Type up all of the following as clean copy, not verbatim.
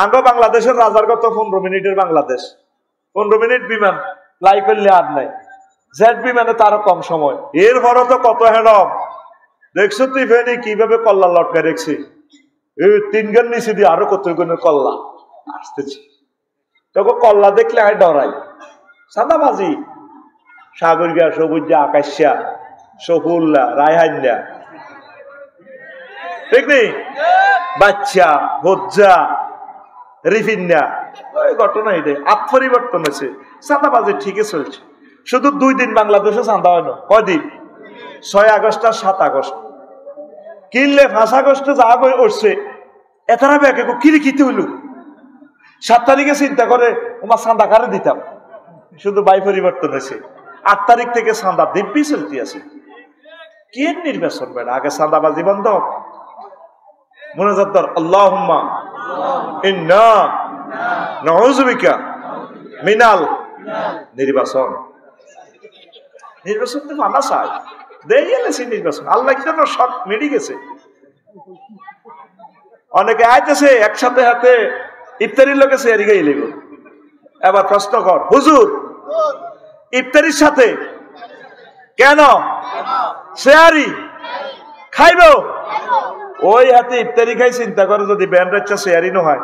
আঙ্গ বাংলাদেশের রাজার কত 15 মিনিটের বাংলাদেশ, 15 মিনিট বিমান ফ্লাই করলে আর নাই, জেট বিমানে তারও কম সময়। এরপরও তো কত হেডম দেখছো তুই ফেনি কিভাবে কল্লা লটকা রেখছি, এই 3 গান নিচে দিয়ে আরো কত গুণের কল্লা আসতেছে। তখন কল্লা দেখলে আমি ডরাই। সাদাবাজি সাগরিকা, সবুজা, আকাশা, সফুল্লা, রায়হান্যা, ঠিক নেই, বাচ্চা, ভজ্জা, রিফিন্যা, ওই ঘটনা এটাই। পরিবর্তন হয়েছে, চাঁদাবাজি ঠিকই চলছে। শুধু 2 দিন বাংলাদেশে চাঁদা হয় না, কয়দিন? 6 আগস্ট আর 7 আগস্ট। কিনলে 5 আগস্টে যা উঠছে এতারা ব্যাকে কিরি খিতে হইল। 7 তারিখে চিন্তা করে আমার চাঁদা কারে দিতাম, শুধু বাই পরিবর্তন হয়েছে। 8 তারিখ থেকে চাঁদা দিব্যি চলতে আছে। কি নির্বাচন বেড়া, আগে চাঁদাবাজি বন্ধ, মুনাজাত আল্লাহুম্মা ইন্না নাউযু বিকা মিনাল নির্বাচন। নির্বাচন তো মানা চাই, দেই গেছে নির্বাচন, আল্লাহ কেন সব মিটি গেছে। অনেকে আইতেছে একসাথে হাতে ইফতারির লোকে সেয়ারি গাই লেগ। এবার প্রশ্ন কর, হুজুর ইফতারির সাথে কেন সেয়ারি খাইব? ওই হাতে ইফতারি খাই চিন্তা করে যদি ব্যান্ড রাচ্চা সেয়ারি ন হয়,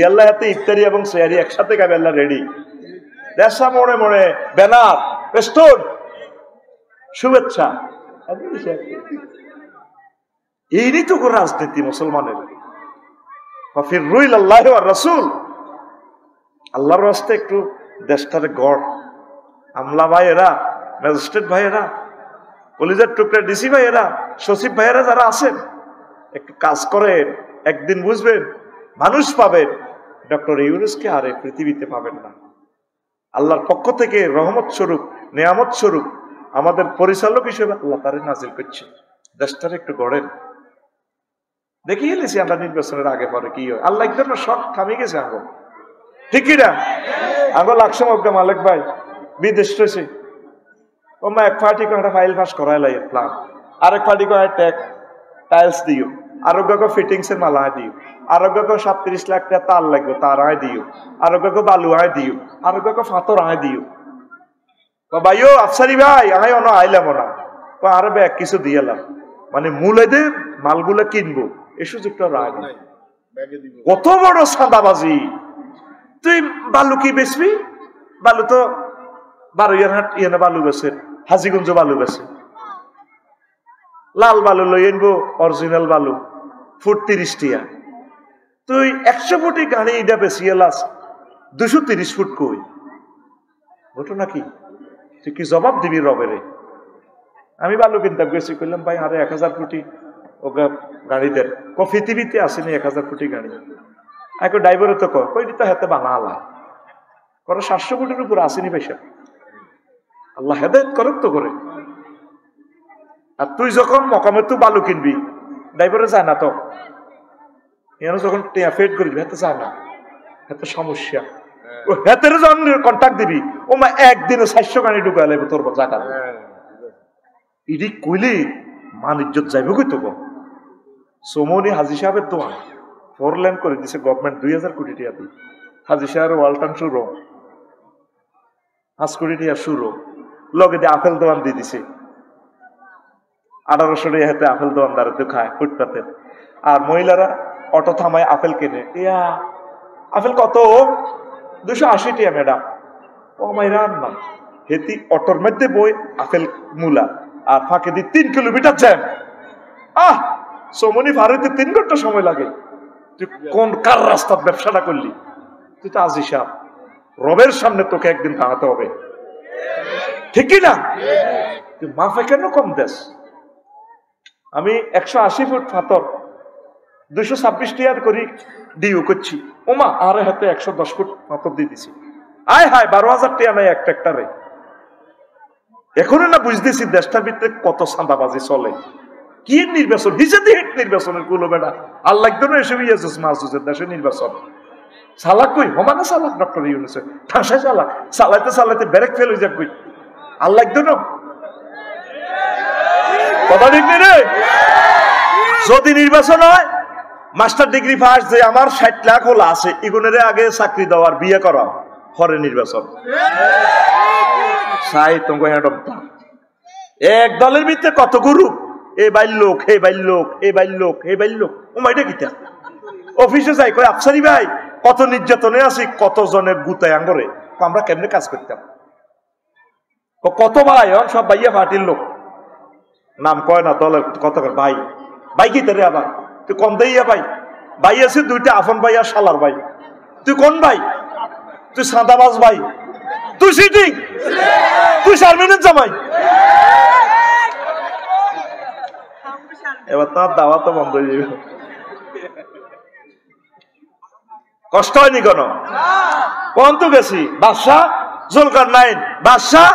আল্লাহ হাতে ইফতারি এবং সেয়ারি একসাথে খাবে, আল্লাহ রেডি। দেশা মোড়ে মোড়ে ব্যানার, পেস্টোন, শুভেচ্ছা। এই তো রাজনীতি মুসলমানের। রাসূল আল্লাহর রাস্তে একটু দেশটারে গড়। আমলা ভাইয়েরা, ম্যাজিস্ট্রেট ভাইয়েরা, কলিজার টুকরা ডিসি ভাইয়েরা, সচিব ভাইয়েরা যারা আছেন, একটু কাজ করেন, একদিন বুঝবেন মানুষ পাবেন ডক্টর ইউনূসকে আর এই পৃথিবীতে পাবেন না। আল্লাহর পক্ষ থেকে রহমত স্বরূপ, নেয়ামত স্বরূপ আমাদের পরিচালক হিসেবে আল্লাহ তারে নাজিল করছে। দেশটারে একটু গড়েন। দেখিয়ে এলেছি আমরা নির্বাচনের আগে পরে কি হয়। আল্লাহ একদম সব থামিয়ে গেছে আঙ্গ, ঠিক না? আঙ্গ লাগছে মগ্গা মালিক ভাই বিদেশ রয়েছে, ওমা এক পার্টি একটা ফাইল পাস করাই লাগে প্ল্যান, আরেক পার্টি করে ট্যাক টাইলস দিও, আরোগ্য ফিটিংস এর মালা দিও, আরোগ্য 37 লাখ টাকা তার লাগবে তার আয় দিও, আরোগ্য বালু আয় দিও, আরোগ্য ফাতর আয় দিও। ভাইও আফসারি ভাই আয় অন আইলাম না, আরো ব্যাগ কিছু দিয়েলাম, মানে মূলেদের মালগুলো কিনবো এই সুযোগটা রায় নাই। কত বড় সাদাবাজি! তুই বালু কি বেচবি? বালু তো বারুইয়ারহাট ইয়ে বালু বেছে, হাজিগঞ্জ বালু বেছে, লাল বালু লই আনবো, অরিজিনাল বালু ফুট 30 টিয়া। তুই 100 ফুটি গাড়ি এটা বেশি এলাস 230 ফুট কই? ঘটনা কি? তুই কি জবাব দিবি রবেরে? আমি বালু কিনতাম, গেছি করলাম ভাই আরে 1000 ফুটি ওকে গাড়ি দেন, পৃথিবীতে আসেনি 1000 ফুটি গাড়ি। এখন ড্রাইভারে তো কই তো হাতে বানালা করে 700 ফুটের উপর আসেনি পয়সা। আল্লাহ হেদায়েত করুক তো করে। আর তুই যখন মকামে তুই বালু কিনবি, ড্রাইভারে যায় না তো, এখানে যখন টিয়া ফেড করবি হাতে যায় না, হাতে সমস্যা। ও হাতের যখন কন্ট্যাক্ট দিবি, ও মা একদিনে 400 গাড়ি ঢুকাই লাগবে তোর জায়গা। ইডি কইলে মান ইজ্জত যাইব কই তো? সোমনি হাজি সাহেবের দোয়া 4 লেন করে দিছে গভর্নমেন্ট 2000 কোটি টাকা দিয়ে। হাজি সাহেবের ওয়ালটান শুরু 5 কোটি টাকা শুরু, লগে দিয়ে আপেল দোয়ান দিয়ে দিছে 1800 টাকা হাতে আপেল দোয়ানদারে তো খায় ফুটপাতে। আর মহিলারা অটো থামায় আপেল কেনে, ইয়া আপেল কত? 280 টাকা ম্যাডাম। ও মাইরান না, হেতি অটোর মধ্যে বই আপেল মূলা আর ফাঁকে দিয়ে 3 কিলোমিটার জ্যাম। সোমনি ভারতে 3 ঘন্টা সময় লাগে। তুই কোন কার রাস্তার ব্যবসাটা করলি? তুই তো আজি সাহেব, রবের সামনে তোকে একদিন দাঁড়াতে হবে, ঠিক না? তুই মাফে কেন কম দেশ? আমি 180 ফুট ফাতর 226 টাকা করি ডিউ করছি, ওমা আরে হাতে 110 ফুট ফাতর দিয়ে দিছি। আয় হায় 12,000 টাকা নাই একটা একটারে। এখনো না বুঝতেছি দেশটার ভিতরে কত চাঁদাবাজি চলে। কি নির্বাচন হিসেবে হেট নির্বাচনের কুলো বেড়া। আল্লাহ একদম এসে ইয়াসুস মাসুসের দেশে নির্বাচন সালাক কই হমানা সালাক ডক্টর ইউনূস ঠাসা সালাক চালাইতে চালাইতে ব্রেক ফেল হয়ে যাক কই আল্লাহ একদম কথা ঠিক নেই রে। যদি নির্বাচন হয় মাস্টার ডিগ্রি ফার্স্ট যে আমার 60 লাখ হলা আছে ইগুনের আগে চাকরি দেওয়ার বিয়ে করা পরে নির্বাচন সাই তোমাকে এক দলের ভিতরে কত গ্রুপ এ বাইর লোক হে বাইর লোক এ বাইর লোক হে বাইর লোক ও মাইটা কিতা অফিসে যাই কই আফসারি ভাই কত নির্যাতনে আছি কত জনের গুতায় আঙ্গরে আমরা কেমনে কাজ করতাম কত ভাই সব ভাইয়া পার্টির লোক নাম কয় না দলের কত ভাই ভাই কি তারে আবার তুই কম দেইয়া ভাই ভাই আছে দুইটা আফন ভাই আর শালার ভাই তুই কোন ভাই তুই সাদাবাজ ভাই তুই সিটিং তুই শারমিনের জামাই এবার তার দাওয়া তো বন্ধ হয়ে যাবে কষ্ট হয়নি কোন কোন তো গেছি বাদশাহ জুলকারনাইন বাদশাহ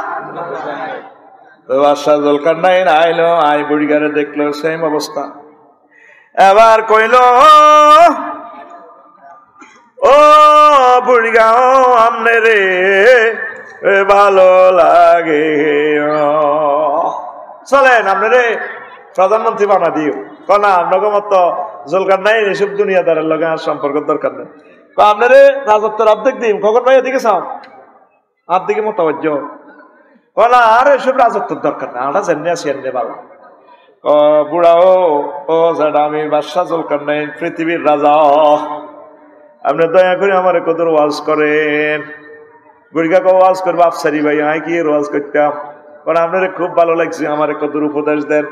জুলকারনাইন আইলো আই বুড়িগারে দেখলো সেম অবস্থা এবার কইল ও বুড়িগাঁও আমনে রে ভালো লাগে চলেন আমনে রে প্রধানমন্ত্রী বানা দিও কনা আপনাকে মতো জুলকারনাইন এসব দুনিয়াদারের লগে আর সম্পর্ক দরকার নেই আপনারে রাজত্বের অর্ধেক দিন খবর ভাই এদিকে চাও আর দিকে মোতাবজ্জ কনা আর এসব রাজত্বের দরকার নেই আমরা জেনে আসি এনে ভালো বুড়া ও যেটা আমি বাদশাহ জুলকারনাইন পৃথিবীর রাজা আপনি দয়া করে আমার কদর ওয়াজ করেন বুড়িকাকে ওয়াজ করবো আফসারি ভাই আমি কি ওয়াজ করতাম কারণ আপনার খুব ভালো লাগছে আমার কদর উপদেশ দেন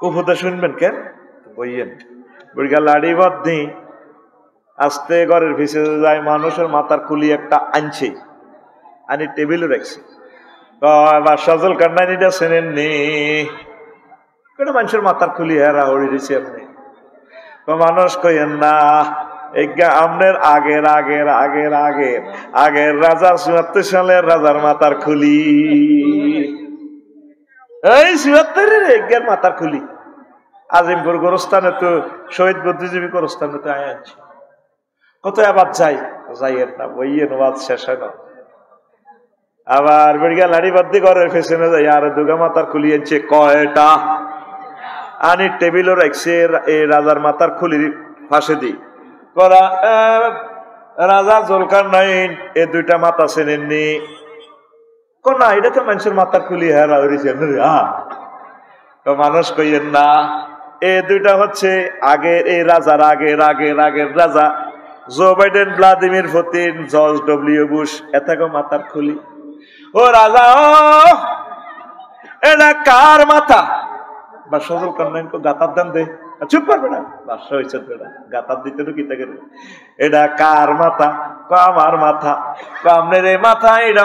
উপদেশ শুনবেন কেন বইয়েন বুড়িকা লাড়ি বাদ আস্তে ঘরের ভিসে যায় মানুষের মাথার খুলি একটা আনছে আনি টেবিলে রাখছে বাদশাহ জুলকারনাইন এটা চেনেননি কেন মানুষের মাথার খুলি হেরা হড়ি দিছে আপনি মানুষ কইেন না আপনার আগের আগের আগের আগের আগের রাজা ৭৪ সালের রাজার মাথার খুলি এই ৭৪ মাথার খুলি আজিমপুর গোরস্থানে তো শহীদ বুদ্ধিজীবী গোরস্থানে তো আয় আনছি কত আবার যাই যাইয়ের না বইয়েন ওয়াজ শেষ হয় না আবার বেড়িয়া লাড়ি বাদ্দি ঘরের পেছনে যাই আর দুগা মাথার খুলি আনছে কয়টা আনি টেবিলও রাখছে এই রাজার মাথার খুলির ফাঁসে দিই করা রাজা জুলকারনাইন এ দুইটা মাথা চেনেননি না এটা তো মানুষের মাথার খুলি হেরা হয়েছে মানুষ কইয়েন না এ দুইটা হচ্ছে আগের এই রাজার আগের আগের আগের রাজা Joe Biden Vladimir Putin George W Bush এটাকে মাথার খুলি ও রাজা এটা কার মাথা বাদশাহ জুলকারনাইন কো গাতার দান দে চুপ করবে না বাদশাহ হয়েছে বেটা গাতার দিতে তো কি থাকে এটা কার মাথা আমার মাথা আপনার এই মাথা এটা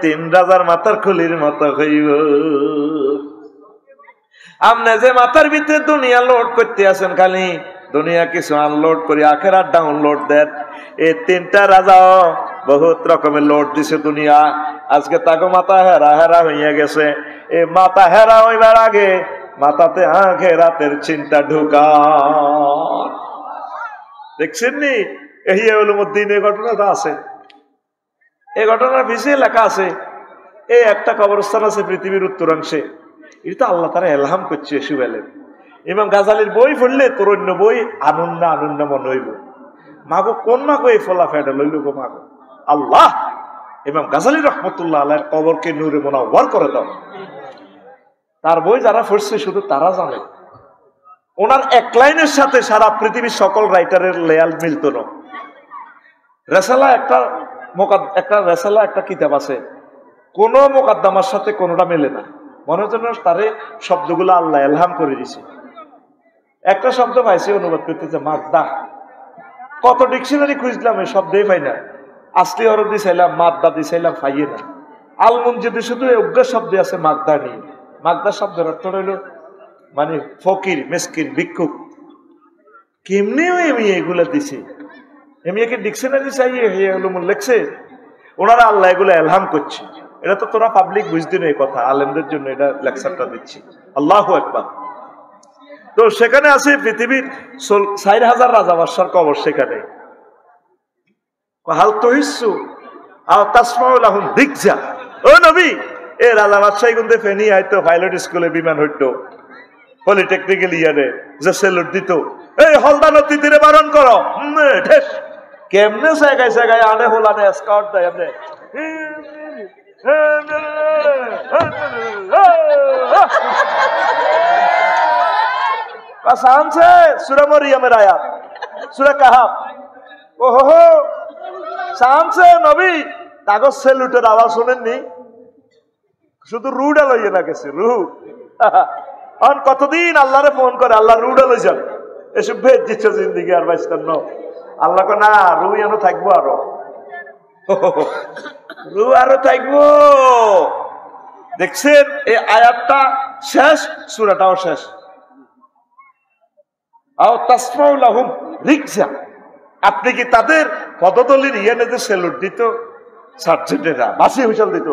৩ রাজার মাথার খুলির মতো হইব আপনি যে মাথার ভিতরে দুনিয়া লোড করতে আছেন খালি দুনিয়া কিছু আনলোড করি আখেরাত ডাউনলোড দেন এই ৩টা রাজা বহুত রকমের লোড দিছে দুনিয়া আজকে তাকে মাথা হেরা হেরা হইয়া গেছে এই মাথা হেরা হইবার আগে মাথাতে আখেরাতের চিন্তা ঢুকা দেখছেন নি এই উলুমুদ্দিন এই ঘটনাটা আছে এই ঘটনার পিছিয়ে লেখা আছে এই একটা কবরস্থান আছে পৃথিবীর উত্তরাংশে এটা তো আল্লাহ তারা এলহাম করছে সুবেলের ইমাম গাজালির বই পড়লে তোর অন্য বই আনন্দ আনন্দ মনে হইব মাগো কোন মাগো এই ফলা ফেডা লইল গো মাগো আল্লাহ ইমাম গাজালি রহমতুল্লাহ আলাইহির কবরকে নূরে মুনাওয়ার করে দাও তার বই যারা পড়ছে শুধু তারা জানে ওনার এক লাইনের সাথে সারা পৃথিবীর সকল রাইটারের লেয়াল মিলত না রেসালা একটা রেসালা একটা কিতাব আছে কোন মোকদ্দমার সাথে কোনোটা মেলে না মনে হচ্ছে তারে শব্দগুলো আল্লাহ এলহাম করে দিছে একটা শব্দ পাইছে অনুবাদ করতেছে মাদ্দা কত ডিকশনারি খুঁজলাম এই শব্দই পাই না আসলি অরব দিছাইলাম মাদ্দা দিছাইলাম পাইয়ে না আলমুন যদি শুধু অজ্ঞ শব্দ আছে মাদ্দা নেই মাগদা শব্দের অর্থ রইল মানে ফকির মিসকিন ভিক্ষুক কেমনি এমি এগুলা দিছে এমি একে ডিকশনারি চাইয়ে লেখছে ওনারা আল্লাহ এগুলো এলহাম করছে এটা তো তোরা পাবলিক বুঝতে নেই কথা আলেমদের জন্য এটা লেকচারটা দিচ্ছি আল্লাহু আকবার তো সেখানে আছে পৃথিবীর ৪,০০০ রাজা বাদশার কবর সেখানে হাল তহিসু আও তাসমাউ লাহুম দিকজা ও নবী এ রাজা বাদশাহী গুনতে ফেনি হয়তো পাইলট স্কুলে বিমান হইতো পলিটেকনিক্যাল ইয়ারে যে সেলুট দিত, এই হলদার অতিথিরে বারণ করো, কেমনে জায়গায় জায়গায় আনে হোলানে স্কাউট দেয় এমনি আনছে সূরা মরিয়মের আয়াত, সূরা কাহাফ। ওহো সানছে নবী কাগজ সেলুটের আওয়াজ শোনেননি, শুধু রুডা লইয়ে না গেছে রু। আর কতদিন আল্লাহরে ফোন করে, আল্লাহ রুডা লই যান, এসব ভেদ দিচ্ছে জিন্দিগি আর বাইস্তান। আল্লাহ না, রু এনো থাকবো, আরো রু আরো থাকবো। দেখছেন এই আয়াতটা শেষ, সূরাটাও শেষ। আও তাসমাউ লাহুম রিকজা, আপনি কি তাদের পদতলির ইয়ানে যে সেলুট দিত সার্জেন্টেরা, বাসি হুইসেল দিত,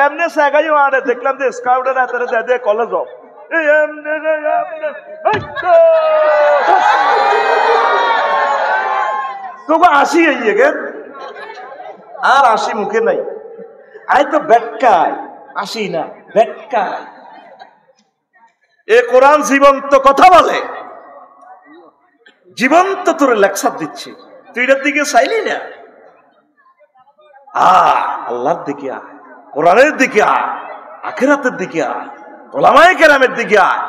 এমনি জায়গায় আনে দেখলাম যে স্কাউটের হাতে দে কলেজ তোকে আসি গে আর আসি মুখে নাই, আই তো বেটকায় আসি না, বেটকায়। এ কোরআন জীবন্ত কথা বলে, জীবন্ত তোর লেকচার দিচ্ছে, তুই এটার দিকে চাইলি না। আল্লাহর দিকে আয়, কোরআনের দিকে আয়, আখিরাতের দিকে আয়, ওলামায়ে কেরামের দিকে আয়,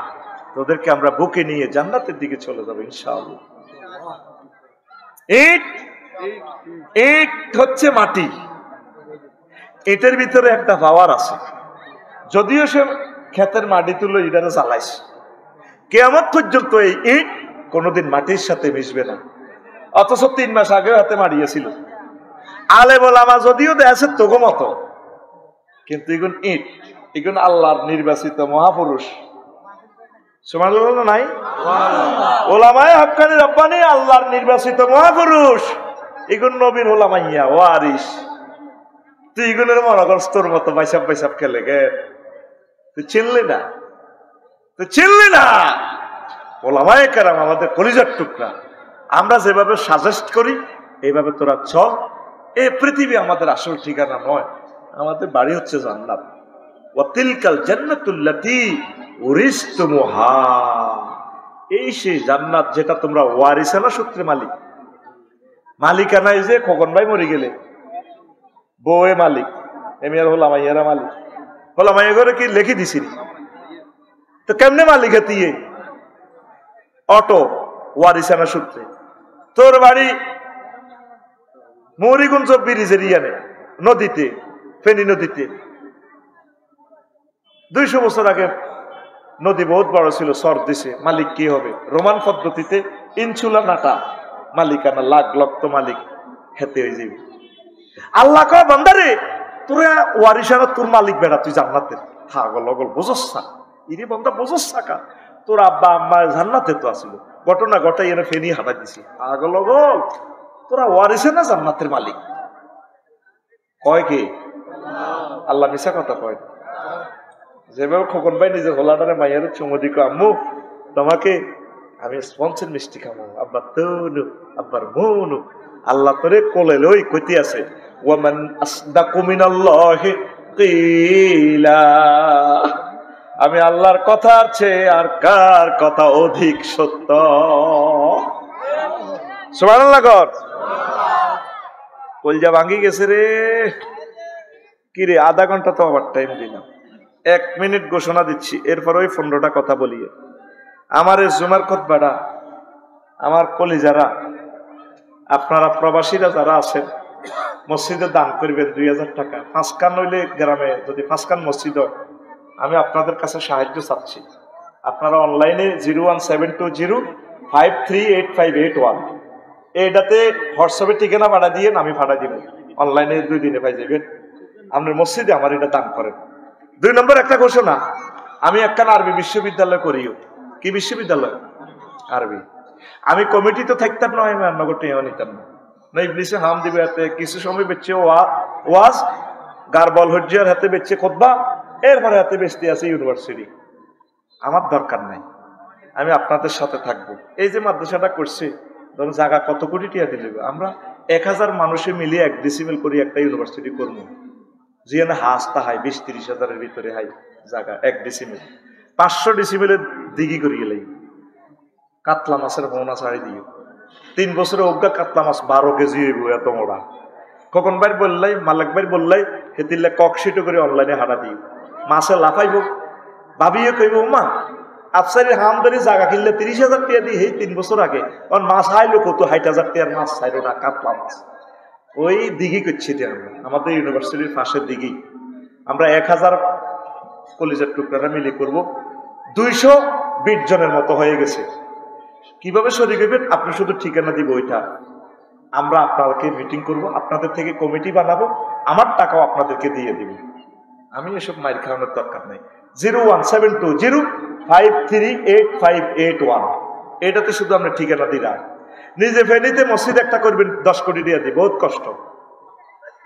তোদেরকে আমরা বুকে নিয়ে জান্নাতের দিকে চলে যাবো ইনশাআল্লাহ। ইট ইট হচ্ছে মাটি, ইটের ভিতরে একটা পাওয়ার আছে, যদিও সে ক্ষেতের মাটি তুলে ইটারে জ্বালাইছে, কিয়ামত পর্যন্ত এই ইট কোনদিন মাটির সাথে মিশবে না। অথচ 3 মাস আগেও হাতে মারিয়েছিল আলেম ওলামা, যদিও দেশে তোগো মতো, কিন্তু এগুন ইট, এগুন আল্লাহর নির্বাচিত মহাপুরুষ। সুবহানাল্লাহ নাই? ওলামায়ে হক্কানি রব্বানি আল্লাহর নির্বাচিত মহাপুরুষ, এগুন নবীর ওলামাইয়া ওয়ারিস। তুই এগুনের মনে করস তোর মতো বাইসাব বাইসাব খেলে গে, তুই চিনলি না, তুই চিনলি না। ওলামায়ে কেরাম আমাদের কলিজার টুকরা, আমরা যেভাবে সাজেস্ট করি এইভাবে তোরা চল। এই পৃথিবী আমাদের আসল ঠিকানা নয়, আমাদের বাড়ি হচ্ছে জান্নাত। ওয়াতিলকাল জান্নাতুল্লাতী উরিসতুমুহা, এই সেই জান্নাত যেটা তোমরা ওয়ারিসানা সূত্রে মালিক। মালিকানায় যে খোকন ভাই মরে গেলে বউয়ে মালিক, এমিয়ার হোলামাইয়ারা মালিক, হোলামাইয়া করে কি লিখে দিছি, তো কেমনে মালিক হাতিয়ে অটো ওয়ারিসানা সূত্রে। তোর বাড়ি মৌরিগঞ্জ ব্রিজের ইয়ানে নদীতে, ফেনী নদীতে 200 বছর আগে নদী বহুত বড় ছিল, সর দিছে, মালিক কি হবে? রোমান পদ্ধতিতে ইনসুলা নাটা মালিকানা, লাখ লক্ষ মালিক হেতে হয়ে যাবে। আল্লাহ কয় বান্দারে তোরা ওয়ারিসানা তোর মালিক বেড়া, তুই জান্নাতের হাগল লগল বোঝস না, ইরে বান্দা বোঝস না, তোর আব্বা আম্মা জান্নাতে তো আসিল, ঘটনা ঘটাই এনে ফেনি হাঁটা দিছি, আগল লগল তোরা ওয়ারিসানা জান্নাতের মালিক। কয় কি আল্লাহ? মিশা কথা কয়। যেভাবে খোকন ভাই নিজের হোলাটারে মাইয়ার চুমদি কো, আম্মু তোমাকে আমি স্পঞ্জের মিষ্টি খাবো, আব্বা তনু আব্বার মনু, আল্লাহ তোরে কোলে লই কইতে আছে, ওয়ামান আসদাকু মিনাল্লাহি কিলা, আমি আল্লাহর কথার চেয়ে আর কার কথা অধিক সত্য। সুবহানাল্লাহ কর। কলজা ভাঙ্গি গেছে রে, কি রে, আধা ঘন্টা তো আবার টাইম দিলাম, 1 মিনিট ঘোষণা দিচ্ছি, এরপর ওই 15টা কথা বলিয়ে। আমার এই জুমার খুতবাটা আমার কলিজারা, আপনারা প্রবাসীরা যারা আছেন মসজিদে দান করবেন 2000 টাকা। 5 কান হইলে গ্রামে যদি 5 কান মসজিদ হয়, আমি আপনাদের কাছে সাহায্য চাচ্ছি। আপনারা অনলাইনে 01720538581 এইটাতে হোয়াটসঅ্যাপে ঠিকানা পাঠা দিয়ে আমি পাঠা দিব, অনলাইনে 2 দিনে পাই যাবেন। আপনার মসজিদে আমার এটা দান করেন। 2 নম্বর একটা ঘোষণা, আমি একটা আরবি বিশ্ববিদ্যালয় করিও। কি বিশ্ববিদ্যালয়? আরবি। আমি কমিটিতে থাকতাম না, আমি রান্নাঘরটা নিতাম না, ইবলিসে হাম দিবে হাতে, কিছু সময় বেচছে ওয়াজ, গারবল হজ্জিয়ার হাতে বেচছে খুতবা, এরপরে হাতে বেচতে আছে ইউনিভার্সিটি। আমার দরকার নাই, আমি আপনাদের সাথে থাকবো। এই যে মাদ্রাসাটা করছে, ধরুন জায়গা কত কোটি টাকা দিলে, আমরা 1000 মানুষে মিলিয়ে 1 ডিসিমেল করি একটা ইউনিভার্সিটি করবো, যেখানে হাসতা হয় 20-30 হাজারের ভিতরে হয়। জায়গা 1 ডিসিমিল 500 ডিসিমিলের দিঘি করি গেলে কাতলা মাছের হোনা ছাড়ি দিও 3 বছরে অজ্ঞা কাতলা মাছ 12 কেজি হইব এত মোড়া কখন বাইর বললাই মালিক বাইর বললাই হেতিলে ককশিটো করে অনলাইনে হারা দিও মাছে লাফাইব ভাবিয়ে কইব মা আফসারি হামদারি জায়গা কিনলে 30,000 টাকা দিয়ে 3 বছর আগে কারণ মাছ হাইলো কত 60,000 টাকার মাছ ছাইলো না কাতলা মাছ ওই দিঘি করছি আমরা আমাদের ইউনিভার্সিটির পাশের দিঘি আমরা 1000 কলিজার টুকরাটা মিলে করব 220 জনের মতো হয়ে গেছে কিভাবে শরীক হইবেন আপনি শুধু ঠিকানা দিব ওইটা আমরা আপনাদেরকে মিটিং করব আপনাদের থেকে কমিটি বানাবো আমার টাকাও আপনাদেরকে দিয়ে দিব আমি এসব মাইর খাওয়ানোর দরকার নাই 01720538581 এটাতে শুধু আমরা ঠিকানা দিলাম নিজে ফেনীতে মসজিদ একটা করবেন 10 কোটি দিয়ে দিই বহুত কষ্ট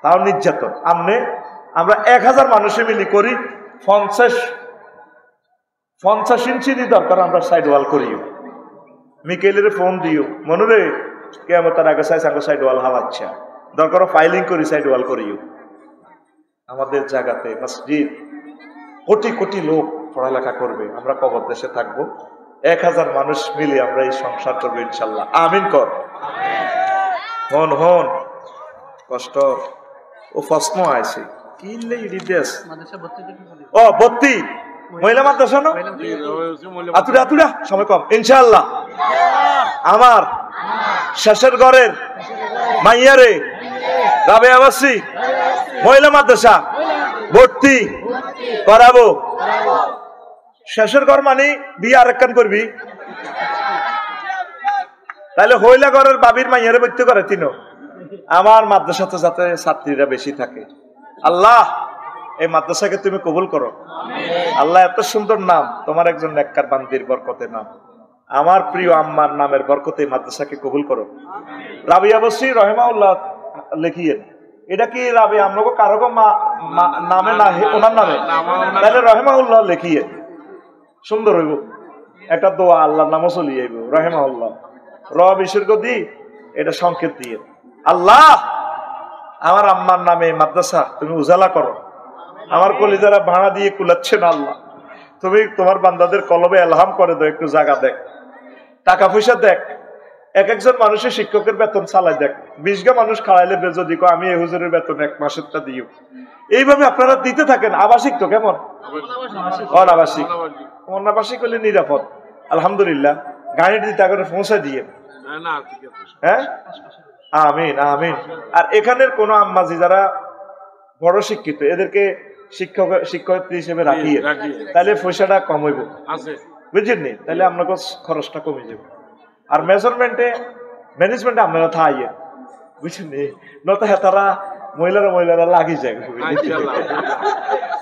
তাও নির্যাতন আমরা 1000 মানুষে মিলি করি 50 ইঞ্চি দরকার আমরা সাইড ওয়াল করিও মিকেলের ফোন দিও মনে কেমতার আগে সাইড ওয়াল হালাচ্ছা দরকার ফাইলিং করি সাইড ওয়াল করিও আমাদের জায়গাতে মসজিদ কোটি কোটি লোক পড়ালেখা করবে আমরা কবর দেশে থাকবো 1000 মানুষ মিলে আমরা এই সংসার করবো ইনশাল্লাহ আমিন কর হন হন কষ্ট ও প্রশ্ন আছে কি দেশ ও ভর্তি মহিলা মাদ্রাসা না আতুরা সময় কম ইনশাল্লাহ আমার শেষের ঘরের মাইয়ারে রাবেয়া বাসী মহিলা মাদ্রাসা ভর্তি করাবো শেষের ঘর মানে বিয়ে আরেকখান করবি তাহলে হইলা ঘরের বাবির মাইয়ারে ভর্তি করে তিনো আমার মাদ্রাসাতে যাতে ছাত্রীরা বেশি থাকে আল্লাহ এই মাদ্রাসাকে তুমি কবুল করো আল্লাহ এত সুন্দর নাম তোমার একজন নেককার বান্দির বরকতে নাম আমার প্রিয় আম্মার নামের বরকতে মাদ্রাসাকে কবুল করো রাবিয়া বসরি রহিমাউল্লাহ লিখিয়েন এটা কি রাবি আমরা কারো নামে না ওনার নামে তাহলে রহিমাউল্লাহ লিখিয়ে সুন্দর হইব একটা দোয়া আল্লাহর নামও চলিয়ে আইব রহিমাউল্লাহ বিশ্বর্গ দি এটা সংকেত দিয়ে আল্লাহ আমার আম্মার নামে মাদ্রাসা তুমি উজালা করো আমার কলিজারা ভাড়া দিয়ে কুলাচ্ছে না আল্লাহ তুমি তোমার বান্দাদের কলবে এলহাম করে দাও একটু জায়গা দেখ টাকা পয়সা দেখ একজন মানুষের শিক্ষকের বেতন চালাই দেখ 20 গা মানুষ খাড়াইলে যদি আমি এই হুজুরের বেতন 1 মাসেরটা দিও এইভাবে আপনারা দিতে থাকেন আবাসিক তো কেমন অনাবাসিক অনাবাসিক হলে নিরাপদ আলহামদুলিল্লাহ গাড়ি দিতে করে পৌঁছে দিয়ে হ্যাঁ আমিন আমিন আর এখানের কোন আম্মাজি যারা বড় শিক্ষিত এদেরকে শিক্ষয়িত্রী হিসেবে রাখিয়ে তাহলে পয়সাটা কম হইব বুঝছেন নি তাহলে আপনাকে খরচটা কমে যাবে আর ম্যানেজমেন্টে আপনারা থাইয়ে বুঝছেন নি নয়তো তারা মহিলারা লাগি যায়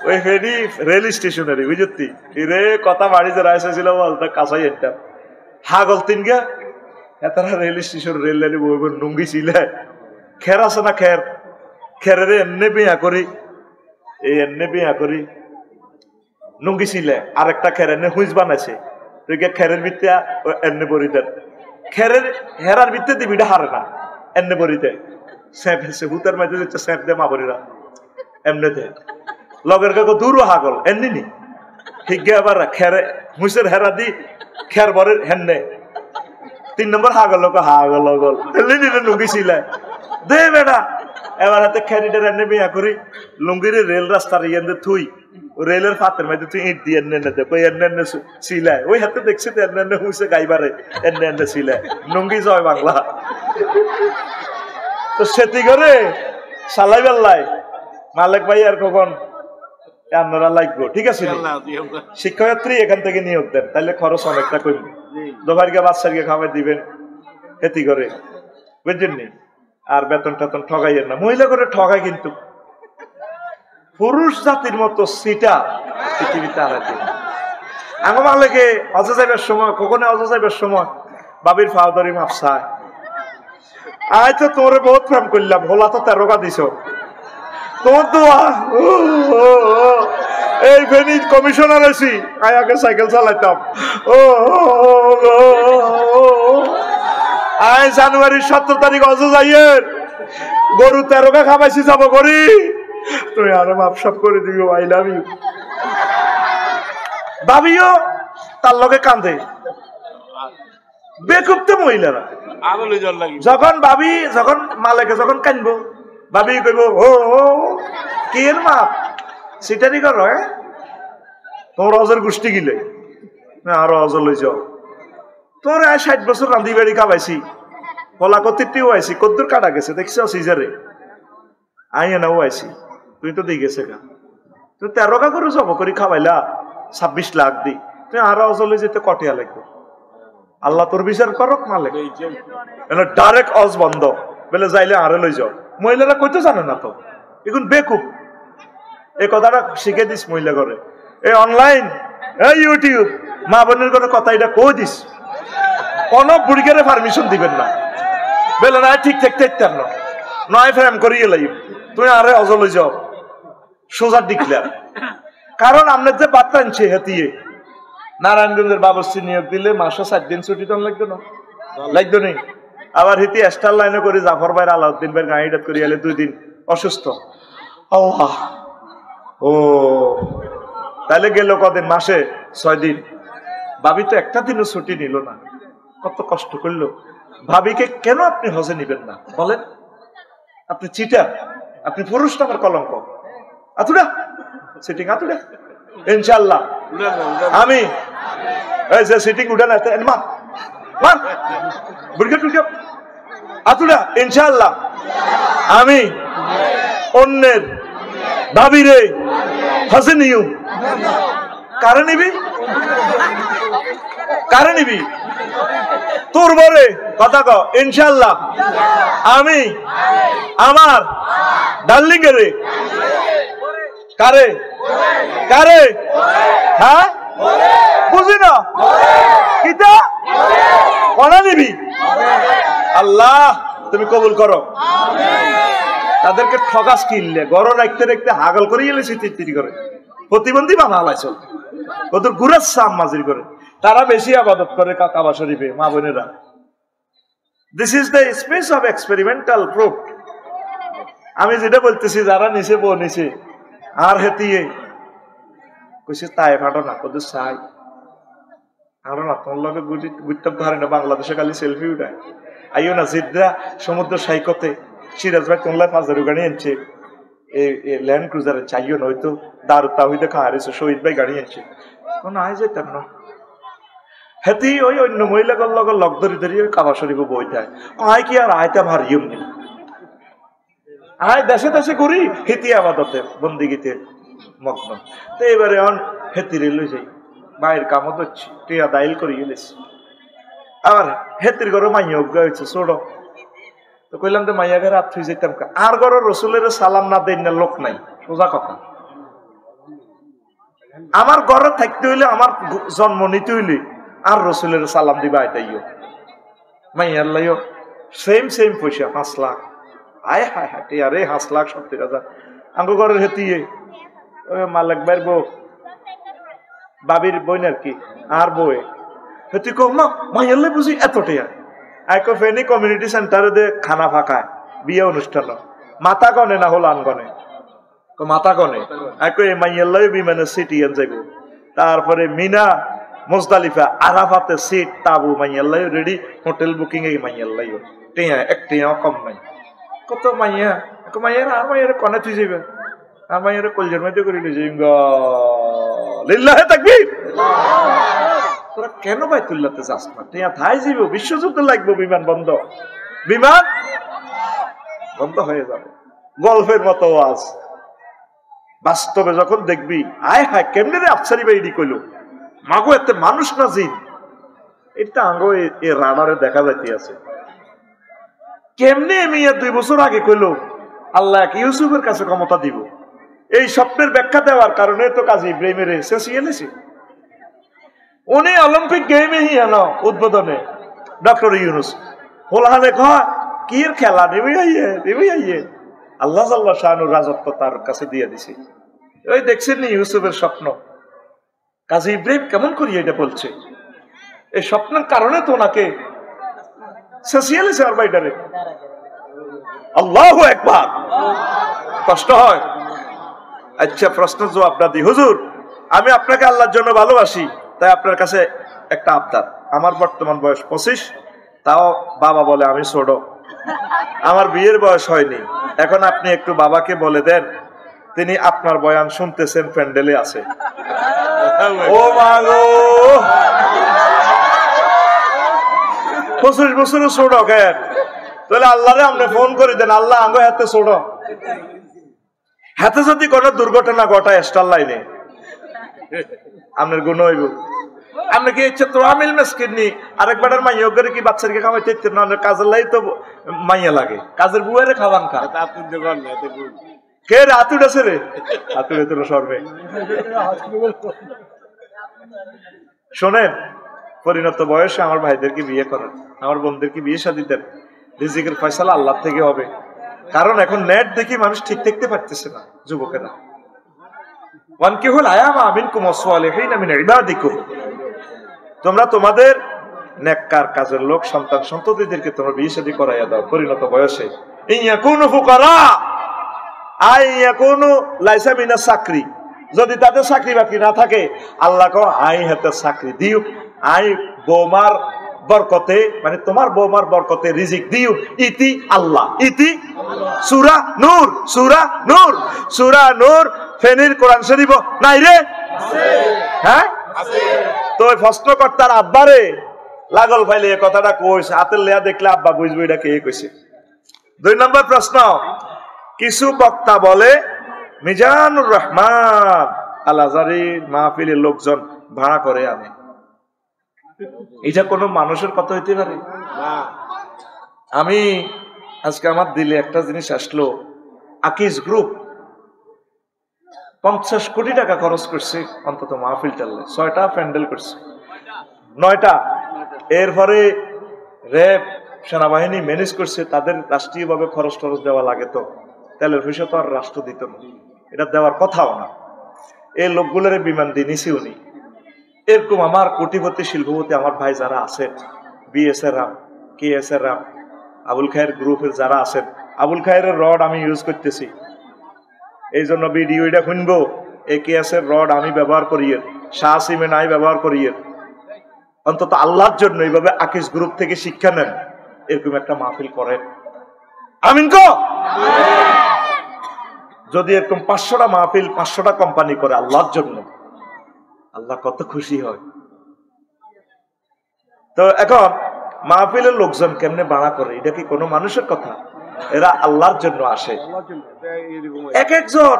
ওই ফেরি রেল স্টেশনারি বুঝতি রে কথা বাড়ি যে রাইছিল বলতে কাছাই একটা হাগল তিন গা তারা রেল স্টেশন রেল লাইনে নুঙ্গি ছিল খের আছে না খেরের এমনি বিয়া করি নুঙ্গি ছিল আর একটা খের এনে হুইজ বানাইছে তুই খেরের ভিত্তি এমনি বরি দেন খেরের হেরার ভিত্তি দিবিটা হারে না এমনি বরি দেয় স্যাপ হেসে ভূতের মাঝে দিচ্ছে স্যাপ দে মা বরিরা এমনি দে লগের কাকু দূরও হাগল এমনি নি ঠিক গে আবার খেরে হুইসের হেরা দি খের বরের হেন্নে 3 নম্বর হাগল লগল এমনি নি নুঙ্গি ছিল দে বেটা এবার হাতে খেরিটার এনে বিয়া করি লুঙ্গির রেল রাস্তার ইয়ে থুই রেলের ফাতের মধ্যে তুই ইট দিয়ে এনে দেখো এনে সিলায় ওই হাতে দেখছি তো এনে হুইসে গাইবারে এনে সিলায় লুঙ্গি জয় বাংলা তো সেটি করে সালাই বেল্লাই মালিক ভাই আর কখন আপনারা লাগবো ঠিক আছে শিক্ষয়িত্রী এখান থেকে নিয়োগ দেন তাহলে খরচ অনেকটা কমবে দোভারকে বাচ্চাকে খাবার দিবেন এটি করে বুঝছেন নি আর বেতন টেতন ঠগাইয়েন না মহিলা করে ঠগায় কিন্তু পুরুষ জাতির মতো সিটা পৃথিবীতে আর আমার মালিকে অজা যাইবার সময় কখনো অজা যাইবার সময় বাবির ফাওদারি মাপসায় আয় তো তোরে বহুত প্রেম করলাম হোলা তো 13 গা দিছ তোর দোয়া এই ফেনী কমিশনার আছি আয় আগে সাইকেল চালাইতাম আয় জানুয়ারির 17 তারিখ অজা যাইয়ের গরু 13 গা খাবাইছি যাব করি তুই আরো মাপসাপ করে দিবি আই লাভ ইউ ভাবিও তার লগে কান্দে। বেকুব তো মহিলারা। যখন ভাবি যখন মালেকে যখন কানবো, ভাবি কইব ও কি এর মাপ সিটারি কর, তোর অজর গোষ্ঠী গিলে আরো অজর লই যাও। তোর 60 বছর রান্ধি বাড়ি খাওয়াইছি, কলা কতিটিও আইছি, কদ্দুর কাটা গেছে দেখছ সিজারে আইয়া নাও আইছি, তুই তো দিয়ে গেছে গা। তুই 13 কা করে জব করি খাওয়াইলা 26 লাখ দি, তুই আরো অজর লই যেতে কটিয়া লাগবে। আল্লাহ তোর বিচার করক মালিক। ডাইরেক্ট অজ বন্ধ বলে যাইলে আরে লই যাও। মহিলারা কইতে জানে না তো, এখন বেকুব। এই কথাটা শিখে দিস মহিলা করে। এই অনলাইন, এই ইউটিউব, মা বোনের কোনো কথা এটা কই দিস, কোন বুড়িকে পারমিশন দিবেন না। বলে না ঠিক থাকতে নয় ফ্রেম করিয়ে লাই, তুই আরে অজ লই যাও, সোজা ডিক্লেয়ার। কারণ আপনার যে বার্তা আনছে হেতিয়ে নারায়ণগঞ্জের বাবস্থি নিয়োগ দিলে মাসে 7 দিন ছুটি তো লাগতো না, লাগতো নেই। আবার হিতি স্টার লাইনে করে জাফর ভাই আলাউদ্দিন ভাই গাড়িটা করে এলে 2 দিন অসুস্থ। আল্লাহ, ও তাহলে গেল কদিন, মাসে 6 দিন। ভাবি তো একটা দিনও ছুটি নিল না, কত কষ্ট করলো। ভাবিকে কেন আপনি হজে নিবেন না বলেন? আপনি চিটার, আপনি পুরুষ নামের কলঙ্ক। আতুরা সিটিং, আতুরা ইনশাআল্লাহ আমি এই যে সিটিং উঠে না মান মান বুড়কে টুকে আতুরা ইনশাআল্লাহ আমি অন্যের ভাবিরে হজে নিউ। কারে নিবি, কারে নিবি? তোর বলে কথা ক ইনশাআল্লাহ আমি আমার ডার্লিং এরে কারে কারে, হ্যাঁ বুঝি না কিতা কনা নিবি। আল্লাহ তুমি কবুল করো। তাদেরকে ঠগাস কিনলে গড় রাখতে রাখতে হাগল করে এলেছি তিরি করে, প্রতিবন্ধী বানালাইছ, কত গুড়ার সাম মাজির করে। তারা বেশি আবাদত করে কাবা শরীফে মা বোনেরা। This is the space of experimental proof. আমি যেটা বলতেছি যারা নিচে বউ নিচে আর হেতিয়ে কইছে তাই ফাটো না, কত চাই আরো না তোর লগে গুরুত্ব ধরে না। বাংলাদেশে খালি সেলফি উঠায়। আইও না জিদ্রা সমুদ্র সাইকতে সিরাজ ভাই তোমলা 5,000 গাড়ি আনছে, ল্যান্ড ক্রুজারে চাইও না, হয়তো দারু তাহিদে খাওয়ারেছে, শহীদ ভাই গাড়ি আনছে, কোন আয় যেতাম না। হেতি ওই অন্য মহিলাগুলোর লগে লগ ধরি ধরি কাবা শরীফ বই দেয়। আয় কি আর আয়তা ভারিও নেই, আয় দেশে দেশে ঘুরি হেতি আবাদতে বন্দিগিতে মগ্ন। তো এবারে অন হেতিরে লই যাই, মায়ের কামত হচ্ছে টিয়া দাইল করে গেলেছি। আবার হেতির ঘরে মাইয়া অজ্ঞা হয়েছে ছোড়ো, তো কইলাম তো মাইয়া ঘরে আত্মীয় যেতাম। আর ঘরে রসুলের সালাম না দেন না লোক নাই, সোজা কথা। আমার ঘরে থাকতে হইলে, আমার জন্ম নিতে হইলে আর রসুলের সালাম দিবা এটাইও মাইয়ার লাইও সেম সেম পয়সা 5 লাখ। আয় হায় হায় টিয়ারে 5 লাখ 70,000 আঙ্গ ঘরের হেতিয়ে মালিক ভাইয়ের বউ, বাবির বোন আর কি, আর বউয়ে হেতি কম না মাইয়ার বুঝি এত টিয়া। আইকো ফেনি কমিউনিটি সেন্টারে দে খানা ফাঁকায় বিয়ে অনুষ্ঠান, মাথা গনে না হল আনগনে, মাথা গনে আইকো এই মাইয়ার বিমানের সিট ইয়ান যাইব। তারপরে মিনা মুজদালিফা আরাফাতে সিট তাবু মাইয়ার রেডি, হোটেল বুকিং এই মাইয়ার টিয়া এক টিয়াও কম নাই। কত মাইয়া মাইয়ার আর মাইয়ার কনে তুই যাবে, আর মাইয়ার কলজের মধ্যে করে নিয়ে যাইম গা লিল্লাহে তাকবীর। তোরা কেন বাইতুল্লাহতে যাস না? টিয়া থাই যাইব, বিশ্বযুদ্ধ লাগবে, বিমান বন্ধ, বিমান বন্ধ হয়ে যাবে। গল্পের মতো আজ বাস্তবে যখন দেখবি আয় হায় কেমনে রে আফসারি বাইডি কইল মাগো এত মানুষ না জিন, এটা আঙ্গো এ রাডারে দেখা যাইতে আছে। কেমনে মিয়া 2 বছর আগে কইল আল্লাহ ইউসুফের কাছে ক্ষমতা দিব, এই স্বপ্নের ব্যাখ্যা দেওয়ার কারণে তো কাজী ইব্রাহিমের শেষিয়ে এনেছি। উনি অলিম্পিক গেমে হিয়ানো উদ্বোধনে ডক্টর ইউনুস হোলাহানে কয় কি খেলা নেবে আইয়ে আল্লাহ সাল্লাহ শাহানুর রাজত্ব তার কাছে দিয়ে দিছি। ওই দেখছেন নি ইউসুফের স্বপ্ন, কাজী ইব্রাহিম কেমন করি এটা বলছে, এই স্বপ্নের কারণে তো ওনাকে শেষিয়ে এনেছে আর বাইটারে। আল্লাহু আকবার, কষ্ট হয়। আচ্ছা প্রশ্ন জবাব না দি হুজুর, আমি আপনাকে আল্লাহর জন্য ভালোবাসি, তাই আপনার কাছে একটা আবদার। আমার বর্তমান বয়স 25, তাও বাবা বলে আমি ছোট, আমার বিয়ের বয়স হয়নি। এখন আপনি একটু বাবাকে বলে দেন, তিনি আপনার বয়ান শুনতেছেন, প্যান্ডেলে আছে। ও মা গো, 25 বছরের ছোট কেন? তাহলে আল্লাহরে আপনি ফোন করে দেন, আল্লাহ আঙ্গ হাতে ছোট, হাতে যদি কোনো দুর্ঘটনা ঘটায় স্টার লাইনে আপনার গুণ হইব। আপনি কি ইচ্ছে তো আমিল মেসকিনি আরেকবার মাইয়া করে কি বাচ্চাকে খাওয়াইতে ইচ্ছেন না? কাজের লাই তো মাইয়া লাগে, কাজের বুয়ারে খাওয়ান খা কে রে? হাতুড় আছে রে, হাতুড়ে তোর সর্বে। শোনেন, পরিণত বয়সে আমার ভাইদেরকে বিয়ে করেন, আমার বোনদেরকে বিয়ে শাদী দেন। রিজিকের ফয়সালা আল্লাহ থেকে হবে। কারণ এখন নেট দেখি মানুষ ঠিক দেখতে পারতেছে না যুবকেরা। ওয়ানকিহুল আয়ামা মিনকুম ওয়াসসালিহিনা মিন ইবাদিকুম, তোমরা তোমাদের নেককার কাজের লোক সন্তান সন্ততিদেরকে তোমরা বিয়ে শাদী করাইয়া দাও পরিণত বয়সে। ইয়াকুনু ফুকারা আই ইয়াকুনু লাইসা মিনাস চাকরি, যদি তাদের চাকরি বাকরি না থাকে আল্লাহ কো আই হাতে চাকরি দিও, আই বৌমার বরকতে, মানে তোমার বৌমার বরকতে রিজিক দিও। ইতি আল্লাহ, ইতি সূরা নূর, সূরা নূর, সূরা নূর ফেনীর কোরআন শরীফ নাই রে? হ্যাঁ আছে। তো প্রশ্নকর্তার আব্বারে লাগল ফাইলে এই কথাটা কইছে, হাতের লেয়া দেখলে আব্বা বুঝবে এটা কে কইছে। 2 নম্বর প্রশ্ন, কিছু বক্তা বলে মিজানুর রহমান আল আজহারী মাহফিলের লোকজন ভাড়া করে আনে। এটা কোনো মানুষের কথা হইতে পারে? আমি আজকে আমার দিলে একটা জিনিস আসলো, আকিজ গ্রুপ 50 কোটি টাকা খরচ করছে অন্তত মাহফিল চাললে, 6টা প্যান্ডেল করছে, 9টা। এরপরে র্যাব সেনাবাহিনী ম্যানেজ করছে, তাদের রাষ্ট্রীয়ভাবে খরচ টরচ দেওয়া লাগে, তো তেলের পয়সা তো আর রাষ্ট্র দিত না, এটা দেওয়ার কথাও না। এই লোকগুলোর বিমান দিয়ে নিছি উনি। এরকম আমার কোটিপতি শিল্পপতি আমার ভাই যারা আছেন, বিএসএ রাম, কেএসএ রাম, আবুল খায়ের গ্রুপের যারা আছেন, আবুল খায়ের রড আমি ইউজ করতেছি, এই জন্য ভিডিওটা শুনবো। এ কেএসএর রড আমি ব্যবহার করি, শাহ সিমেন্ট আমি ব্যবহার করি। অন্তত আল্লাহর জন্য এইভাবে আকিজ গ্রুপ থেকে শিক্ষা নেন, এরকম একটা মাহফিল করেন। আমিন কো? যদি এরকম 500টা মাহফিল 500টা কোম্পানি করে আল্লাহর জন্য, আল্লাহ কত খুশি হয়। তো এখন মাহফিলের লোকজন কেমনে ভাড়া করে, এটা কি কোনো মানুষের কথা? এরা আল্লাহর জন্য আসে। এক একজন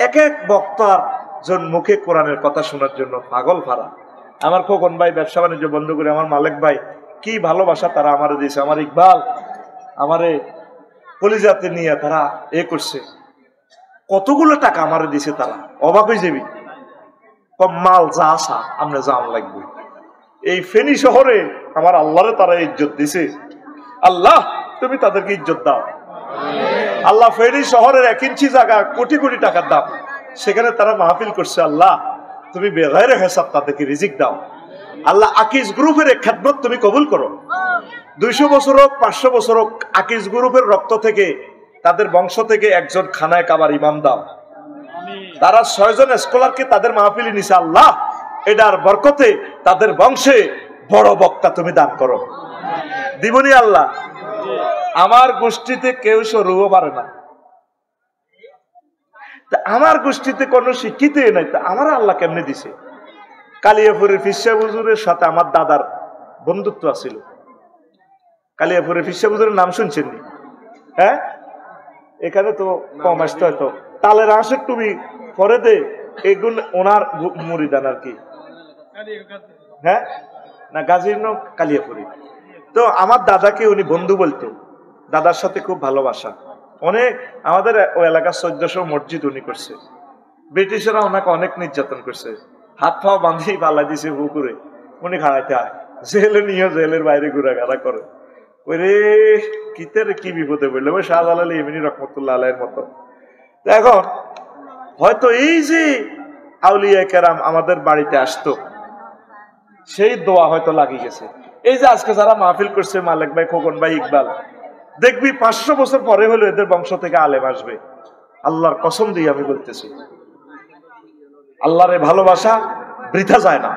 এক এক বক্তার জন মুখে কোরআনের কথা শোনার জন্য পাগল ভাড়া। আমার খোকন ভাই ব্যবসা বাণিজ্য বন্ধ করে, আমার মালিক ভাই কি ভালোবাসা তারা আমারে দিয়েছে, আমার ইকবাল আমারে কলিজাতে নিয়ে তারা এ করছে, কতগুলো টাকা আমারে দিছে, তারা অবাক হয়ে যাবি। কম মাল যা আসা আমরা জাম লাগবে। এই ফেনী শহরে আমার আল্লাহরে তারা ইজ্জত দিছে, আল্লাহ তুমি তাদেরকে ইজ্জত দাও। আল্লাহ ফেনী শহরের 1 ইঞ্চি জায়গা কোটি কোটি টাকার দাম, সেখানে তারা মাহফিল করছে, আল্লাহ তুমি বেগাইরে হিসাব তাদেরকে রিজিক দাও। আল্লাহ আকিজ গ্রুপের খেদমত তুমি কবুল করো। 200 বছর হোক 500 বছর হোক, আকিজ গ্রুপের রক্ত থেকে, তাদের বংশ থেকে একজন খানায় কাবার ইমাম দাও। তারা 6 জন স্কলারকে তাদের মাহফিলে নিছে, আল্লাহ এটার বরকতে তাদের বংশে বড় বক্তা তুমি দান করো। দিবনি আল্লাহ? আমার গোষ্ঠীতে কেউ সরুও পারে না, আমার গোষ্ঠীতে কোন শিক্ষিত নাই, তা আমার আল্লাহ কেমনে দিছে? কালিয়াপুরের ফিরসা হুজুরের সাথে আমার দাদার বন্ধুত্ব আছিল। কালিয়াপুরের ফিরসা হুজুরের নাম শুনছেন নি? হ্যাঁ, এখানে তো কম আসতে হয়তো। তালের আঁশের টুবি পরে দে, এগুলো ওনার মুরিদান আর কি। হ্যাঁ না, গাজীর নাম কালিয়াপুরি। তো আমার দাদাকে উনি বন্ধু বলতো, দাদার সাথে খুব ভালোবাসা। অনেক আমাদের ওই এলাকার 1400 মসজিদ উনি করছে। ব্রিটিশরা ওনাকে অনেক নির্যাতন করছে, হাত পা বাঁধিয়ে পাল্লা দিছে পুকুরে, উনি খাড়াইতে হয়, জেলে নিয়ে জেলের বাইরে ঘোরাঘাড়া করে। ওরে কিতের কি বিপদে বললে ওই শাহজালাল ইমানি রহমতুল্লাহ আলাইহির মতো। এখন হয়তো এই যে আউলিয়া কেরাম আমাদের বাড়িতে আসতো, সেই দোয়া হয়তো লাগিয়ে গেছে। এই যে আজকে যারা মাহফিল করছে, মালিক ভাই, খোকন ভাই, ইকবাল, দেখবি 500 বছর পরে হলো এদের বংশ থেকে আলেম আসবে। আল্লাহর কসম দিয়ে আমি বলতেছি, আল্লাহরে ভালোবাসা বৃথা যায় না।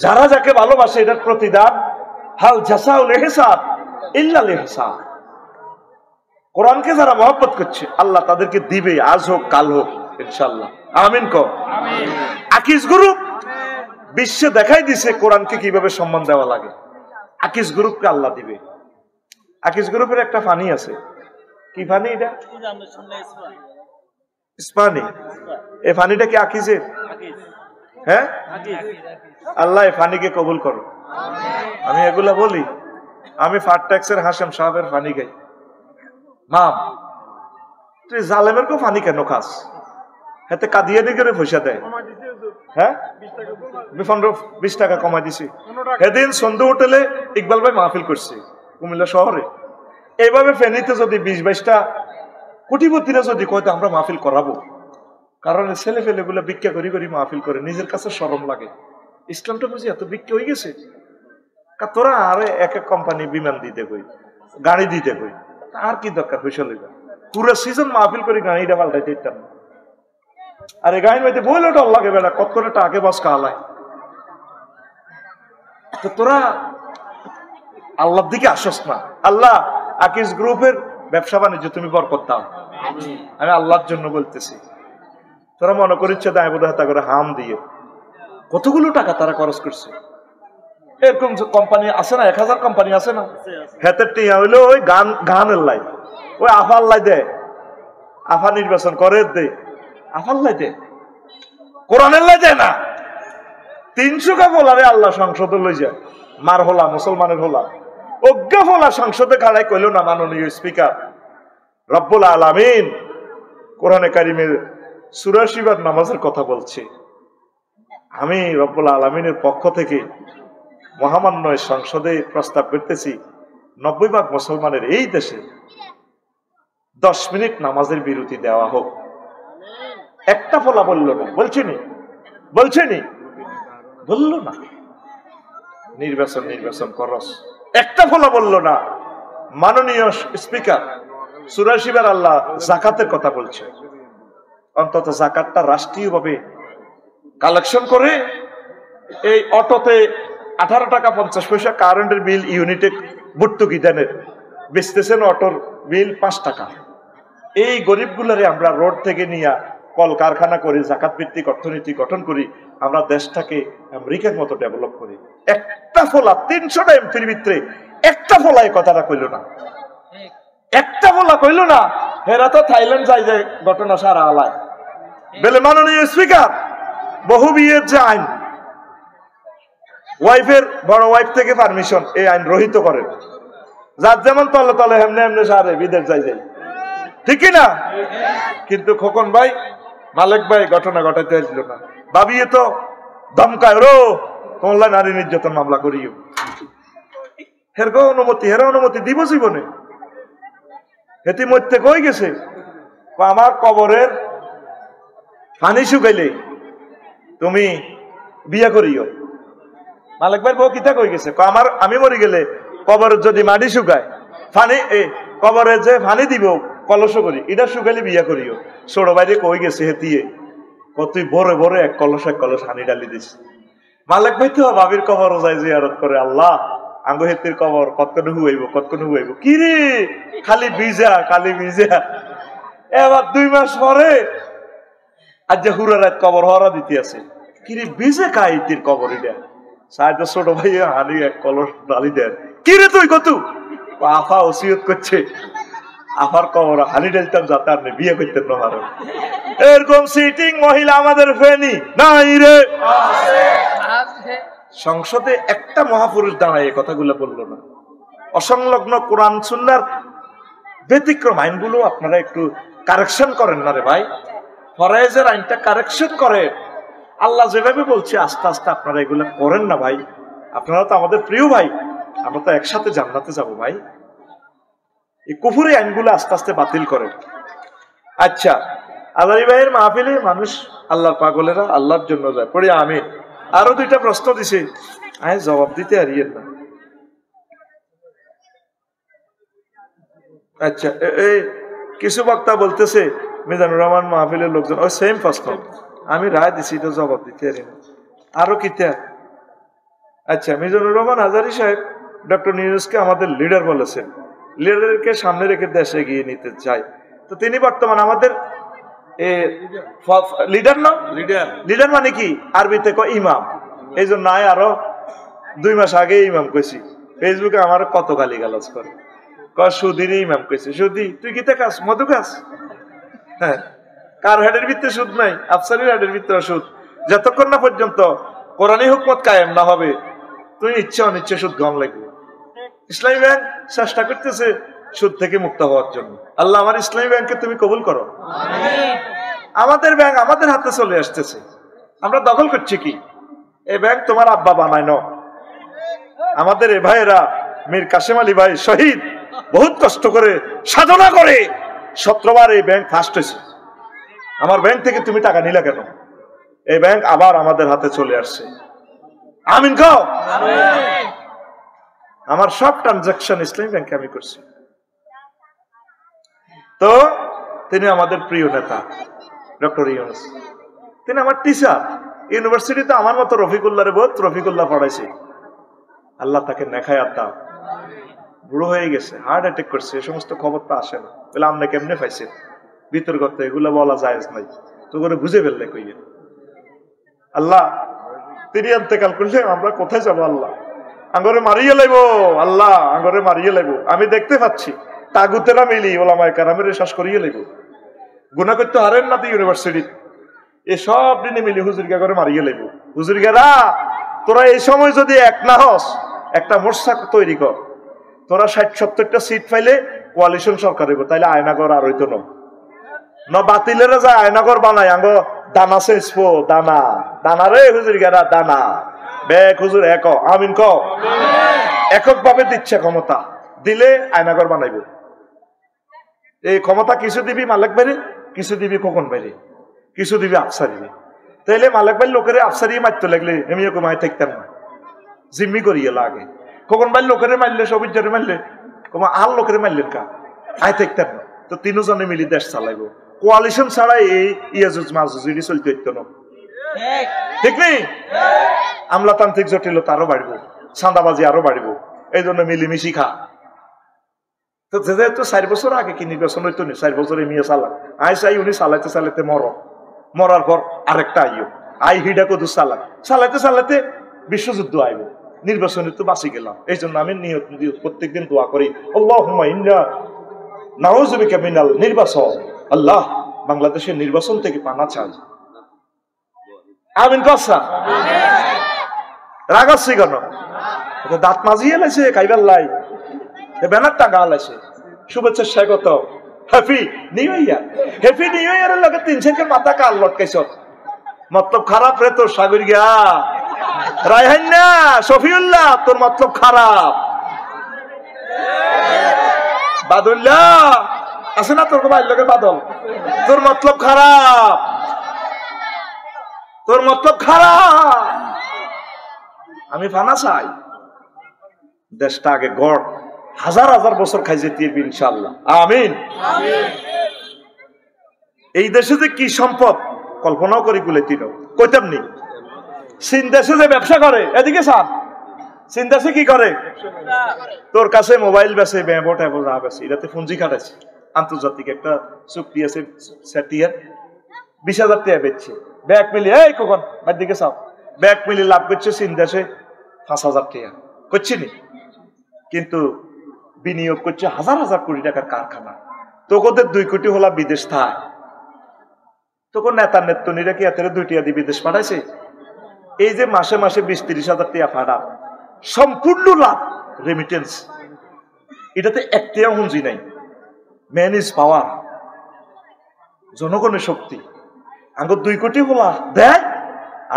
যারা যাকে ভালোবাসে এটার প্রতিদান হাল জাসাউল ইহসান ইল্লাল ইহসান। কোরআনকে যারা মহব্বত করছে আল্লাহ তাদেরকে দিবে, আজ হোক কাল হোক ইনশাআল্লাহ। আমিন কো। আকিজ গ্রুপ বিশ্বে দেখাই দিছে কোরআনকে কিভাবে সম্মান দেওয়া লাগে। আকিজ গ্রুপকে আল্লাহ দিবে। আকিজ গ্রুপের একটা ফানি আছে। কি ফানি এটা? ইসপানি। এই ফানিটা কি আকিজের? হ্যাঁ, আল্লাহ এই ফানিকে কবুল করো। আমি এগুলা বলি, আমি ফারট্যাক্সের হাশেম সাহেবের ফানি গাই। মাম তুই জালেমের কেউ ফানি কেন খাস? হাতে কাদিয়ানি করে পয়সা দেয়। হ্যাঁ, 20 টাকা কমাই দিছি। সেদিন সন্ধু হোটেলে ইকবাল ভাই মাহফিল করছে কুমিল্লা শহরে। এইভাবে ফেনীতে যদি 20-22টা কোটিপতিরা যদি কয়তো আমরা মাহফিল করাবো, কারণ ছেলে ফেলে গুলা ভিক্ষা করি করি মাহফিল করে, নিজের কাছে শরম লাগে। ইসলামটা বুঝি এত ভিক্ষা হয়ে গেছে। তোরা আর এক এক কোম্পানি বিমান দিতে কই, গাড়ি দিতে কই, আর কি দরকার? পয়সা লইবা পুরো সিজন মাহফিল করি, গাড়িটা পাল্টাইতে দিতাম না। আর এই গাড়ির মধ্যে বইলে ডর লাগে বেড়া, কত করে টাকে বাস কালায়। তো তোরা আল্লাহর দিকে আসস না। আল্লাহ আকিজ গ্রুপের ব্যবসা বাণিজ্য তুমি বরকত দাও। আমি আল্লাহর জন্য বলতেছি। তোরা মনে করিচ্ছে দায় বোধ হাতা করে হাম দিয়ে কতগুলো টাকা তারা খরচ করছে। এরকম কোম্পানি আছে না, 1000 কোম্পানি আছে না, হেতের টিয়া হইলো ওই গানের লাই, ওই আফার লাই দে, আফা নির্বাচন করে দে, আফার লাই দে, কোরআনের লাই দেয় না। 300 কা ফলারে আল্লাহ সংসদে লই যায়, মার হলা মুসলমানের হলা অজ্ঞা ফলা সংসদে খাড়াই কইল না মাননীয় স্পিকার রব্বুল আলামিন কোরআনে কারিমের সূরা শিবার নামাজের কথা বলছে। আমি রব্বুল আলামিনের পক্ষ থেকে মহামান্য সংসদে প্রস্তাব করতেছি 90% মুসলমানের এই দেশে 10 মিনিট নামাজের বিরতি দেওয়া হোক। একটা ফলা বলল না, বলছেনি বলল না। নির্বাচন করস, একটা ফলা বলল না। মাননীয় স্পিকার সূরা শিবার আল্লাহ যাকাতের কথা বলছে, অন্তত যাকাতটা রাষ্ট্রীয়ভাবে কালেকশন করে এই অটোতে 18 টাকা 50 পয়সা কারেন্টের বিল ইউনিটে ভর্তুকি দেন, বেচতেছেন অটোর বিল 5 টাকা। এই গরিবগুলারে আমরা রোড থেকে নিয়ে কল কারখানা করি, জাকাত ভিত্তিক অর্থনীতি গঠন করি, আমরা দেশটাকে আমেরিকার মতো ডেভেলপ করি। একটা ফলা 300টা এমপির ভিতরে একটা ফলা এই কথাটা কইল না, একটা ফলা কইল না। হেরা তো থাইল্যান্ড যাই যে ঘটনা সারা আলায় বলে মাননীয় স্পিকার বহু বিয়ের যে আইন, ওয়াইফের বড় ওয়াইফ থেকে পারমিশন, এই আইন রহিত করেন। যার যেমন তলে তলে হেমনে হেমনে সারে বিদেশ যাই, ঠিক না? কিন্তু খোকন ভাই মালিক ভাই ঘটনা ঘটাইতে আসছিল না, ভাবিয়ে তো ধমকায় রো তোমরা নারী নির্যাতন মামলা করিও। হেরা অনুমতি দিব জীবনে? হেতি মধ্যে কই গেছে আমার কবরের পানি শুকাইলে তুমি বিয়ে করিও। মালিক ভাই বউ কিতা কই গেছে আমি মরি গেলে কবরের যদি মাটি শুকায় পানি কবরে যে পানি দিব কলস করি, এটা শুকাইলে বিয়া করিও। ছোট বাইরে কই গেছে হেতিয়ে কতই ভরে ভরে এক কলস হানি ডালি দিস। মালিক ভাই তো বাবির কবর যায় জিয়ারত করে, আল্লাহ আঙ্গ হেতির কবর কতক্ষণ হুয়াইব কি রে, খালি ভিজা এবার 2 মাস পরে আজ যে হুরা রাত কবর হরা দিতে আছে, কি রে ভিজে কাইতির কবর, এটা সাইড ছোট ভাই হানি এক কলস ডালি দেন, কি রে তুই কত আফা ওসিয়ত করছে আফার কবর হানি ডালতাম যাতে আপনি বিয়ে করতেন না পারেন। এরকম সিটিং মহিলা আমাদের ফেনি নাই রে। সংসদে একটা মহাপুরুষ দাঁড়ায় কথাগুলো বললো না। অসংলগ্ন কোরআন সুন্নাহর ব্যতিক্রম আইনগুলো আপনারা একটু কারেকশন করেন না রে ভাই, ফরায়েজের আইনটা কারেকশন করেন। আল্লাহ যেভাবে বলছে আস্তে আস্তে আপনারা এগুলো করেন না ভাই। আপনারা তো আমাদের প্রিয় ভাই, আমরা তো একসাথে জান্নাতে যাব ভাই। এই কুফরি আইনগুলো আস্তে আস্তে বাতিল করেন। আচ্ছা, আলারি ভাইয়ের মাহফিলে মানুষ আল্লাহর পাগলেরা আল্লাহর জন্য যায় পড়ি আমিন। আরো 2টা প্রশ্ন দিছে, আয় জবাব দিতে হারিয়েন না। আচ্ছা, এই কিছু বক্তা বলতেছে মিজানুর রহমান মাহফিলের লোকজন, ওই সেম প্রশ্ন আমি রায় দিছি, তো জবাব দিতে পারি না। আরো কিতা? আচ্ছা, মিজানুর রহমান আজারী সাহেব ডক্টর ইউনূসকে আমাদের লিডার বলেছেন, লিডারকে সামনে রেখে দেশে এগিয়ে নিতে চাই। তো তিনি বর্তমান আমাদের লিডার না, লিডার মানে কি আরবিতে কয় ইমাম। এই জন্য আরো 2 মাস আগে ইমাম কইছি, ফেসবুকে আমার কত গালি গালাজ করে, কয় সুদির ইমাম কইছে। সুদি তুই কিতে কাজ? মধু কাজ? হ্যাঁ, কার হেডের ভিতরে সুদ নাই? আফসারির হেডের ভিতরে সুদ। যতক্ষণ না পর্যন্ত কোরআনী হুকমত কায়েম না হবে, তুই ইচ্ছে অনিচ্ছে সুদ গ্রহণ লাগবে। ইসলামী ব্যাংক চেষ্টা করতেছে সুদ থেকে মুক্ত হওয়ার জন্য। আল্লাহ আমার ইসলামী ব্যাংককে তুমি কবুল করো। আমাদের ব্যাংক আমাদের হাতে চলে আসতেছে, আমরা দখল করছি কি? এই ব্যাংক তোমার আব্বা বানায় না। আমাদের এ ভাইয়েরা, মীর কাসেম আলী ভাই শহীদ, বহুত কষ্ট করে সাধনা করে 17 বার এই ব্যাংক ফার্স্ট হয়েছে। আমার ব্যাংক থেকে তুমি টাকা নিলা কেন? এই ব্যাংক আবার আমাদের হাতে চলে আসছে। আমিন কও। আমার সব ট্রানজাকশন ইসলামী ব্যাংকে আমি করছি। তো তিনি আমাদের প্রিয় নেতা ডক্টর ইউনূস, তিনি আমার টিচার। ইউনিভার্সিটিতে আমার মতো রফিকুল্লাহরে বহুত রফিকুল্লাহ পড়াইছি। আল্লাহ তাকে নেখায়াত দাও। বুড়ো হয়ে গেছে, হার্ট অ্যাটাক করছে, এই সমস্ত খবর তো আসে না। বলে আপনি কেমনে পাইছেন? বিতর্কতে এগুলো বলা জায়েজ নাই, তো করে বুঝে ফেললে কইয়ে। আল্লাহ তিনি ইন্তেকাল করলে আমরা কোথায় যাবো? আল্লাহ আঙ্গরে মারিয়ে লাইব, আল্লাহ আঙ্গরে মারিয়ে লাইব। আমি দেখতে পাচ্ছি তাগুতেরা মিলি ওলামায়ে কেরামের শ্বাস করিয়ে লাইব। গুনাহ করতে হারেন না তো ইউনিভার্সিটি, এই সব দিনে মিলি হুজুরগা করে মারিয়ে লাইব। হুজুরগারা তোরা এই সময় যদি এক না হস, একটা মোর্চা তৈরি কর। তোরা 60-70টা সিট পাইলে কোয়ালিশন সরকার হইব, তাইলে আয়নাগর আর হইতো না। বাতিলেরা যায় আয়নাগর বানায়, আঙ্গ দানা সেচবো, দানা দানা রে হুজুরগারা, দানা বেক হুজুর এক আমিন ক। একক ভাবে দিচ্ছে ক্ষমতা, দিলে আয়নাগর বানাইব। এই ক্ষমতা কিছু দিবি মালিক বাইরে, কিছু দিবি খোকন বাইরে, কিছু দিবি আফসারি। তাইলে মালিক ভাই লোকের আফসারি মারতে লাগলে আমি এরকম আয় থাকতাম না, জিম্মি করিয়ে লাগে। খোকন ভাই লোকের মারলে, সবিজারে মারলে, আর লোকের মারলেন কা আয় থাকতাম না। তো তিনজনে মিলি দেশ চালাইব। কোয়ালিশন ছাড়া এই ইয়াজুজ মাজুজ এটি চলতে হইতো না, ঠিক নেই? আমলাতান্ত্রিক জটিলতা আরো বাড়বো, চাঁদাবাজি আরো বাড়বো। এই জন্য মিলিমিশি খা। তো যেহেতু 4 বছর আগে কি নির্বাচন হইতো নি, 4 বছরে মিয়া চালান আই উনি চালাইতে চালাইতে মরার পর আরেকটা আই হিডা কদু চালাইতে চালাইতে বিশ্বযুদ্ধ আইব। নির্বাচনে তো বাঁচি গেলাম। এই জন্য আমি প্রত্যেকদিন দোয়া করি, আল্লাহুম্মা ইন্না নাউযু বিকা মিনাল নির্বাচন। আল্লাহ বাংলাদেশের নির্বাচন থেকে পানা চাই। আমিন কসা। রাগাচ্ছি কেন? দাঁত মাজিয়ে লাইছে খাইবার লাই, ব্যানার টাকা লাইছে, শুভেচ্ছা স্বাগত, happy new year. Happy new ইয়ারের লগে 3 সেকেন্ড মাথা কাল লটকাইছ, মতলব খারাপ রে তোর। সাগর গিয়া রায়হান না শফিউল্লাহ, তোর মতলব খারাপ। বাদুল্লাহ আছে না তোর ভাইয়ের লগে বাদল, তোর মতলব খারাপ, তোর মতলব খারাপ। আমি ফানা চাই দেশটা আগে গড়, হাজার হাজার বছর খাই যেতে ইনশাআল্লাহ। আমিন। এই দেশে যে কি সম্পদ কল্পনাও করি কুলে তিন কইতাম নি। চীন দেশে যে ব্যবসা করে, এদিকে স্যার চীন দেশে কি করে? তোর কাছে মোবাইল বেছে, ব্যাম্বো ট্যাবো যা বেছে, এটাতে পুঁজি খাটাইছে। আন্তর্জাতিক একটা চুক্তি আছে, 20,000 টাকা বেচছে। ব্যাগ মিলি এই কখন বাদ দিকে চাও, ব্যাগ মিলি লাভ করছে চীন দেশে 5,000 টাকা করছি নি, কিন্তু বিনিয়োগ করছে হাজার হাজার কোটি টাকার কারখানা। তোদের 2 কোটি হলা বিদেশ থাক, তখন নেতা নেত্রীরা কি এত 2 টাকা দিয়ে বিদেশ পাঠাইছে? এই যে মাসে মাসে 20-30 হাজার টাকা ফাটা, সম্পূর্ণ লাভ রেমিটেন্স। এটাতে 1 টাকা হুঁজি নাই। ম্যান ইজ পাওয়ার, জনগণের শক্তি। আঙ্গ 2 কোটি হলা দেয়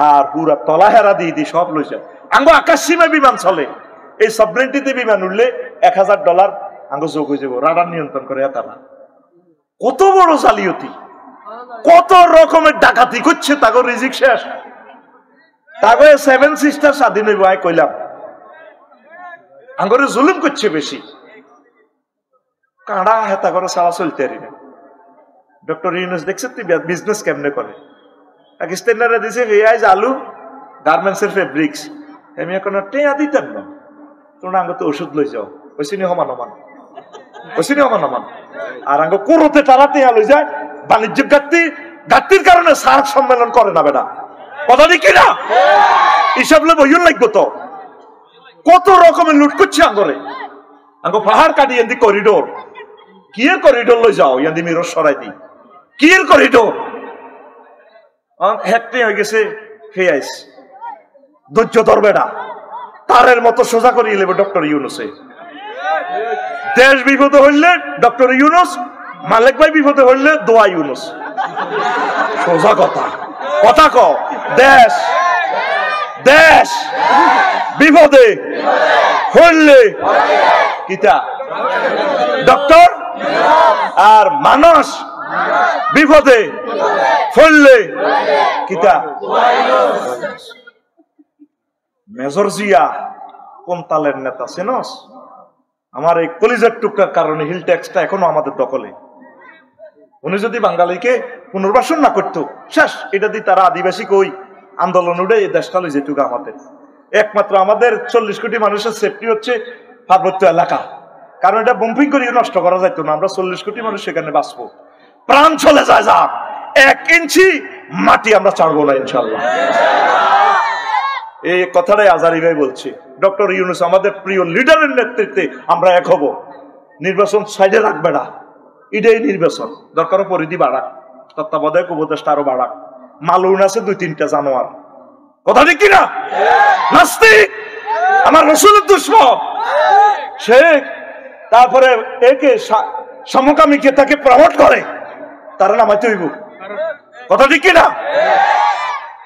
আর পুরা তলা হেরা দিয়ে সব লই যায়। আঙ্গ আকাশ সীমা বিমান চলে, এই সাবমেরিনটিতে বিমান উঠলে $1,000 আঙ্গ যোগ হয়ে যাব। রাডার নিয়ন্ত্রণ করে তারা। কত বড় জালিয়াতি, কত রকমের ডাকাতি করছে, তাগো রিজিক শেষ। তাগো 7 সিস্টার স্বাধীন হইব আয় কইলাম, আঙ্গরে জুলুম করছে বেশি। কাঁড়া হেতা করে সারা চলতে পারি না। ডক্টর ইউনূস দেখছে তুই বিজনেস কেমনে করে, পাকিস্তানিরা দিছে পেঁয়াজ আলু গার্মেন্টসের ফেব্রিক্স আমি এখন টেয়া দিতেন না তোমরা আঙ্গ তো ওষুধ লই যাও ওইসিনি হমান হমান ওইসিনি হমান হমান আর আঙ্গ কোরোতে টালা টেয়া লই যায় বাণিজ্য ঘাটতির কারণে সার্ক সম্মেলন করে না বেটা কথা ঠিক কিনা হিসাব লে বইন লাগবো তো কত রকমের লুট করছে আঙ্গরে আঙ্গ পাহাড় কাটি এন্দি করিডোর কি এর করিডোর লই যাও ইয়ান্দি মিরর সরাই দি কি এর করিডোর হ্যাকটে হয়ে গেছে ফেয়াইস ধৈর্য ধরবে না তারের মতো সোজা করিয়ে নেবে ডক্টর ইউনুসে দেশ বিপদে হইলে ডক্টর ইউনুস মালিক ভাই বিপদে হইলে দোয়া ইউনুস সোজা কথা কথা ক দেশ দেশ বিপদে হইলে কিতা ডক্টর আর মানুষ বিপদে ফললে কিতা মেজর জিয়া কোন তালের নেতা চেনস আমার এই কলিজার টুকরার কারণে হিল ট্যাক্সটা এখনো আমাদের দখলে উনি যদি বাঙালিকে পুনর্বাসন না করতো শেষ এটা দিয়ে তারা আদিবাসী কই আন্দোলন উঠে এই দেশটা লই যেটুকু আমাদের একমাত্র আমাদের 40 কোটি মানুষের সেফটি হচ্ছে পার্বত্য এলাকা কারণ এটা বম্পিং করিয়ে নষ্ট করা যাইতো না আমরা 40 কোটি মানুষ সেখানে বাঁচবো প্রাণ চলে যায় যাক 1 ইঞ্চি মাটি আমরা ছাড়বো না ইনশাআল্লাহ এই কথাটাই আজারি ভাই বলছি ডক্টর ইউনুস আমাদের প্রিয় লিডারের নেতৃত্বে আমরা এক হব নির্বাচন সাইডে রাখবে না এটাই নির্বাচন দরকার পরিধি বাড়াক তত্ত্বাবধায়ক উপদেষ্টা আরো বাড়াক মালুন আছে 2-3টা জানোয়ার কথা ঠিক কিনা নাস্তিক আমার রাসূলের দুশমন শেখ তারপরে একে সমকামীকে তাকে প্রমোট করে তারা নামাইতে হইব কথা ঠিক কিনা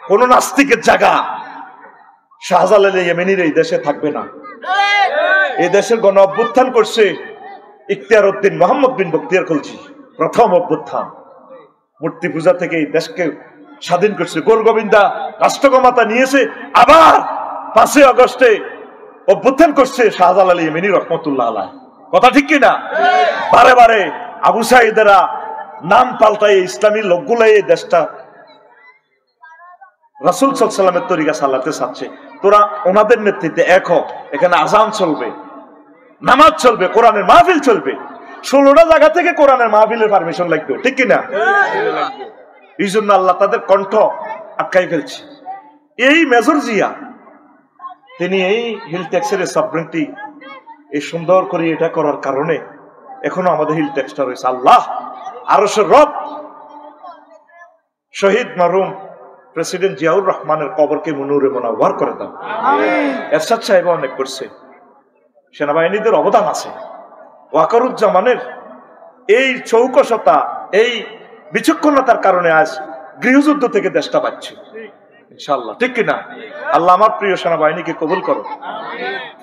কোন নাস্তিকের জায়গা শাহজালাল ইয়েমেনির এই দেশে থাকবে না এই দেশের গণ অভ্যুত্থান করছে ইখতিয়ার উদ্দিন মোহাম্মদ বিন বখতিয়ার খলজি প্রথম অভ্যুত্থান মূর্তি পূজা থেকে এই দেশকে স্বাধীন করছে গোলগোবিন্দা রাষ্ট্রক্ষমতা নিয়েছে আবার 5 আগস্টে অভ্যুত্থান করছে শাহজালাল ইয়েমেনি রহমতুল্লাহ আলাইহ কথা ঠিক কিনা বারে বারে আবু সাঈদেরা নাম পাল্টাই ইসলামী লোকগুলাই এই দেশটা রাসূল সাল্লাল্লাহু আলাইহি ওয়াসাল্লামের তরিকা চালাতে চাচ্ছে তোরা ওনাদের নেতৃত্বে এক হ এখানে আযান চলবে নামাজ চলবে কোরআনের মাহফিল চলবে 16টা জায়গা থেকে কোরআনের মাহফিলের পারমিশন লাগবে ঠিক কিনা এই জন্য আল্লাহ তাদের কণ্ঠ আটকাই ফেলছে এই মেজর জিয়া তিনি এই হিল ট্যাক্সের সাবরেন্টি এই সুন্দর করে এটা করার কারণে এখনো আমাদের হিল ট্যাক্সটা রয়েছে আল্লাহ আরশের রব শহীদ মরহুম প্রেসিডেন্ট জিয়াউর রহমানের কবরকে মুনুরে মুনাওয়ার করে দাও এরশাদ সাহেব অনেক করছে সেনাবাহিনীদের অবদান আছে ওয়াকারুজ্জামানের এই চৌকসতা এই বিচক্ষণতার কারণে আজ গৃহযুদ্ধ থেকে দেশটা পাচ্ছে ইনশাআল্লাহ ঠিক কিনা আল্লাহ আমার প্রিয় সেনাবাহিনীকে কবুল করো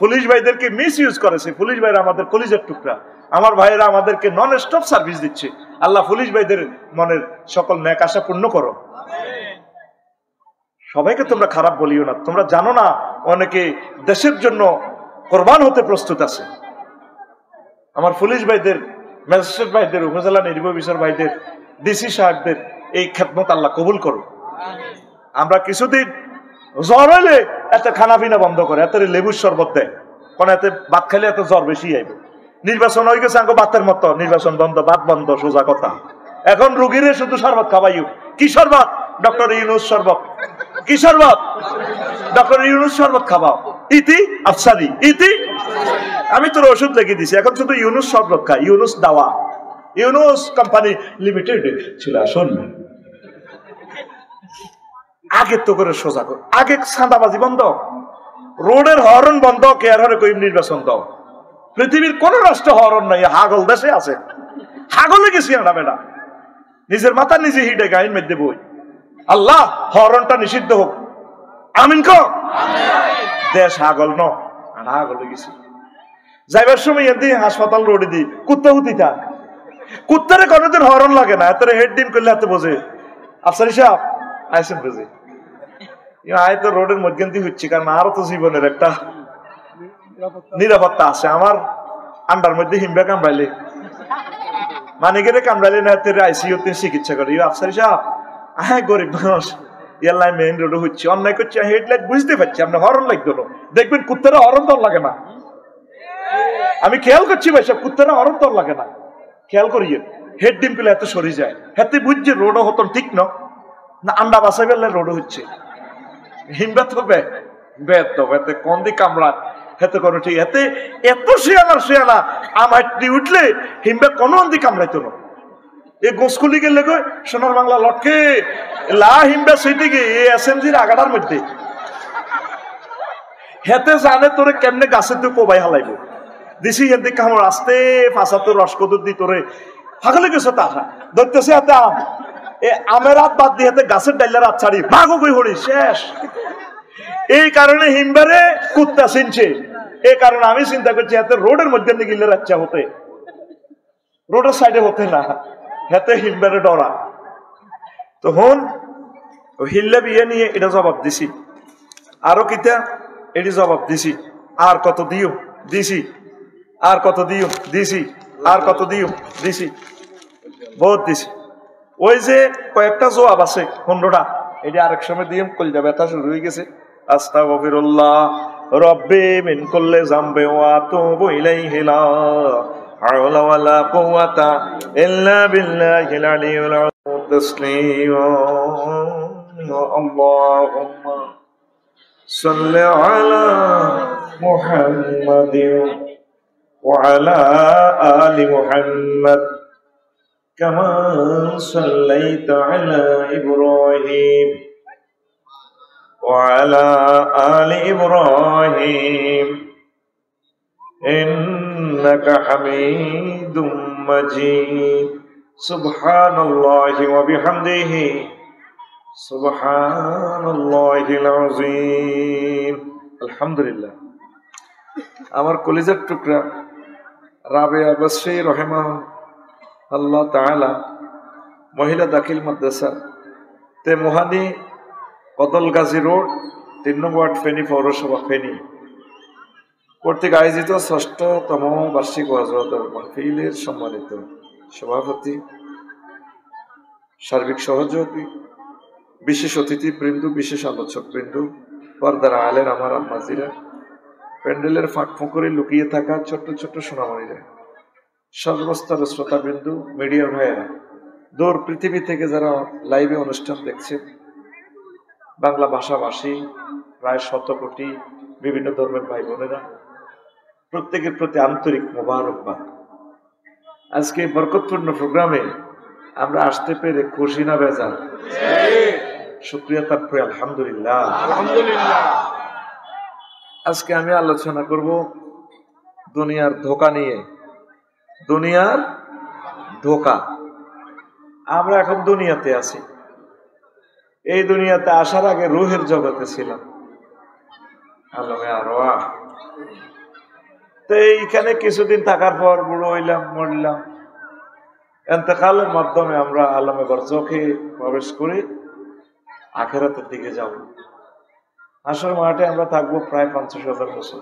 পুলিশ ভাইদেরকে মিস ইউজ করেছে পুলিশ ভাইরা আমাদের কলিজার টুকরা আমার ভাইয়েরা আমাদেরকে নন স্টপ সার্ভিস দিচ্ছে আল্লাহ পুলিশ ভাইদের মনের সকল নেক আশা পূর্ণ করো সবাইকে তোমরা খারাপ বলিও না তোমরা জানো না অনেকে দেশের জন্য কোরবান হতে প্রস্তুত আছে আমার পুলিশ ভাইদের ম্যাজিস্ট্রেট ভাইদের উপজেলা নির্বাহী অফিসার ভাইদের ডিসি সাহেবদের এই খেদমত আল্লাহ কবুল করো আমরা কিছুদিন জ্বর হইলে এত খানা পিনা বন্ধ করে এত লেবুর শরবত দেয় কোন এতে ভাত খাইলে এত জ্বর বেশি আইবে নির্বাচন হয়ে গেছে আঙ্গ ভাতের মতো নির্বাচন বন্ধ ভাত বন্ধ সোজা কথা এখন রুগীরে শুধু শরবত খাওয়াইও কি শরবত ডক্টর ইউনুস শরবত কি শরবত ডক্টর ইউনুস শরবত খাওয়াও ইতি আফসারি ইতি আমি তোর ওষুধ লিখে দিছি এখন শুধু ইউনুস শরবত খা ইউনুস দাওয়া ইউনুস কোম্পানি লিমিটেড ছিল শুনবে আগে তো করে সোজা কর আগে সাদাবাজি বন্ধ রোডের হরন বন্ধ কেয়ার কই নির্বাচন দাও পৃথিবীর কোন রাষ্ট্র হরন নাই হাগল দেশে আছে হাগলে গেছি আমরা বেটা নিজের মাথা নিজে হিটে গাইন মধ্যে বই আল্লাহ হরনটা নিষিদ্ধ হোক আমিন কো দেশ হাগল ন হাগলে গেছি যাইবার সময় এদি হাসপাতাল রোডে দি কুত্তা হুতি থাক কুত্তারে কোনোদিন হরন লাগে না এত হেড ডিম করলে এত বোঝে আফসারি সাহেব আইসেন বুঝে আয় তো রোডের মধ্যে হচ্ছে কারণ আরো তো জীবনের একটা নিরাপত্তা আছে আমার আন্ডার মধ্যে হিমবা কামড়াইলে মানে গেলে কামড়াইলে না আইসিইউতে চিকিৎসা করে আফসারি সাহেব হ্যাঁ গরিব মানুষ ইয়াল্লাই মেইন রোড হচ্ছে অন্যায় করছে হেডলাইট বুঝতে পারছি আপনি হরন লাগতো না দেখবেন কুত্তারা হরন দর লাগে না আমি খেয়াল করছি ভাই সব কুত্তারা হরন দর লাগে না খেয়াল করিয়ে হেড ডিম পেলে এত সরে যায় হাতে বুঝছে রোডও হতো ঠিক না আন্ডা বাসা গেলে রোডও হচ্ছে হিমবা তো বেদ তো এতে কোন দিক কামড়া হেতে কোনো ঠিক এতে এত শিয়ালা আমার উঠলে হিমবা কোনো দিক কামড়াইতো না এই গোসকুলি গেলে গো সোনার বাংলা লটকে লা হিমবা সেটি গে এসএমজির আগাটার মধ্যে হেতে জানে তোরে কেমনে গাছের তুই কোবাই হালাইব দিছি হেন দিক কামড় আসতে ফাঁসা তোর রসকদুর দি তোরে হাগলে গেছে তাহা ধরতেছে হাতে আম এ আমের হাত বাদ দিয়ে হাতে গাছের ডাইলার হাত ছাড়ি ভাগো কই হরি শেষ এই কারণে হিমবারে কুত্তা চিনছে এই কারণে আমি চিন্তা করছি হাতে রোডের মধ্যে গিলে রাচ্চা হতে রোডের সাইডে হতে না হাতে হিমবারে ডরা তখন হিল্লা বিয়ে নিয়ে এটা জবাব দিছি আরো কিতা এটি জবাব দিছি আর কত দিও দিছি আর কত দিও দিছি আর কত দিও দিছি বহুত দিছি ওই যে কয়েকটা জবাব আছে 15টা এটি আরেক সময় দিয়ে কলজা ব্যথা শুরু হয়ে গেছে আস্তাগফিরুল্লাহ রব্বি মিন কুল্লি যামবি ওয়া আতুবু ইলাইহি লা হাওলা ওয়ালা কুওয়াতা ইল্লা বিল্লাহিল আলিয়্যিল আযীম তাসলিমা আল্লাহুম্মা সাল্লি আলা মুহাম্মাদিন ওয়া আলা আলি মুহাম্মাদ كما صليت على إبراهيم وعلى آل إبراهيم إنك حميد مجيد سبحان الله وبحمده سبحان الله العظيم الحمد لله আমার কলিজার টুকরা রাবেয়া বসরি রহিমাহ আল্লাহ তাআলা মহিলা দাখিল মাদ্রাসা তে মোহানি কদলগাজী রোড 3 নম্বর ওয়ার্ড ফেনী পৌরসভা ফেনী কর্তৃক আয়োজিত ৬ষ্ঠতম বার্ষিক ওয়াজরতের মাহফিলের সম্মানিত সভাপতি সার্বিক সহযোগী বিশেষ অতিথিবৃন্দ বিশেষ আলোচকবৃন্দ পর্দার আলের আমার আম্মাজিরা প্যান্ডেলের ফাঁক ফোঁকরে লুকিয়ে থাকা ছোট্ট ছোট্ট সোনামণিরা সর্বস্তরের শ্রোতাবিন্দু মিডিয়া ভাইয়েরা দূর পৃথিবী থেকে যারা লাইভে অনুষ্ঠান দেখছেন বাংলা ভাষাভাষী প্রায় 100 কোটি বিভিন্ন ধর্মের ভাই বোনেরা প্রত্যেকের প্রতি আন্তরিক মোবারকবাদ আজকে বরকতপূর্ণ প্রোগ্রামে আমরা আসতে পেরে খুশি না বেজার শুকরিয়া তারপরে আলহামদুলিল্লাহ আজকে আমি আলোচনা করব দুনিয়ার ধোঁকা নিয়ে দুনিয়ার ধোঁকা আমরা এখন দুনিয়াতে আছি এই দুনিয়াতে আসার আগে রুহের জগতে ছিলাম আলমে আরওয়াহ তো এইখানে কিছুদিন থাকার পর বুড়ো হইলাম মরলাম ইন্তেকালের মাধ্যমে আমরা আলমে বরজখে প্রবেশ করে আখিরাতের দিকে যাব হাসর মাঠে আমরা থাকবো প্রায় 50,000 বছর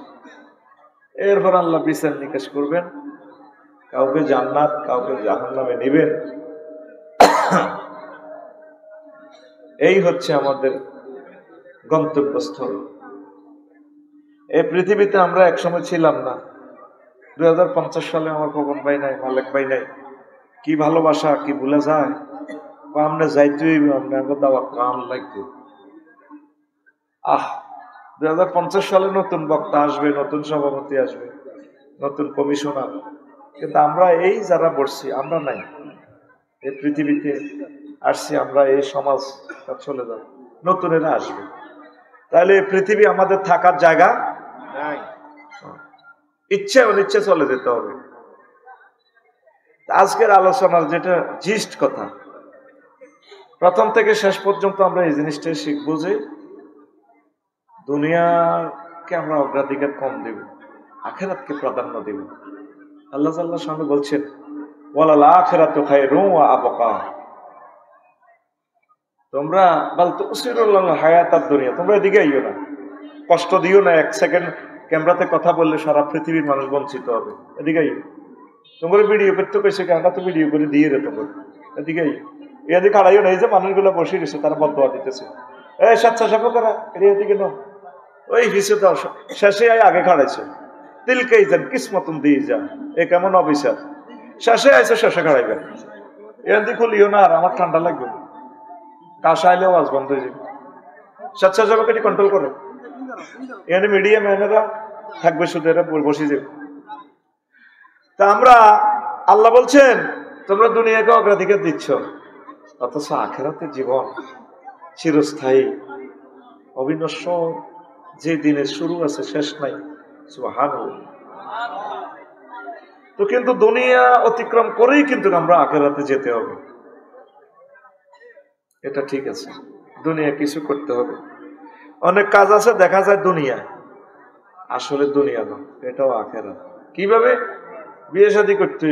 এরপর আল্লাহ বিচার নিকাশ করবেন কাউকে জান্নাত কাউকে জাহান্নামে নেবেন এই হচ্ছে আমাদের গন্তব্যস্থল এই পৃথিবীতে আমরা একসময় ছিলাম না 2050 সালে আমার খোকন ভাই নাই মালিক ভাই নাই কি ভালোবাসা কি ভুলে যায় বা আমরা যাইতেই আমরা দাওয়া কাম লাগবে 2050 সালে নতুন বক্তা আসবে নতুন সভাপতি আসবে নতুন কমিশনার কিন্তু আমরা এই যারা বসছি আমরা নাই এই পৃথিবীতে আসছি আমরা এই সমাজ চলে যাব নতুনেরা আসবে তাহলে পৃথিবী আমাদের থাকার জায়গা নাই ইচ্ছে অনিচ্ছে চলে যেতে হবে আজকের আলোচনার যেটা জিস্ট কথা প্রথম থেকে শেষ পর্যন্ত আমরা এই জিনিসটা শিখবো যে দুনিয়াকে আমরা অগ্রাধিকার কম দেব আখিরাতকে প্রাধান্য দেব আল্লাহ তাআলা সামনে বলছেন ওয়ালাল আখিরাতু খায়রুন ওয়া আবকা তোমরা বল তুসিরুল হায়াতাদ দুনিয়া তোমরা এদিকে আইও না কষ্ট দিও না 1 সেকেন্ড ক্যামেরাতে কথা বললে সারা পৃথিবীর মানুষ বঞ্চিত হবে এদিকে আইও তোমরা ভিডিও করতে কইছে আমরা তো ভিডিও করে দিয়ে রে তোমরা এদিকে আইও এদিকে আড়াইও না এই যে মানুষগুলো বসে রয়েছে তারা বদদোয়া দিতেছে এই স্বেচ্ছাসেবক করা এদিকে নো, ওই হিসে দাও, শেষে আগে খাড়াইছে, দিলকেই যান কিসমতন দিয়ে যান, এ কেমন অফিসার, শেষে আইসে শেষে খাড়াইবেন, এখান খুলিও না আর আমার ঠান্ডা লাগবে, কাশা আইলে আওয়াজ বন্ধ হয়ে যাবে। স্বেচ্ছাসেবক এটি কন্ট্রোল করে, এখানে মিডিয়া ম্যানেরা থাকবে শুধু, এরা বসে যাবে। তা আমরা, আল্লাহ বলছেন তোমরা দুনিয়াকে অগ্রাধিকার দিচ্ছ, অথচ আখিরাতের জীবন চিরস্থায়ী, অবিনশ্বর, যে দিনের শুরু আছে শেষ নাই। সুবহানাল্লাহ। তো কিন্তু দুনিয়া অতিক্রম করেই কিন্তু আমরা আখিরাতে যেতে হবে, এটা ঠিক আছে। দুনিয়া কিছু করতে হবে, অনেক কাজ আছে দেখা যায় দুনিয়া, আসলে দুনিয়া না, এটাও আখিরাত। কিভাবে? বিয়ে শাদী করতে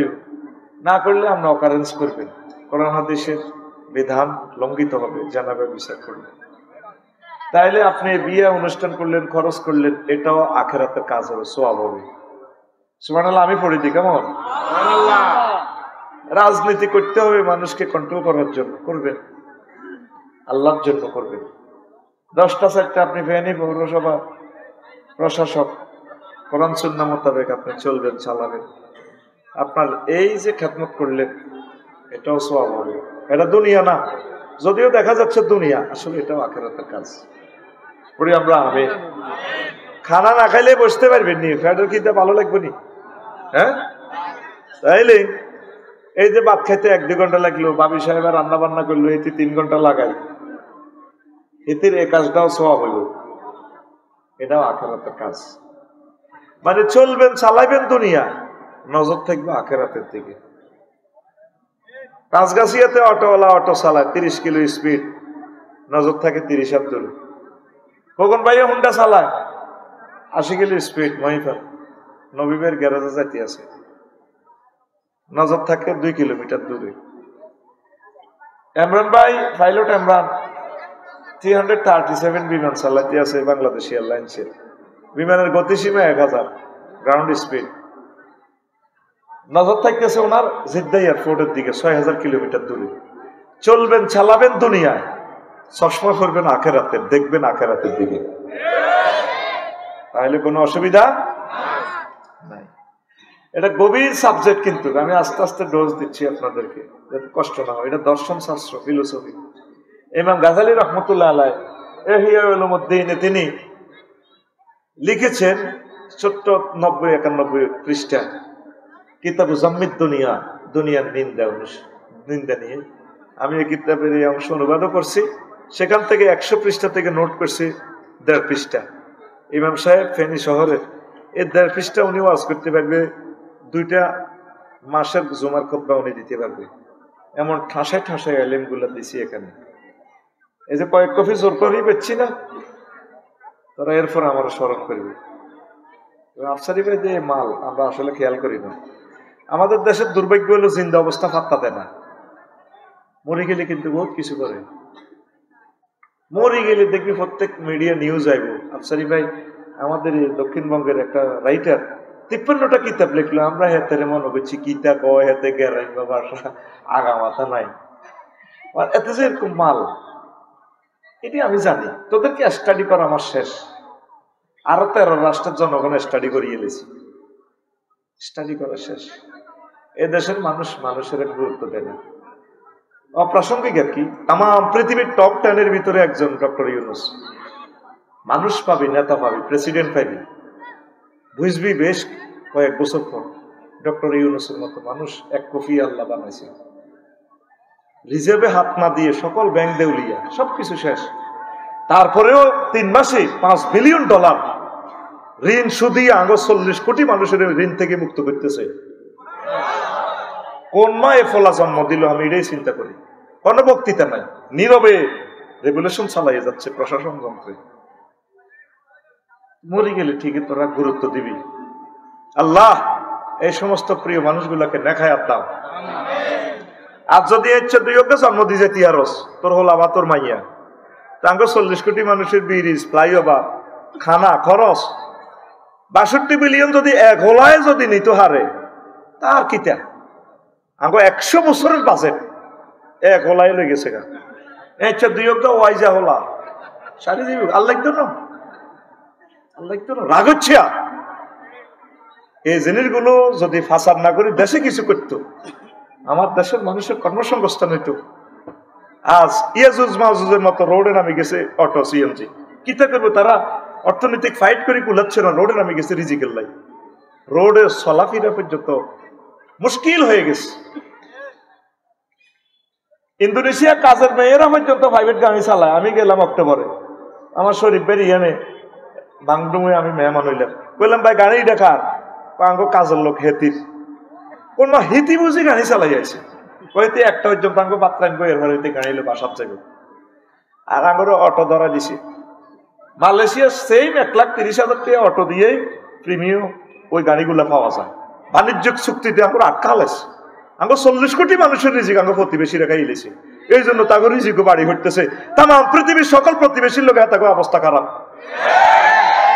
না করলে আপনি অকারেন্স করবেন, কোরআন হাদিসের বিধান লঙ্ঘিত হবে, জানাবে বিচার করলেন। তাইলে আপনি বিয়ে অনুষ্ঠান করলেন, খরচ করলেন, এটাও আখিরাতের কাজ হবে, সওয়াব হবে। সুবহানাল্লাহ। আমি পড়ি দিই কেমন? রাজনীতি করতে হবে মানুষকে কন্ট্রোল করার জন্য, করবেন, আল্লাহর জন্য করবেন। 10টা 4টা আপনি ফেনী পৌরসভা প্রশাসক, কোরআন সুন্নাহ মোতাবেক আপনি চলবেন, চালাবেন, আপনার এই যে খেদমত করলেন এটাও সওয়াব হবে। এটা দুনিয়া না, যদিও দেখা যাচ্ছে দুনিয়া, আসলে এটাও আখিরাতের কাজ। পড়ি আমরা আমিন। খানা না খাইলে বসতে পারবেন নি, ফ্যাটের খিদে ভালো লাগবে নি, হ্যাঁ? তাইলে এই যে ভাত খাইতে 1-2 ঘন্টা লাগলো, বাবি সাহেব রান্না বান্না করলো, এতে 3 ঘন্টা লাগাই, এতে এই কাজটাও সওয়াব হইল, এটাও আখিরাতের কাজ। মানে চলবেন, চালাইবেন দুনিয়া, নজর থাকবে আখিরাতের দিকে। রাজগাছিয়াতে অটোওয়ালা অটো চালায় 30 কিলো স্পিড, নজর থাকে 30 দূরে। খোকন ভাইয়া হুন্ডা চালায় 80 কিলো স্পিড, মহিফাল নবীবের গ্যারেজে যাইতে আছে, নজর থাকে 2 কিলোমিটার দূরে। ইমরান ভাই, পাইলট ইমরান 337 বিমান চালাইতে আছে বাংলাদেশ এয়ারলাইন্সের, বিমানের গতিসীমা 1000 গ্রাউন্ড স্পিড, নজর থাকতেছে ওনার জিদ্দা এয়ারপোর্টের দিকে 6000 কিলোমিটার দূরে। চলবেন, চালাবেন দুনিয়ায়, চশমা করবেন আখিরাতের, দেখবেন আখিরাতের দিকে, তাহলে কোনো অসুবিধা নাই। এটা গভীর সাবজেক্ট, কিন্তু আমি আস্তে আস্তে ডোজ দিচ্ছি আপনাদেরকে যাতে কষ্ট না হয়। এটা দর্শন শাস্ত্র, ফিলোসফি। ইমাম গাজালি রহমতুল্লাহ আলাইহ ইহইয়া উলুমুদ্দিনে তিনি লিখেছেন ছোট্ট 90-91 পৃষ্ঠা কিতাব জাম্মিদ দুনিয়া, দুনিয়ার নিন্দা নিয়ে। আমি এই কিতাবের এই অংশ অনুবাদও করছি, সেখান থেকে 100 পৃষ্ঠা থেকে নোট করছি 1.5 পৃষ্ঠা। ইমাম সাহেব ফেনী শহরের এই 1.5 পৃষ্ঠা উনি ওয়াজ করতে পারবে, 2টা মাসের জুমার খুতবা উনি দিতে পারবে, এমন ঠাসায় ঠাসায় এলেম গুলা দিছি এখানে। এই যে কয়েক কপি জোর করেই পেচ্ছি না, তারা এরপর আমার স্মরণ করবে। আফসারি ভাই যে মাল আমরা আসলে খেয়াল করি না। আমাদের দেশের দুর্ভাগ্য হলো জিন্দা অবস্থা পাত্তা দেয় না, মরে গেলে কিন্তু বহুত কিছু করে। মরে গেলে দেখবি প্রত্যেক মিডিয়া নিউজ আইব, আফসারি ভাই আমাদের দক্ষিণবঙ্গের একটা রাইটার 53টা কিতাব লিখলো, আমরা হেতে মনে করছি কিতা কয়, হেতে গেরাই বাসা আগা মাথা নাই, এতে যে এরকম মাল, এটি আমি জানি। তোদেরকে স্টাডি করা আমার শেষ, আরো 13 রাষ্ট্রের জনগণ স্টাডি করিয়ে এলেছি, স্টাডি করা শেষ। এ দেশের মানুষ মানুষের গুরুত্ব দেয় না, অপ্রাসঙ্গিক আর কি। তাম পৃথিবীর টপ 10 ভিতরে একজন ডক্টর ইউনূস। মানুষ পাবি, নেতা পাবি, প্রেসিডেন্ট পাবি, বুঝবি বেশ কয়েক বছর পর ডক্টর ইউনূসের মতো মানুষ এক কফি আল্লাহ বানাইছে। রিজার্ভে হাত না দিয়ে সকল ব্যাংক দেউলিয়া, সবকিছু শেষ। তারপরেও 3 মাসে $5 বিলিয়ন ঋণ সুদিয়ে 40 কোটি মানুষের ঋণ থেকে মুক্ত করতেছে। কোন মা এ ফলা জন্ম দিল, আমি এটাই চিন্তা করি। কোনো বক্তৃতা নাই, নীরবে রেগুলেশন চালাইয়ে যাচ্ছে প্রশাসন যন্ত্রে। মরে গেলে ঠিকই তোরা গুরুত্ব দিবি। আল্লাহ এই সমস্ত প্রিয় মানুষগুলাকে নেখায়াত দাও। আর যদি ইচ্ছে তুই ওকে জন্ম দিয়ে তিয়ারস, তোর হল আবার তোর মাইয়া, তাঙ্গ 40 কোটি মানুষের ব্রিজ, ফ্লাইওভার, খানা খরচ 62 বিলিয়ন যদি এক হোলায় যদি নিত হারে, তার কিতা আঙ্গো 100 বছরের বাজেট এক হোলায় লেগেছে গা। ইচ্ছা দুই ওয়াইজা হোলা সারি দিব আল্লাহ জন্য, আল্লাহ জন্য রাগ হচ্ছে। এই জিনিসগুলো যদি ফাসাদ না করি দেশে কিছু করতো, আমার দেশের মানুষের কর্মসংস্থান হইতো। আজ ইয়াজুজ মাহুজের মতো রোডে নামে গেছে অটো সিএনজি, কিতা করবো তারা অর্থনৈতিক ফাইট করে কুলাচ্ছে না, রোডে নামে গেছে রিজিকের লাই। রোডে চলাফেরা পর্যন্ত মুশকিল হয়ে গেছে। ইন্দোনেশিয়া কাজের মেয়েরা পর্যন্ত প্রাইভেট গাড়ি চালায়। আমি গেলাম অক্টোবরে, আমার শরীফ বের ইয়ানে বাংডুমে আমি মেহমান হইলাম, বললাম ভাই গাড়ি দেখার আঙ্গ কাজের লোক হেতির কোন হিতি বুঝি গাড়ি চালাই আছে, হইতে একটা পর্যন্ত আঙ্গ বাতরান গো এর হইতে গাড়ি হলো বাসার যাবে। আর আঙ্গর অটো ধরা দিছে মালয়েশিয়া, সেম 1,30,000 টাকা অটো দিয়েই প্রিমিয়াম ওই গাড়িগুলা পাওয়া যায়। বাণিজ্যিক চুক্তিতে আঙ্গুর আটকাল আছে। আঙ্গ 40 কোটি মানুষের রিজিক আঙ্গ প্রতিবেশী রেখাই ইলেছে, এই জন্য তাকে রিজিকও বাড়ি হইতেছে। তাম পৃথিবীর সকল প্রতিবেশীর লোক তাকে অবস্থা খারাপ।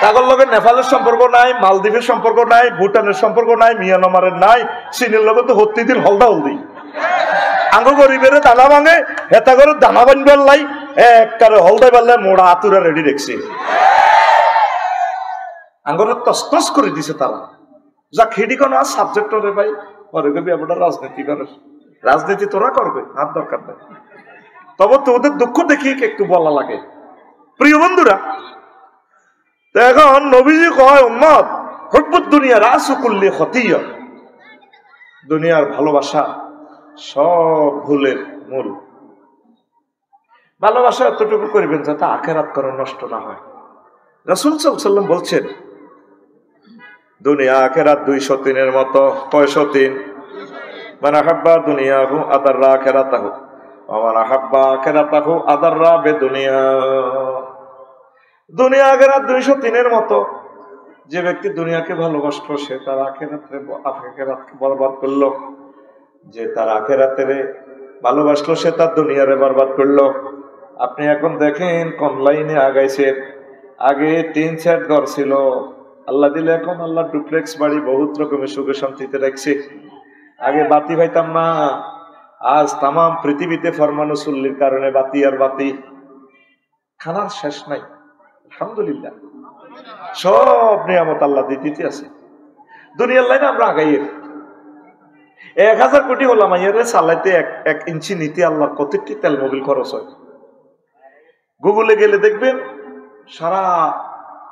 তাগর লগে নেপালের সম্পর্ক নাই, মালদ্বীপের সম্পর্ক নাই, ভুটানের সম্পর্ক নাই, মিয়ানমারের নাই, চীনের লগে তো হত্তি দিন হলদা হলদি। আঙ্গ গরিবের দানা ভাঙে, হেতা করে দানা বানবার লাই একবারে হলদাই পারলে মোড়া আতুরা রেডি দেখছে। আঙ্গরে তসতস করে দিছে তারা। যা খেডি কোনো আর সাবজেক্ট রে ভাই, পরে কবি আপনার রাজনীতি করে, রাজনীতি তোরা করবে, আর দরকার নেই। তবে তো ওদের দুঃখ দেখিয়ে একটু বলা লাগে। প্রিয় বন্ধুরা, এখন নবীজি কয় উম্মত হুব্বুদ দুনিয়া রাসু কুল্লি খতিয়া, দুনিয়ার ভালোবাসা সব ভুলের মূল। ভালোবাসা এতটুকু করবেন যাতে আখিরাত করে নষ্ট না হয়। রাসূল সাল্লাল্লাহু আলাইহি ওয়াসাল্লাম বলছেন দুনিয়া আখিরাত 203 এর মতো। 65 মান আহাব্বা দুনিয়াহু আদাররা আখিরাতাহু ওয়া মান আহাব্বা আখিরাতাহু আদাররা বিদুনিয়া। দুনিয়া আখিরাত 203 এর মতো। যে ব্যক্তি দুনিয়াকে ভালোবাসলো সে তার আখিরাতকে বরবাদ করলো, যে তার আখিরাতের ভালোবাসলো সে তার দুনিয়ারে বরবাদ করলো। আপনি এখন দেখেন কোন লাইনে আগাইছে। আগে 3-4 ঘর ছিল, আল্লাহ দিলে এখন আল্লাহ ডুপ্লেক্স বাড়ি বহুত রকমের সুখে শান্তিতে রাখছে। আগে বাতি পাইতাম না, আজ তাম পৃথিবীতে ফরমানো চুল্লির কারণে বাতি আর বাতি, খানার শেষ নাই। আলহামদুলিল্লাহ, সব নিয়ামত আল্লাহ দিতে আছে। দুনিয়ার লাইনে আমরা আগাইয়ে 1000 কোটি হলাম আইয়ারে চালাইতে 1 ইঞ্চি নিতে আল্লাহর কতটি তেল মোবিল খরচ হয়। গুগলে গেলে দেখবেন সারা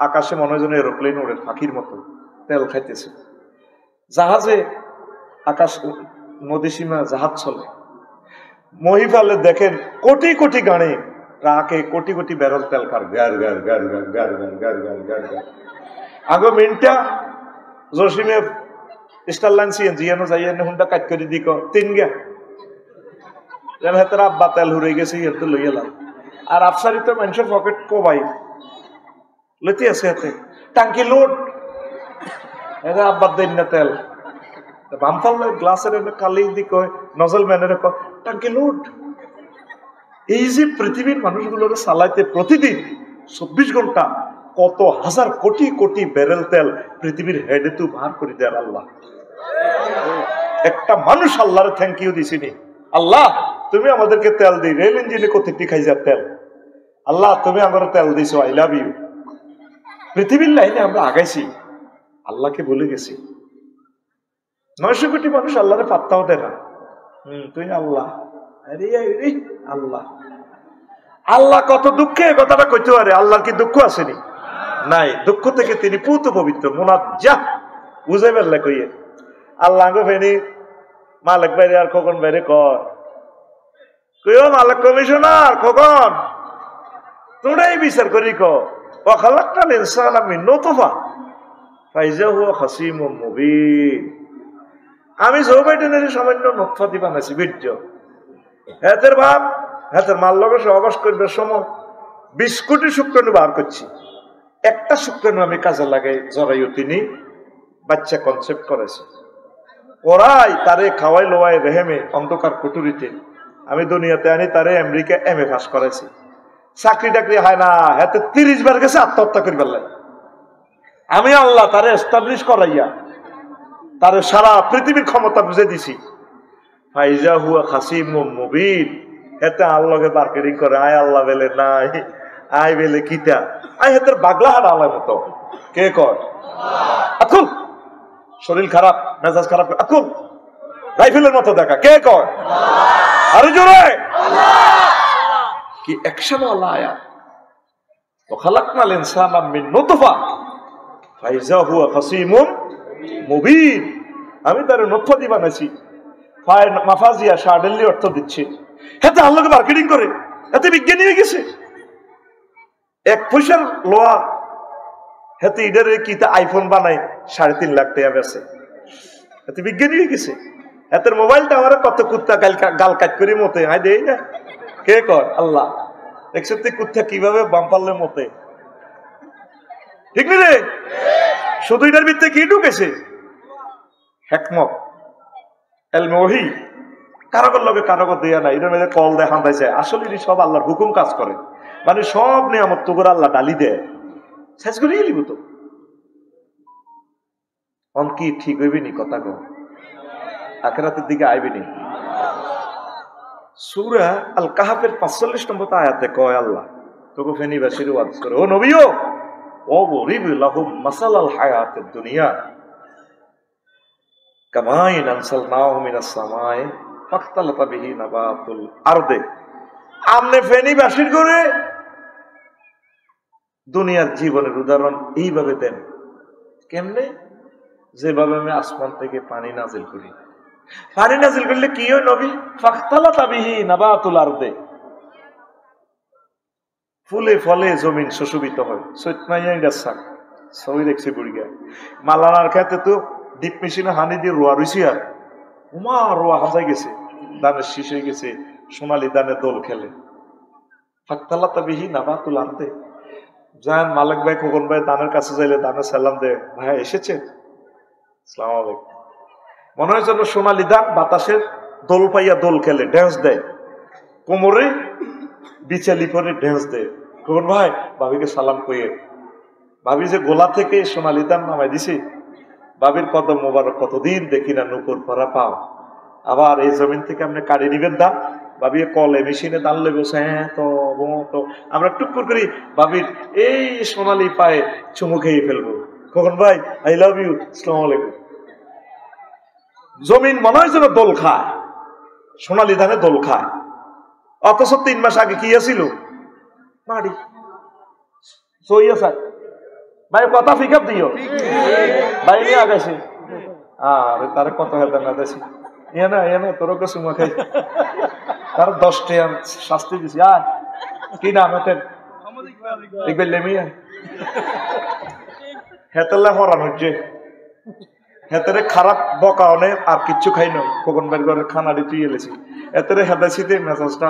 আকাশে মনে হয় যেন এরোপ্লেন ওড়ে, ফাঁকির মতো তেল খাইতেছে। জাহাজে আকাশ নদী সীমা জাহাজ চলে। মহিফালে দেখেন কোটি কোটি গাড়ি, ট্রাকে কোটি কোটি ব্যারেল তেল খার গার গার গার গার গার গার গার গার গার গার। আগে মিনটা জসিমে স্টারলাইন সিএনজি এনো যাইয়েন হুন্ডা কাট করে দিক 3 গা যেন হেতার আব্বা তেল হুড়ে গেছে এত লই এলাম। আর আফসারি তো মানুষের পকেট কোবাই লইতে আছে হাতে টাঙ্কি লোড, এটা আব্বার দেন না তেল। বামফাল গ্লাসের কালি দিক নজল ম্যানের টাঙ্কি লোড। এই যে পৃথিবীর মানুষগুলোর চালাইতে প্রতিদিন 24 ঘন্টা কত হাজার কোটি কোটি ব্যারেল তেল পৃথিবীর হেডে তু ভার করে দেয় আল্লাহ। একটা মানুষ আল্লাহর থ্যাংক ইউ দিছিনি, আল্লাহ তুমি আমাদেরকে তেল দিই, রেল ইঞ্জিনে কতটি খাই যার তেল, আল্লাহ তুমি আমার তেল দিছো, আই লাভ ইউ। পৃথিবীর লাইনে আমরা আগাইছি, আল্লাহকে ভুলে গেছি। 900 কোটি মানুষ আল্লাহরে পাত্তাও দেয় না। তুই আল্লাহ, আরে আল্লাহ, আল্লাহ কত দুঃখে কথাটা কইতে পারে। আল্লাহর কি দুঃখ আসেনি? নাই। দুঃখ থেকে তিনি পুত পবিত্র, মুনাজ্জাহ। বুঝে ফেললে কইয়ে আল্লাহ ফেনি মালিক বাইরে আর খোকন বাইরে কইও মালিক কমিশনার খোকন তোরাই বিচার করি খালাক্তাল ইনসানা মিন নুতফা ফাইজা হুয়া খাসিমুম মুবিন। আমি জো বাইডেনের সামান্য নতফা দি বানাইছি বীর্য। হেতের বাপ হেতের মাল লগে সহবাস করবার সময় 20 কোটি শুক্রাণু বার করছি। একটা শুক্রাণু আমি কাজে লাগাই, জরায়ু তিনি বাচ্চা কনসেপ্ট করেছে, ওরাই তারে খাওয়াই লোয়াই রেহেমে অন্ধকার কুটুরিতে আমি দুনিয়াতে আনি, তারে আমেরিকা MA পাস করাইছি। চাকরি টাকরি হয় না, হাতে 30 বার গেছে আত্মহত্যা করিবার লাগে। আমি আল্লাহ তারে এস্টাবলিশ করাইয়া তারে সারা পৃথিবীর ক্ষমতা বুঝে দিছি। ফাইজা হুয়া খাসিমুম মুবিন। এতে আল্লাহকে মার্কেটিং করে, আয় আল্লাহ বেলে নাই আই বেলে কিতা আই হেতের বাগলা হাড় আলার মতো কে কয় এখন শরীর খারাপ মেজাজ খারাপ এখন রাইফেলের মতো দেখা কে কয় আরে জোরে কি অ্যাকশন ওয়ালা আয়া তো খালাকনাল ইনসানা মিন নুতফা ফাইজা হুয়া খাসিমুন মুবিন আমি তার নতফা দি বানাইছি ফায় মাফাজিয়া শাডেলি অর্থ দিচ্ছে হেতে আল্লাহকে মার্কেটিং করে এতে বিজ্ঞানী হয়ে গেছে এক পয়সার লোয়া হেতে ইডার কিতা আইফোন বানায় 3.5 লাখ টাকা বেচে এতে বিজ্ঞানী হয়ে গেছে এতের মোবাইলটা আমার কত কুত্তা গাল কাট করে মতে হাই দেই না কে কয় আল্লাহ দেখছো তুই কুত্তা কিভাবে বাম পারলে মতে ঠিক নি রে শুধু এটার ভিতরে কি ঢুকেছে হিকমত ইলমে ওহী কারগর লগে কারগর দেয়া না এটার মধ্যে কল দেখান দিয়েছে আসলে এটি সব আল্লাহর হুকুম কাজ করে মানে সব নিয়ামত তো করে আল্লাহ ডালি দেয় শেষ করে লিব তো অন কি ঠিক হইবি নি কথা কো আখিরাতের দিকে আইবি নি সূরা আল কাহফের 45 নম্বর আয়াতে কয় আল্লাহ তোকে ফেনীবাসীর ওয়াজ করে ও নবীও ও বরিব লাহুম মাসালাল হায়াতেদ দুনিয়া কামাইন আনসালনাহু মিনাস সামায়ে ফাখতালাতা বিহি নাবাতুল আরদে আমনে ফেনীবাসীর করে দুনিয়ার জীবনের উদাহরণ এইভাবে দেন কেমনে যেভাবে আমি আসমান থেকে পানি নাজিল করি পানি নাজিল করলে কি হয় নবী ফাখতালাতা বিহি নাবাতুল আরদে ফুলে ফলে জমিন সুশোভিত হয় সৈতমাইয়া গাছা সবই দেখছে বুড়িগা মালানার খেতে তো ডিপ মেশিনে হানি দিয়ে রোয়া রইছি আর উমা রোয়া হাজাই গেছে দানের শীষ হয়ে গেছে সোনালি দানে দোল খেলে ফাখতালাতা বিহি নাবাতুল আরদে যান মালিক ভাই খোকন ভাই দানের কাছে যাইলে দানের সালাম দে ভাই এসেছে আসসালামু আলাইকুম মনে হয় যেন সোনালি দান বাতাসের দোল পাইয়া দোল খেলে ড্যান্স দেয় কোমরে বিচালি পরে ড্যান্স দেয় খোকন ভাই ভাবিকে সালাম কইয়ে ভাবি যে গোলা থেকে সোনালি দান নামাই দিছি ভাবির কদম মোবারক কতদিন দেখি না নুপুর পরা পাও আবার এই জমিন থেকে আপনি কাড়ি নিবেন দাম ভাবি কলে মেশিনে দান লইব হ্যাঁ তো আমরা টুকুর করি ভাবির এই সোনালি পায়ে চুমু খেয়ে ফেলবো খোকন ভাই আই লাভ ইউ আসসালামু আলাইকুম জমিন মনে হয় যেন দোল খায় সোনালি ধানে দোল খায় অথচ 3 মাস আগে কি আছিল মাড়ি সইয়া স্যার ভাই কথা পিকআপ দিও ভাই নিয়ে আগাইছে আরে তারে কত হেদা না দেছি এনা তোর কাছে চুমা খাই তার 10 টাকা শাস্তি দিছি আর কি নাম এতে ইকবাল লেমিয়া হেতলা হরান হচ্ছে হেতারে খারাপ বকা অনেক আর কিচ্ছু খাই নয় খোকন ভাইয়ের ঘরে খানা দিয়ে তুই এলেছি এতারে হেদাসিতে মেজাজটা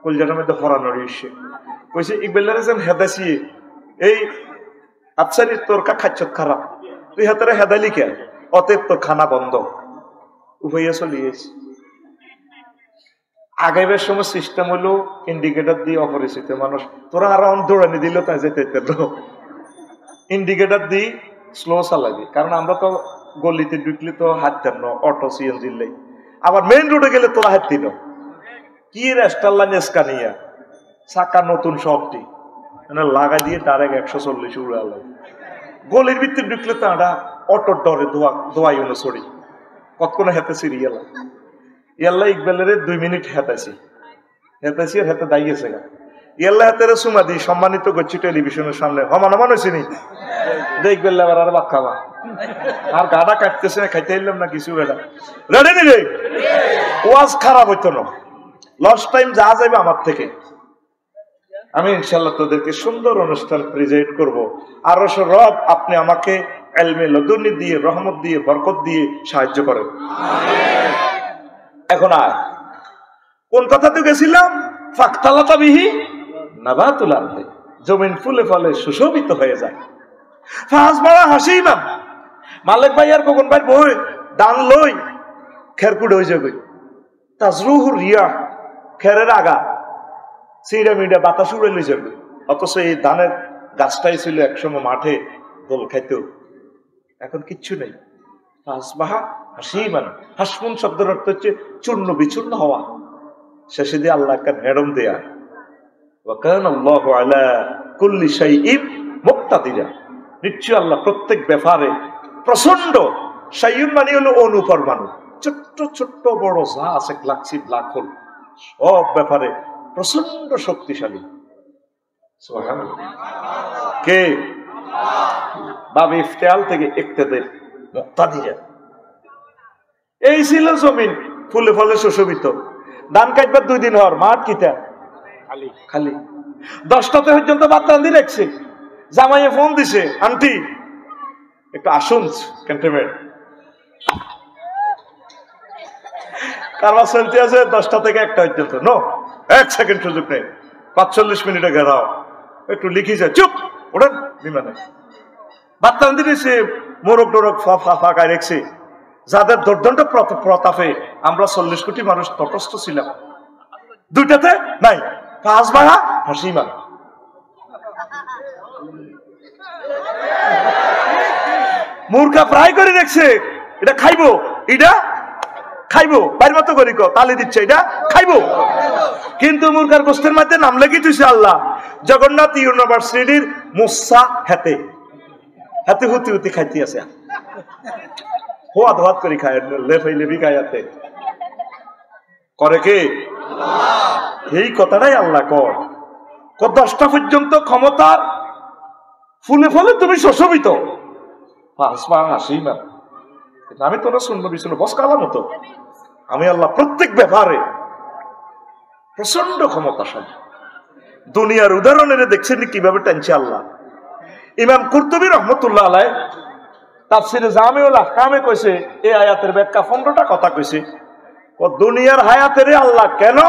কলজাটার মধ্যে হরানো রয়েছে কইছে ইকবালের যেন হেদাসি এই আফসারি তোর খাচ্ছ খারাপ তুই হেতারে হেদালি কে অতএব তোর খানা বন্ধ উভয়া চলিয়েছি আগাইবার সময় সিস্টেম হলো ইন্ডিকেটর দিয়ে অপরিচিত মানুষ তোরা আর দৌড়ানি দিল তাই যেতে ইন্ডিকেটর দিয়ে স্লো চালাবি কারণ আমরা তো গলিতে ঢুকলে তো হাত দেন অটো সিএনজি লাই আবার মেইন রোডে গেলে তোরা হাত দিন কি রেস্টাল্লা নেসকা নিয়া চাকা নতুন সবটি মানে লাগাই দিয়ে ডাইরেক্ট 140 উড়ে আলো গলির ভিতরে ঢুকলে তো আমরা অটোর ডরে দোয়াই হলো সরি কতক্ষণে হেতেছি রিয়ালা ইয়াল্লা ইকবালের 2 মিনিট হেতাইছি আর হেতে দাইয়েছে গা ইয়াল্লা হাতের সুমা দি সম্মানিত করছি টেলিভিশনের সামনে হমান হয়েছে নি দেখবেন আবার আর বাদ খাবা আর গাডা কাটতেছে না খাইতে এলাম না কিছু বেটা রেডি নি রে ওয়াজ খারাপ হইতো না লাস্ট টাইম যা যাইবে আমার থেকে আমি ইনশাআল্লাহ তোদেরকে সুন্দর অনুষ্ঠান প্রেজেন্ট করব আর রব আপনি আমাকে ইলমে লদুনি দিয়ে রহমত দিয়ে বরকত দিয়ে সাহায্য করেন আমিন এখন আর কোন কথাতে গেছিলাম ফাখতালাতা বিহি নাবাতুল আরদি জমিন ফুলে ফলে সুশোভিত হয়ে যায় ফাসবারা হাসিমান মালিক ভাই আর খোকন ভাই বই দান লই খেরকুড়ে হয়ে যাবে তাজরুহু রিয়া খেরের আগা সিঁড়া মিডা বাতাস উড়ে লই যাবে অথচ এই ধানের গাছটাই ছিল একসময় মাঠে দোল খাইতো এখন কিচ্ছু নেই ফাসবাহা হাসিমান হাসমুন শব্দের অর্থ হচ্ছে চূর্ণ বিচূর্ণ হওয়া শেষে দিয়ে আল্লাহ একটা নেড়ম দেয়া ওয়া কানা আল্লাহু আলা কুল্লি শাইইন মুক্তাদিরা, নিশ্চয় আল্লাহ প্রত্যেক ব্যাপারে প্রচন্ড। শাইউন মানে হলো অনুপরমাণু, ছোট্ট ছোট্ট বড় যা আছে গ্যালাক্সি ব্ল্যাক হোল সব ব্যাপারে প্রচন্ড শক্তিশালী। সুবহানাল্লাহ। কে? বাব ইফতিআল থেকে ইক্তাদের মুক্তাদিরা। এই ছিল জমিন ফুলে ফলে সুশোভিত। ধান কাটবার 2 দিন হওয়ার মাঠ কিতা খালি খালি। 10টাতে পর্যন্ত ভাত রান্ধি রাখছে। জামাইয়ে ফোন দিছে, আন্টি একটু আসুন ক্যান্টনমেন্ট। কারবার চলতে আছে 10টা থেকে 1টা পর্যন্ত। নো, 1 সেকেন্ড সুযোগ নেই। 45 মিনিটে ঘেরাও, একটু লিখি যায়, চুপ ওঠেন বিমানে। ভাত রান্ধি দিছে, মোরগ টোরগ ফাঁকায় রেখছে। যাদের দুর্দণ্ড প্রতাপে আমরা 40 কোটি মানুষ তটস্থ ছিলাম, 2টাতে নাই 5 ভাড়া হাসি মান। মুরগা ফ্রাই করে রেখছে, এটা খাইবো, এটা খাইবো, বাইর মতো করি তালি দিচ্ছে, এটা খাইবো। কিন্তু মুরগার গোস্তের মধ্যে নাম লেগে দিয়েছে আল্লাহ জগন্নাথ ইউনিভার্সিটির মুসা হাতে হাতে হুতি হুতি খাইতে আছে। হোয়াত হোয়াত করে খায়, লেফাই লেবি খায়াতে করে কে? এই কথাটাই আল্লাহ কর 10টা পর্যন্ত ক্ষমতার ফুলে ফলে তুমি শোষিত। আমি তোরা শুনবো বিষ্ণু বস কালার মতো। আমি আল্লাহ প্রত্যেক ব্যাপারে প্রচন্ড ক্ষমতাশালী। দুনিয়ার উদাহরণের দেখছেন কিভাবে টানছে আল্লাহ। ইমাম কুরতুবী রহমতুল্লাহ আলাইহি তাফসিরে জামিউল আহকামে কইছে, এই আয়াতের ব্যাখ্যা 15টা কথা কইছে। ও দুনিয়ার হায়াতের আল্লাহ কেন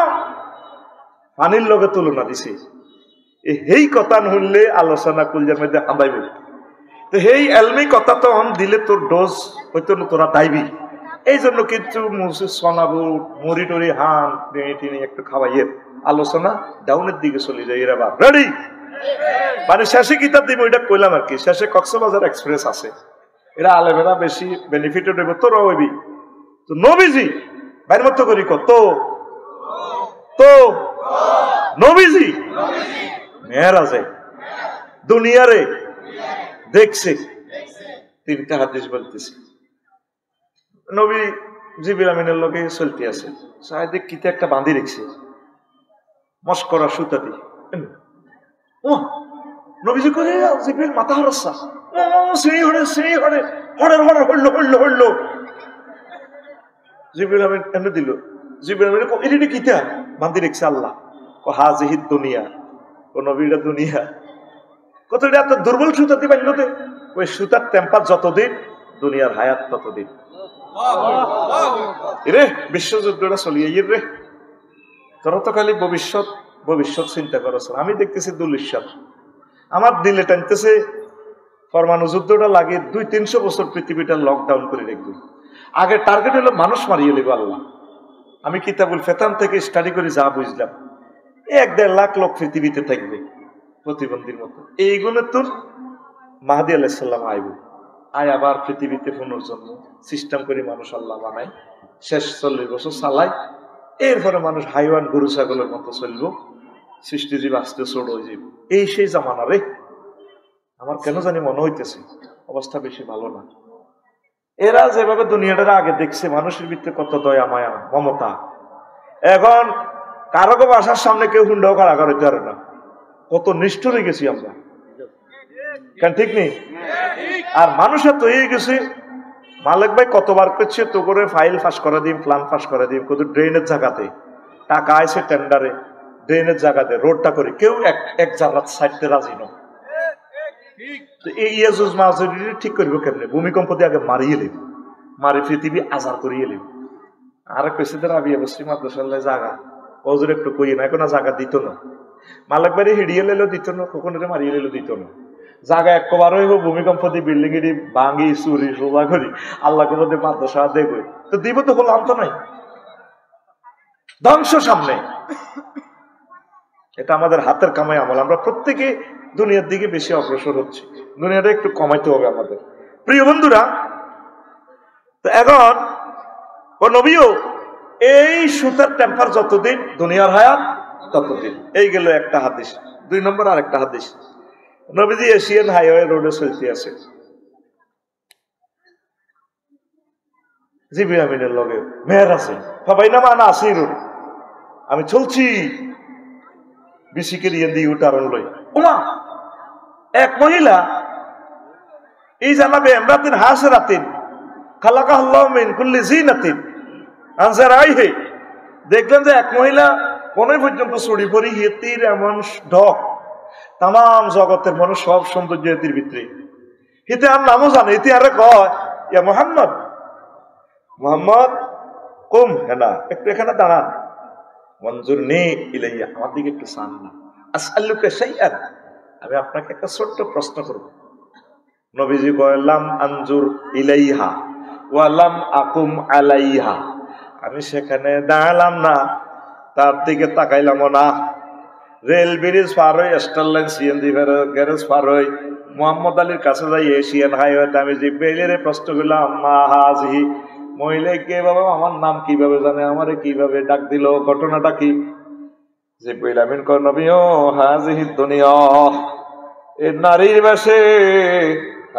পানির লগে তুলনা দিছে, এই কথা শুনলে আলোচনা কুলজার মধ্যে হাঁদাইবে। তো এই এলমি কথা তো দিলে তোর ডোজ হয়তো তোরা দাইবি। এই জন্য কিন্তু সোনাবুট মুড়ি টুড়ি হান টিনি একটু খাওয়াইয়ে আলোচনা ডাউনের দিকে চলে যায়। এরা বা রেডি মানে শেষে কিতাব দিব, এটা কইলাম আর কি। শেষে কক্সবাজার এক্সপ্রেস আছে, এরা আলেমেরা বেশি বেনিফিটেড হইব। তোরা হইবি তো নবীজি বাইর মতো করি তো তো নবীজি মেরাজে দুনিয়ারে দেখছে 3টা হাদিস বলতেছে। নবী জিবরিল আমিনের লগে চলতে আছে, সাইদে কিতে একটা বাঁধি রেখছে মস্করা সুতা দিয়ে। ও নবীজি করে জিবরিল মাথা হরসা, ও সেই হড়ে হড়ের হড় হড়লো হড়লো হড়লো। জিবরিল আমিন এনে দিল। জিবরিল আমিন এটা কিতা বাঁধি রেখছে আল্লাহ। ও হাজিহিদ দুনিয়া, ও নবীরা দুনিয়া। কত এত দুর্বল সুতা দিয়ে বাঁধলো দে। ওই সুতার টেম্পার যতদিন দুনিয়ার হায়াত ততদিন। রে বিশ্বযুদ্ধটা চলিয়ে রে, তোরা তো খালি ভবিষ্যৎ চিন্তা করছ। আমি দেখতেছি দুলিশ্বাস আমার দিলে টানতেছে পরমাণু যুদ্ধটা লাগে 200-300 বছর পৃথিবীটা লকডাউন করে রাখবে। আগে টার্গেট হলো মানুষ মারিয়ে নেবে আল্লাহ। আমি কিতাবুল ফেতান থেকে স্টাডি করে যা বুঝলাম, 1-1.5 লাখ লোক পৃথিবীতে থাকবে প্রতিবন্ধীর মতো। এইগুলো তোর মাহদী আলাইহিস সালাম আইব, আয় আবার পৃথিবীতে পুনর্জন্ম সিস্টেম করে মানুষ আল্লাহ বানায়, শেষ 40 বছর চালায়। এরপরে মানুষ হাইওয়ান গরু ছাগলের মতো চলব, সৃষ্টিজীব আসতে ছোট হয়ে যাব। এই সেই জামানা রে। আমার কেন জানি মনে হইতেছে অবস্থা বেশি ভালো না। এরা যেভাবে দুনিয়াটা আগে দেখছে, মানুষের ভিতরে কত দয়া মায়া মমতা, এখন কারো বাসার সামনে কেউ হুন্ডাও কারাগার হইতে পারে না। কত নিষ্ঠুর হয়ে গেছি আমরা, কেন ঠিক নেই? আর মানুষের তো হয়ে গেছে, মালিক ভাই কতবার করছে তো করে ফাইল ফাঁস করে দিন, প্ল্যান ফাঁস করে দিন, কত ড্রেনের জায়গাতে টাকা আছে টেন্ডারে, ড্রেনের জায়গাতে রোডটা করে কেউ এক জায়গা সাইডতে রাজি নয়। এই ইয়াজুজ মাজুজ ঠিক করবো কেমনে? ভূমিকম্প দিয়ে আগে মারিয়ে নেব, মারি পৃথিবী আজার করিয়ে নেব। আর কইছে রাবি অবশ্যই মাদ্রাসাল্লাহ জায়গা ওজোর একটু কই না, কোনো জায়গা দিত না। মালিক বাড়ি হিড়িয়ে লেলো দিত না, কখনো মারিয়ে লেলো দিত না। জায়গা একবার হইব ভূমিকম্প দিয়ে বিল্ডিং এটি ভাঙি চুরি সোজা করি আল্লাহকে মধ্যে মাদ্রাসা দেখবে তো দিব তো হলো আন্ত নাই, ধ্বংস সামনে। এটা আমাদের হাতের কামাই আমল। আমরা প্রত্যেকে দুনিয়ার দিকে বেশি অগ্রসর হচ্ছে, দুনিয়াটা একটু কমাইতে হবে আমাদের। প্রিয় বন্ধুরা, তো এখন ও নবীও এই সুতার টেম্পার যতদিন দুনিয়ার হায়াত ততদিন। এই গেল একটা হাদিস। 2 নম্বর আর একটা হাদিস, নবীজি এশিয়ান হাইওয়ে রোডে চলতে আছে, জিবরিল আমিনের লগে মেহের আছে, ফাবাইনামা আনা আসিরুন, আমি চলছি বিসিকের ইয়ে দিয়ে উঠারণ লই, ওমা এক মহিলা এই জানাবে এমরাতিন হাসরাতিন খালাকাহুল্লাহু মিন কুল্লি জিনাতিন আনজারাইহি, দেখলেন যে এক মহিলা কোন পর্যন্ত ছড়ি পড়ি হেতির এমন ঢক, তাম জগতের মানুষ সব সৌন্দর্য হেতির ভিতরে, হিতে আর নামও জানে, হিতে আরে কয় ইয়া মুহাম্মদ, মুহাম্মদ কুম হেনা, একটু এখানে দাঁড়ান, মঞ্জুর নে ইলাইয়া, আমার দিকে একটু চান না, আসআলুকা শাইআন, আমি আপনাকে একটা ছোট্ট প্রশ্ন করব। নবীজি কয় লাম আনজুর ইলাইহা ওয়া লাম আকুম আলাইহা, আমি সেখানে দাঁড়ালাম না, তার দিকে তাকাইলাম না, রেল ব্রিজ পার হই, স্টারলাইন সিএনজি গ্যারেজ পার হই, মোহাম্মদ আলীর কাছে যাই এশিয়ান হাইওয়েতে আমি জিব্রাইলের প্রশ্ন করলাম, মা হাজিহি, মহিলা কে বাবা, আমার নাম কিভাবে জানে, আমারে কিভাবে ডাক দিল, ঘটনাটা কি? জিব্রাইল আমিন কয় নবী ও হাজিহি দুনিয়া, এই নারীর বেশে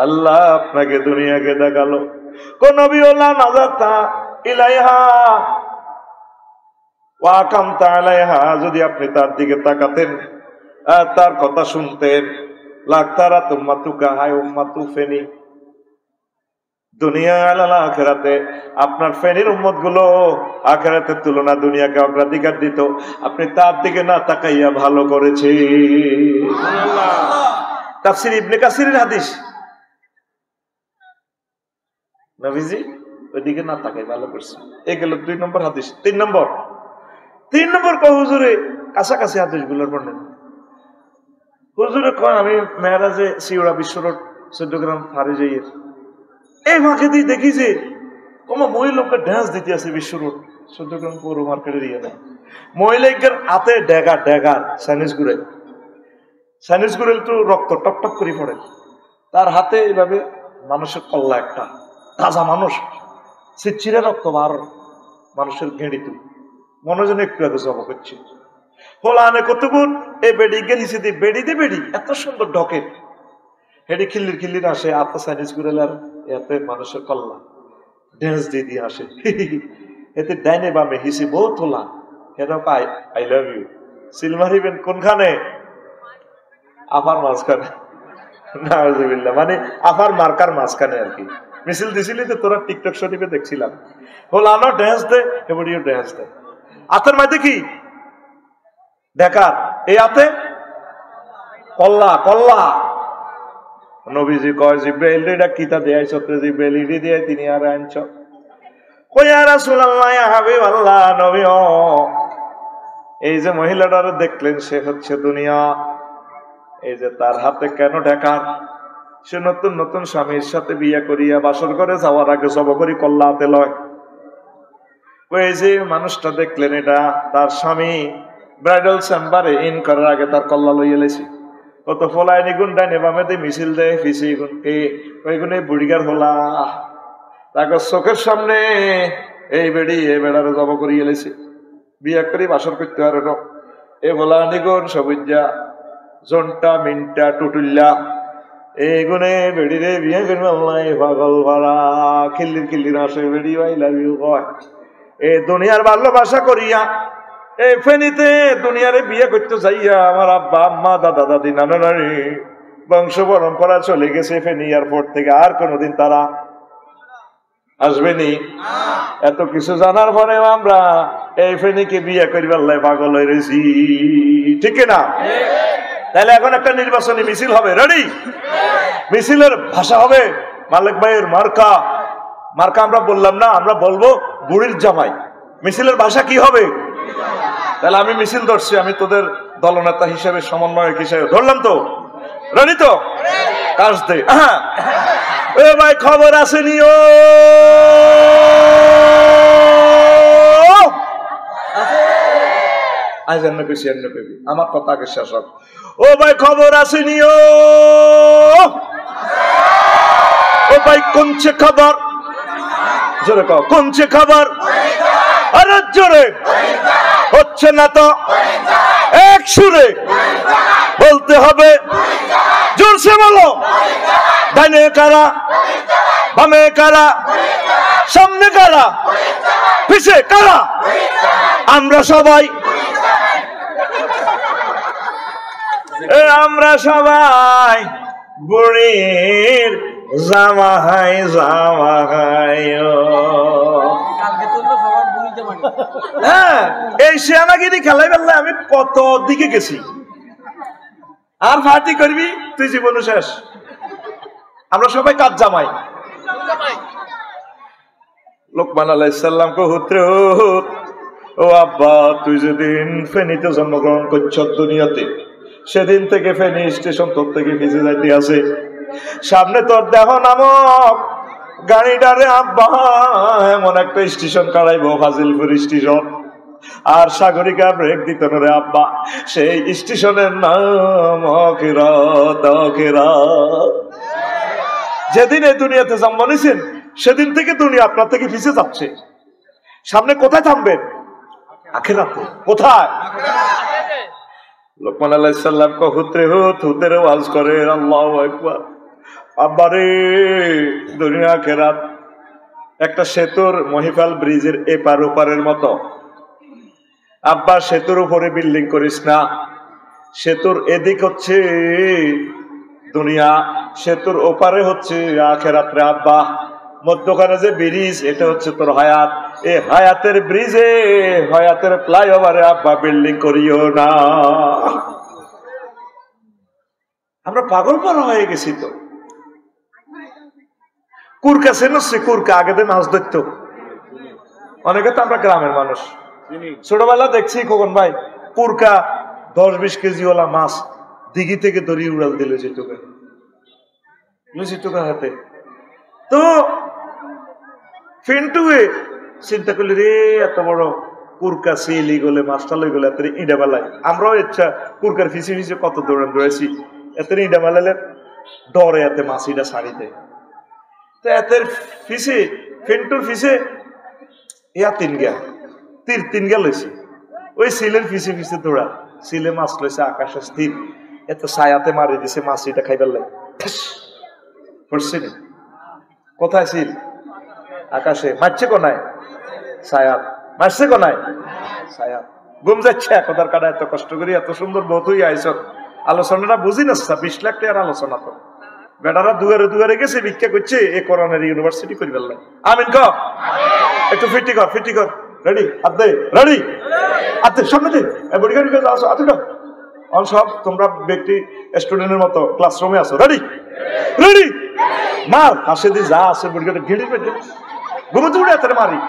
আল্লাহ আপনাকে দুনিয়াকে দেখালো। কোন নবী ওলা নাজাতা ইলাইহা ওয়া কামতা আলাইহা, যদি আপনি তার দিকে তাকাতেন আর তার কথা শুনতেন, লাক্তারা তুম্মাতুকা হায় উম্মাতু ফেনি, দুনিয়া আলাল আখিরাতে আপনার ফেনির উম্মত গুলো আখিরাতের তুলনা দুনিয়াকে অগ্রাধিকার দিত, আপনি তার দিকে না তাকাইয়া ভালো করেছে। সুবহানাল্লাহ। তাফসীর ইবনে কাসিরের হাদিস, নবীজি ওইদিকে না তাকাই ভালো করছে। এই গেল 2 নম্বর হাদিস। 3 নম্বর কয় হুজুরে কাছাকাছি হাদিস গুলোর বর্ণনা, হুজুরে কয় আমি মেরাজে সিউড়া বিশ্ব রোড 14 গ্রাম ফারে যাইয়ের এই ফাঁকে দিয়ে দেখি যে তোমার মহিলাকে ড্যান্স দিতে আছে বিশ্ব রোড 14 গ্রাম পৌর মার্কেটের ইয়ে নেই, মহিলাকে হাতে ড্যাগার চাইনিজ গুড়েল তো রক্ত টক টক করে পড়ে, তার হাতে এইভাবে মানুষের কল্লা, একটা তাজা মানুষ, চিরচিরে রক্ত বার মানুষের ঘেঁড়ি তু মনে যেন একটু আগে জমা করছে, হোলানে কতগুণ এই বেডি গেলিছে দি বেডি এত সুন্দর ঢকে, হেডি খিল্লির আসে, আত্ম চাইনিজ গুড়েল আর এতে মানুষের কল্লা ড্যান্স দিয়ে আসে, এতে ডাইনে বামে হিসি বহুত হোলা, হেন পাই আই লাভ ইউ, সিল মারিবেন কোনখানে? আফার মাঝখানে, নাউজুবিল্লাহ, মানে আফার মার্কার মাঝখানে আর কি। মিছিল দিছিলি তো তোরা টিকটক শরীফে দেখছিলাম, হোলানো ড্যান্স দে, এবারেও ড্যান্স দেয়, হাতের মধ্যে কি দেখার, এই হাতে কল্লা। নবীজি কয় জিব্রাইল এটা কিতা দেয় সত্য, জিব্রাইল ইডি দিয়ে তিনি আর আনছ, কই ইয়া রাসূলুল্লাহ ইয়া হাবিবাল্লাহ, নবী ও এই যে মহিলাটারে দেখলেন সে হচ্ছে দুনিয়া, এই যে তার হাতে কেন ঢাকার, সে নতুন স্বামীর সাথে বিয়ে করিয়া বাসর করে যাওয়ার আগে জব করি কল্লা হাতে লয়, ওই যে মানুষটা দেখলেন এটা তার স্বামী ব্রাইডাল চেম্বারে ইন করার আগে তার কল্লা লইয়া লেছি, কত ফলায় নিগুন ডাইনে বামে দিয়ে মিছিল দেয় ফিসি গুনকে ওইগুনে বুড়িগার হলা, তাকে চোখের সামনে এই বেড়ারে জব করিয়ে লেছি, বিয়ে করি বাসর করতে পারে না, এ বলা নিগুন সবুজা জন্টা মিনটা টুটুল্লা এইগুনে বেড়িরে বিয়ে করবে আল্লাহ পাগল ভাড়া খিল্লির আসে বেড়ি আই লাভ ইউ কয়, এই দুনিয়ার ভালোবাসা করিয়া এই ফেনীতে দুনিয়ারে বিয়ে করতে যাইয়া আমার আব্বা আম্মা দাদা দাদি নানা নানি বংশ পরম্পরা চলে গেছে ফেনী এয়ারপোর্ট থেকে, আর কোনোদিন তারা আসবেনি। এত কিছু জানার পরেও আমরা এই ফেনীকে বিয়ে করিবার লাই পাগল হয়ে রয়েছি, ঠিক না? তাহলে এখন একটা নির্বাচনী মিছিল হবে, রেডি? মিছিলের ভাষা হবে মালিক ভাইয়ের মার্কা আমরা বললাম না, আমরা বলবো বুড়ির জামাই। মিছিলের ভাষা কি হবে? তাহলে আমি মিছিল ধরছি, আমি তোদের দলনেতা হিসেবে সমন্বয়ক হিসেবে ধরলাম তো, রেডি তো? কাজ দে, এ ভাই খবর আসেনি ও আজ এন্ন পেছি আমার কথা আগে শেষ হোক। ও ভাই খবর আসেনি ও ভাই কোনছে খবর, জোরে কও কোনছে খবর, আরে জোরে হচ্ছে না তো এক সুরে বলতে হবে, জোরসে বলো। ডাইনে কারা, বামে কারা, সামনে কারা, পিছে কারা? আমরা সবাই, আমরা সবাই বুড়ির জামাই জামাই। হ্যাঁ, এই শিয়ানাগিরি খেলাই বেলা আমি কত দিকে গেছি। আর পার্টি করবি তুই জীবন শেষ। আমরা সবাই কাজ জামাই। লোকমান আলাইহিস সালাম কো হুত্রে ও আব্বা, তুই যেদিন ফেনীতে জন্মগ্রহণ করছ দুনিয়াতে, সেদিন থেকে ফেনী স্টেশন তোর থেকে ভিজে যাইতে আছে। সামনে তোর দেহ নামক গাড়িটারে আব্বা এমন একটা স্টেশন কাড়াইবো, ফাজিলপুর স্টেশন। আর সাগরিকা ব্রেক দিত না রে আব্বা, সেই স্টেশনের নাম আখিরাত। আখিরাত। যেদিন এই দুনিয়াতে জন্ম নিয়েছেন সেদিন থেকে দুনিয়া আপনার থেকে পিছিয়ে যাচ্ছে। সামনে কোথায় থামবেন? আখিরাতে। কোথায়? লোকমান আলাইহিস সালাম কো হুত্রে হুতের ওয়াজ করে, আল্লাহু আকবার। আব্বারে, দুনিয়া আখিরাত একটা সেতুর মহিফাল ব্রিজের এপার ওপারের মতো। আব্বা, সেতুর উপরে বিল্ডিং করিস না। সেতুর এদিক হচ্ছে দুনিয়া, সেতুর ওপারে হচ্ছে আখিরাত রে আব্বা। মধ্যখানে যে ব্রিজ, এটা হচ্ছে তোর হায়াত। এই হায়াতের ব্রিজে, হায়াতের ফ্লাইওভারে আব্বা বিল্ডিং করিও না। আমরা পাগল পারা হয়ে গেছি তো। কুরকা চেনছে? কুরকা আগে তো মাছ ধরত অনেকে, তো আমরা গ্রামের মানুষ। ছোটবেলা দেখছি খোকন ভাই, কুরকা 10-20 কেজি ওলা মাছ দিঘি থেকে ধরি উড়াল দিল চিটুকা হাতে। তো ফিন্টুয়ে চিন্তা করলি, রে এত বড় কুরকা সিলি গলে মাছটা লই গেলে এত ইডা বেলায়। আমরাও ইচ্ছা কুরকার ফিসে ফিসে কত দৌড়াইছি, এত ইডা বেলালে ডরে এতে মাছিটা ছাড়ি দেয়। তো এতের ফিসে, ফিন্টুর ফিসে ইয়া তিন গা লইছে। ওই সিলের ফিসে ফিসে দৌড়া, সিলে মাছ লইছে আকাশে স্থির, এত ছায়াতে মারি দিছে মাছিটা খাইবার লাগে। পড়ছে না? কোথায় সিল? আকাশে। মারছে কোনায়? ছায়াত। মারছে কোনায়? ছায়াত। ঘুম যাচ্ছে একদার কাটা, এত কষ্ট করি এত সুন্দর বোধ হয়ে আইস। আলোচনাটা বুঝি না, 20 লাখ টাকার আলোচনা। তো বেটারা দুয়ারে দুয়ারে গেছে, ভিক্ষা করছে, এ কোরআনের ইউনিভার্সিটি করি ফেললে। আমিন ক, একটু ফিটি কর। রেডি? হাত দে। রেডি? হাত দে, সামনে দে। সব তোমরা ব্যক্তি স্টুডেন্টের মতো ক্লাসরুমে আছো। রেডি? রেডি? মার হাসে দি যা আছে বুড়িটা ঘিড়ি পেটে ঘুমোতে উড়ে এত মারি।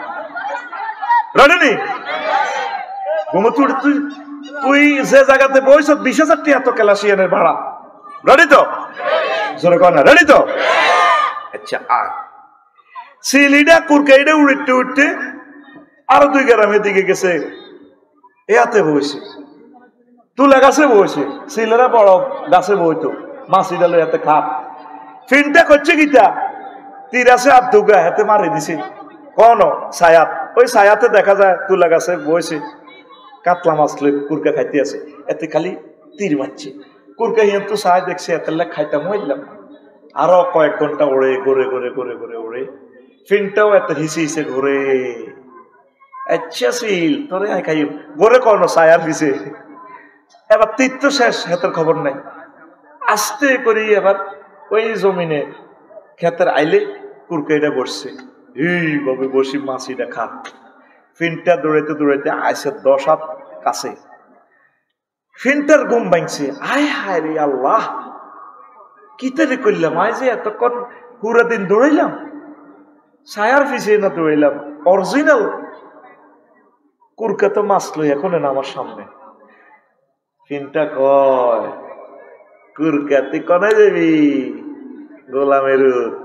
রেডি নি? ঘুমোতে উড়ে তুই যে জায়গাতে বইছ 20,000 টাকা এত ক্লাসিয়ানের ভাড়া। রেডি তো? জোরে কর না। রেডি তো? আচ্ছা, আর সিলিডা কুরকাইডা উড়তে উঠতে আরো 2 গ্রামের দিকে গেছে, এতে বইছে তুলা গাছে বইছে। সিলেরা বড় গাছে বইতো, মাছিটা লই এতে খাপ। ফিনটা করছে গীতা তীর আছে আর দুগা হাতে মারি দিছে। কোন ছায়াত? ওই ছায়াতে দেখা যায় তুলা গাছে বইছে, কাতলা মাছ লই কুরকা খাইতে আছে, এতে খালি তীর মারছে। কুরকা হিয়ান তো ছায় দেখছে, এতে খাইতাম হইলাম। আরো কয়েক ঘন্টা ওড়ে, ঘুরে ওড়ে। ফিনটাও এত হিসে ঘুরে। আচ্ছা সিল তোরে খাই ঘুরে কোন ছায়ার পিছে। এবার তীর তো শেষ, হাতের খবর নাই। আস্তে করি এবার ওই জমিনে ক্ষেতের আইলে কুরকাইটা বসছে। এইভাবে বসি মাছিটা খা। ফিনটা দৌড়াইতে আইসে 10 হাত কাছে। ফিনটার ঘুম ভাঙছে। আয় হায় রে আল্লাহ, কি তারে করলাম? আয় যে এতক্ষণ পুরা দিন দৌড়াইলাম, ছায়ার পিছিয়ে না দৌড়াইলাম। অরিজিনাল কুরকা তো মাছ লই এখন না আমার সামনে। ফিনটা কয়, কুরকা তুই কনে যাবি? গোলামের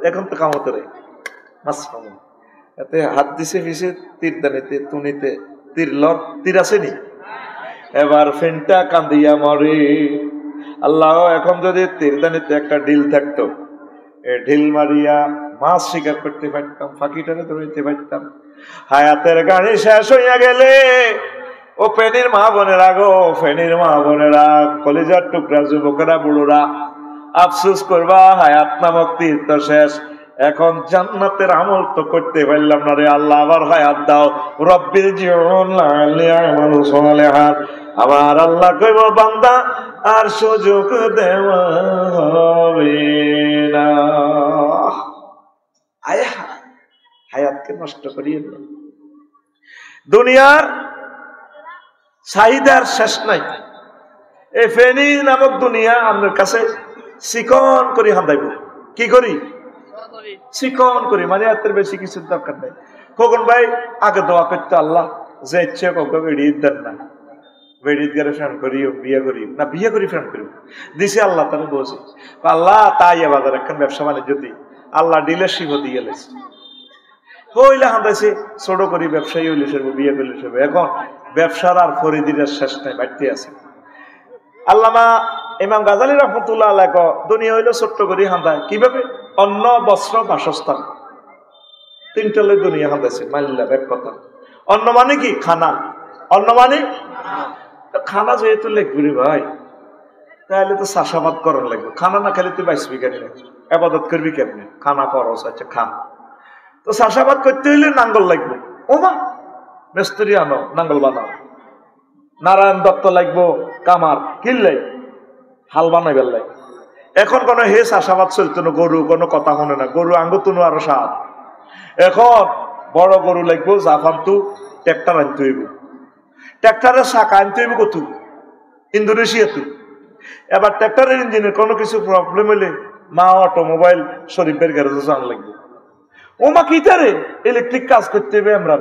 এখন তো কামত রে মাছ খামো। এতে হাত দিছে পিছে তীর দানিতে, তুনিতে তীর আসেনি। এবার ফিনটা কান্দিয়া মরে। আল্লাহ, এখন যদি তীরদানিতে একটা ঢিল থাকতো, ঢিল মারিয়া মাছ শিকার করতে পারতাম, ফাঁকিটারে ধরতে পারতাম। হায়াতের গাড়ি শেষ হইয়া গেলে ও ফেনীর মা বোনেরা গো, ফেনীর মা বোনেরা, কলিজার টুকরা যুবকেরা, বুড়োরা, আফসোস করবা হায়াত নামক তীর্থ শেষ। এখন জান্নাতের আমল তো করতে পারলাম না রে আল্লাহ, আবার হায়াত দাও। রব্বির জীবন আমার আল্লাহ কইব বান্দা আর সুযোগ দেওয়া হবে না। আয়া হায়াতকে নষ্ট করিয়ে না। দুনিয়ার চাহিদার শেষ নাই। এই ফেনী নামক দুনিয়া আমাদের কাছে চিকন করি হাঁদাইব। কি করি? চিকন করি, মানে এত বেশি কিছু দরকার নাই। খোকন ভাই আগে দোয়া করতে, আল্লাহ যে ইচ্ছে কাউকে বেড়িয়ে দেন না, বেড়িয়ে গেলে ফ্রেন্ড করিও, বিয়ে করিও না, বিয়ে করি ফ্রেন্ড করিও দিছে আল্লাহ। তাহলে বলছি আল্লাহ তাই বাজার এখন ব্যবসা বাণিজ্য দিই, আল্লাহ ডিলারশিপও দিয়ে গেছে। হইলে হাঁদাইছে ছোট করি, ব্যবসায়ী হইলে সরবো, বিয়ে করলে সরবো। এখন ব্যবসার আর ফরিদিনের শেষ নাই, বাড়তে আছে। আল্লামা ইমাম গাজালি রহমতুল্লাহ আলাইহি দুনিয়া হইলো ছোট্ট করি হাঁদায়। কিভাবে? অন্ন, বস্ত্র, বাসস্থান, তিনটা লই দুনিয়া হাঁদাইছে। মানলাম এক কথা। অন্ন মানে কি? খানা। অন্ন মানে খানা যেহেতু লেখবি ভাই, তাহলে তো চাষাবাদ করার লাগবে। খানা না খেলে তুই বাঁচবি কেন? আবাদত করবি কেমনে? খানা খরচ আছে, খা। তো চাষাবাদ করতে হইলে নাঙ্গল লাগবে। ওমা মিস্ত্রি আনো, নাঙ্গল বানাও। নারায়ণ দত্ত লাগবো, কামার কিনলাই, হাল বানাইবার লাগে। এখন কোন হে চাষাবাদ চলতো না, গরু কোনো কথা শুনে না, গরু আঙ্গুতুনো আরো সাত। এখন বড় গরু লাগবো, জাফান্তু ট্রাক্টর আনতে হইব। ট্রাক্টরের চাকা আনতে হইব কত? ইন্দোনেশিয়াতে। এবার ট্রাক্টরের ইঞ্জিনের কোনো কিছু প্রবলেম হইলে মা অটোমোবাইল শরীফের গ্যারেজে যান লাগবে। ও মা কি তারে ইলেকট্রিক কাজ করতে হবে, আমরা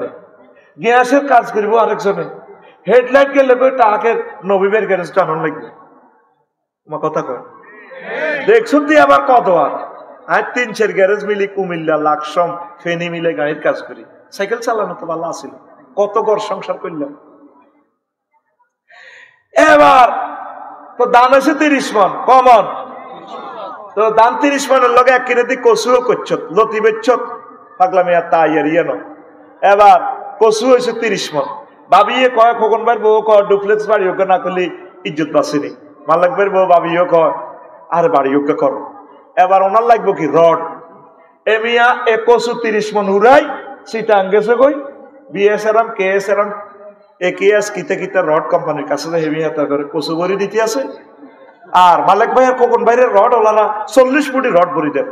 গ্যাসের কাজ করবো আরেকজনে, হেডলাইট গেলে টাকের নবীবের গ্যারেজ টানান লাগবে। মা কথা কয় দেখছো তুই আবার কত আর 3-4 গ্যারেজ মিলি কুমিল্লা, লাকসম, ফেনী মিলে গাড়ির কাজ করি। সাইকেল চালানো তো ভালো আছিল, কত ঘর সংসার করলাম। এবার তো দাম আছে 30 মন, কমন তো দাম 30 মনের লগে 1 কেজি কচুও করছ, লতি বেচছ, পাগলামি আর তাই আর ইয়ে ন। এবার কচু হয়েছে 30 মন। ভাবিয়ে কয়, খোকন ভাইয়ের বউ কয় ডুপ্লেক্স বাড়ি ওকে না করলে ইজ্জত বাঁচেনি। মালিক ভাইয়ের বউ ভাবিও কয় আর বাড়ি ওকে করো। এবার ওনার লাগবো কি? রড। এমিয়া এ কচু 30 মন উড়াই সেটা আঙ্গেছে কই বিএসআরাম, কেএসআরাম, একেএস কিতে কিতে রড কোম্পানির কাছে হেমিয়া করে কচু ভরি দিতে আছে। আর মালিক ভাই আর খোকন ভাইয়ের রড ওলারা 40 ফুটি রড ভরি দেন।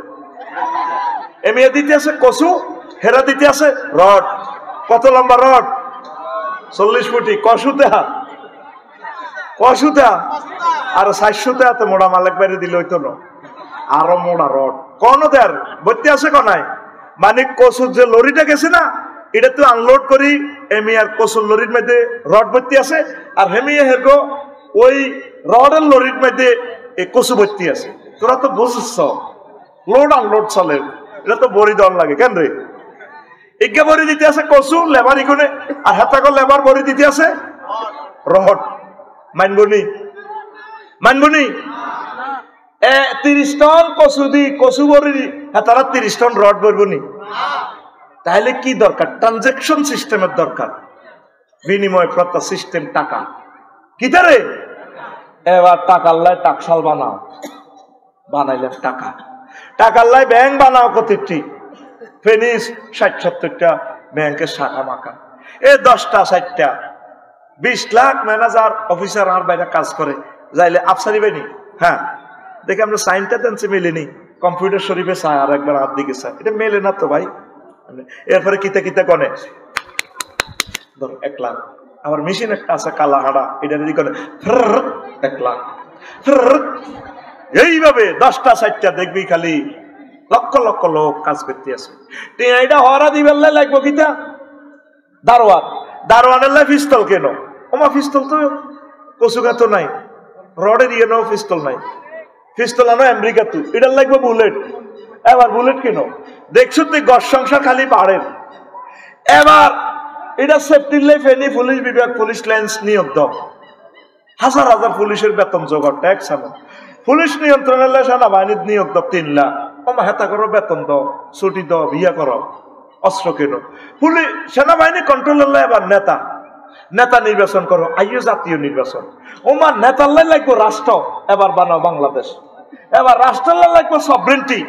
এমিয়া দিতে আছে কচু, হেরা দিতে আছে রড। কত লম্বা রড? 40 ফুটি। কসুতে আর 400 হাতে মোড়া মালিক বাইরে দিলে হইতো না, আরো মোড়া রড কোন দেয়ার ভর্তি আছে কোনাই। মানে কচুর যে লরিটা গেছে না, এটা তো আনলোড করি এমিয়ার কচুর লরির মধ্যে রড ভর্তি আছে, আর হেমিয়া হেরগো ওই রডের লরির মধ্যে এই কচু ভর্তি আছে। তোরা তো বুঝছ লোড আনলোড চলে, এটা তো বড়ি দল লাগে কেন রে? এগিয়ে বড়ি দিতে আছে কচু লেবার ইকনে, আর হাতাকো লেবার বড়ি দিতে আছে রড। মানবনি 30 টন কচু দি কচু বড়ি দি তারা 30 টন রড ভরবনি। তাহলে কি দরকার? ট্রানজাকশন সিস্টেমের দরকার, বিনিময় প্রথা সিস্টেম, টাকা কি তারে। এবার টাকার লাই টাকশাল বানাও, বানাইলেন টাকা। টাকার লাই ব্যাংক বানাও কতটি, ফেনিস 60-70টা ব্যাংকের শাখা মাখা, 10টা 60টা 20 লাখ ম্যানেজার অফিসার আর বাইরে কাজ করে যাইলে আফসারি বাইনি। হ্যাঁ দেখে আমরা সাইনটা দেনছে মেলেনি, কম্পিউটার শরীফে চায় আর একবার হাত দিকে চায়, এটা মেলে না তো ভাই। এরপরে কিতে গনে ধরো 1 লাখ। আবার মেশিন একটা আছে কালা হাড়া, এটা রেডি করে 1 লাখ। এইভাবে 10টা 60টা দেখবি খালি লক্ষ লক্ষ লোক কাজ করতে আছে। এটা হরা দিবার লাগবো কিতা? দারোয়ানের লাই পিস্তল কেন? ওমা পিস্তল তো কচুগা তো নাই, রডের ইয়ে নাও পিস্তল নাই, পিস্তল আনো আমেরিকা তো, এটার লাগবে বুলেট। এবার বুলেট কেন? দেখছো তুই গড় সংসার খালি বাড়ে। এবার এটা সেফটির লাই ফেনী পুলিশ বিভাগ, পুলিশ লাইন্স নিয়োগ দাও, হাজার হাজার পুলিশের বেতন জোগাড়, ট্যাক্স আনো। পুলিশ নিয়ন্ত্রণের লাই সেনাবাহিনীর নিয়োগ দাও 3 লাখ। ওমা হেতা করো, বেতন দাও, ছুটি দাও, বিয়া করো, অস্ত্র কেন। পুলিশ সেনাবাহিনী কন্ট্রোলের লাই এবার নেতা, নেতা নির্বাচন করো, আইও জাতীয় নির্বাচন। ওমা নেতাল্লাই লাগবো রাষ্ট্র, এবার বানাও বাংলাদেশ, এবার রাষ্ট্রাল্লাই লাগবো সভরেন্টি।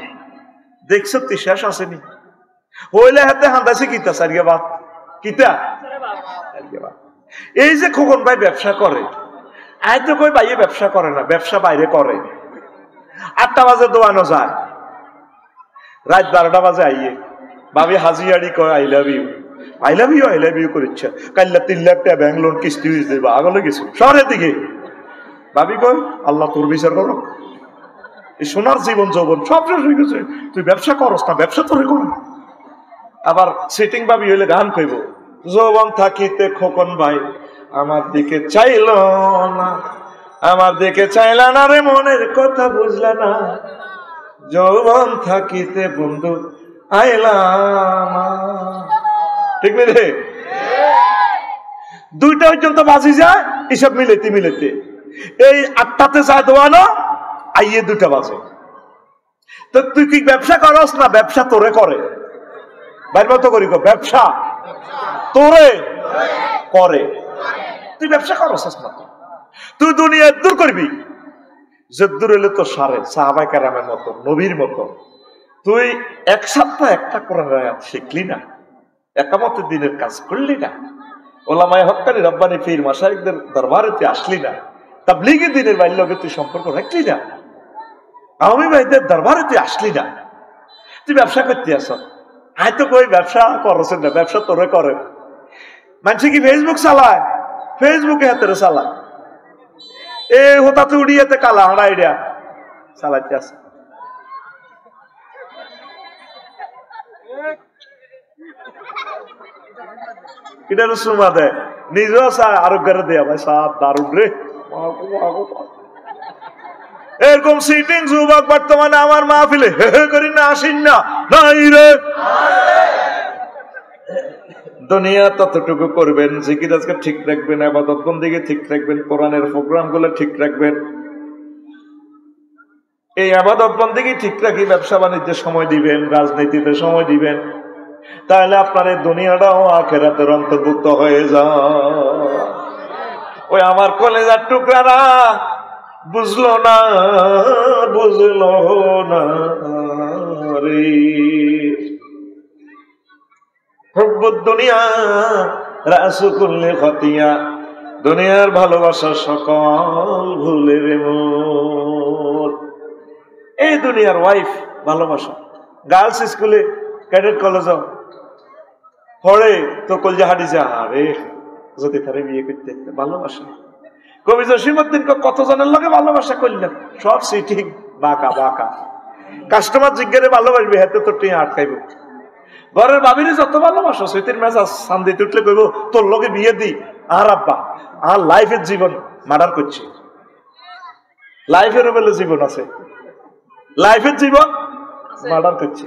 দেখছো তুই শেষ আসেনি হইলে হাতে হান্দাছে কিতা সারিয়া বাদ কিতা। এই যে খোকন ভাই ব্যবসা করে, আয় তো কই ভাইয়ে ব্যবসা করে না, ব্যবসা বাইরে করে। 8টা বাজে দোয়ানো যায়, রাত 12টা বাজে আইয়ে ভাবি হাজিয়ারি কয় I love you, I love you, I love you করেছে। কাল্লা 3 লাখ টাকা ব্যাংক লোন কিস্তি হয়ে দেবো, আগলে গেছে শহরের দিকে। ভাবি কয় আল্লাহ তোর বিচার করো, এই সোনার জীবন যৌবন সব শেষ হয়ে গেছে, তুই ব্যবসা করস না, ব্যবসা তোরে কর। আবার সিটিং ভাবি হইলে গান কইব, যৌবন থাকিতে খোকন ভাই আমার দিকে চাইল না, আমার দিকে চাইলা না রে, মনের কথা বুঝলা না, যৌবন থাকিতে বন্ধু আইলাম। ঠিক নেই রে? 2টা পর্যন্ত বাজি যায় এসব মিলেতে মিলেতে, এই 8টাতে যায় দোয়ানো, আইয়ে 2টা বাজে। তো তুই কি ব্যবসা করস না, ব্যবসা তোরে করে। বাইর মতো করি ব্যবসা তোরে করে, তুই ব্যবসা করস না, তুই দুনিয়া দূর করবি। যদ্দূর হইলে তো সারে সাহাবায়ে কেরামের মতো, নবীর মতো। তুই 1 সপ্তাহ একটা কোরআনের আয়াত শিখলি না, একামতের দিনের কাজ করলি না, ওলামায়ে হক্কানি রব্বানি পীর মাশায়েখদের দরবারে তুই আসলি না, তাবলীগের দিনের বাইর লগে তুই সম্পর্ক রাখলি না, আওয়ামী ভাইদের দরবারে তুই আসলি না, তুই ব্যবসা করতে আস। আয় তো কই ব্যবসা করছেন না, ব্যবসা তোরে করে। মানুষ কি ফেসবুক চালায়, ফেসবুকে হাতের চালায়, এ হতাতে উড়িয়েতে কালা হাড়া আইডিয়া চালাইতে আছে। এটা সুমা দেয়, নিজেও চায় আরোগ্যের দেয়া ভাই সাপ দারুণ রে। এরকম সিটিং যুবক বর্তমানে আমার মাহফিলে হে হে করি না, আসিন না, নাই রে। দুনিয়া ততটুকু করবেন, জিকির আজকে ঠিক রাখবেন, ইবাদত বন্দেগী ঠিক রাখবেন, কোরআনের প্রোগ্রাম গুলো ঠিক রাখবেন। এই ইবাদত বন্দেগী ঠিক রাখি, ব্যবসা বাণিজ্যে সময় দিবেন, রাজনীতিতে সময় দিবেন, তাহলে আপনার এই দুনিয়াটাও আখিরাতের অন্তর্ভুক্ত হয়ে যায়। ওই আমার কলেজার টুকরারা বুঝলো না, বুঝলো না রে। হুব্বুদ দুনিয়া রাসু কুল্লি খতিয়া, দুনিয়ার ভালোবাসা সকল ভুলের মোর। এই দুনিয়ার ওয়াইফ ভালোবাসা, গার্লস স্কুলে ক্যাডেট কলেজে পড়ে তো কলজা হাঁটি যা রে, যদি তারে বিয়ে করতে ভালোবাসা। কবি জসিমউদ্দিন কতজনের লগে ভালোবাসা করলেন, সব সিটিং বাঁকা বাঁকা। কাস্টমার জিজ্ঞাসা ভালোবাসবে, হাতে তোর টিয়া আটকাইব। ঘরের ভাবিরে যত ভালোবাসো, সৈতির মেজাজ সান্দি উঠলে কইব তোর লগে বিয়ে দি। আর আব্বা আর লাইফের জীবন মার্ডার করছে, লাইফের বেলে জীবন আছে, লাইফের জীবন মার্ডার করছে।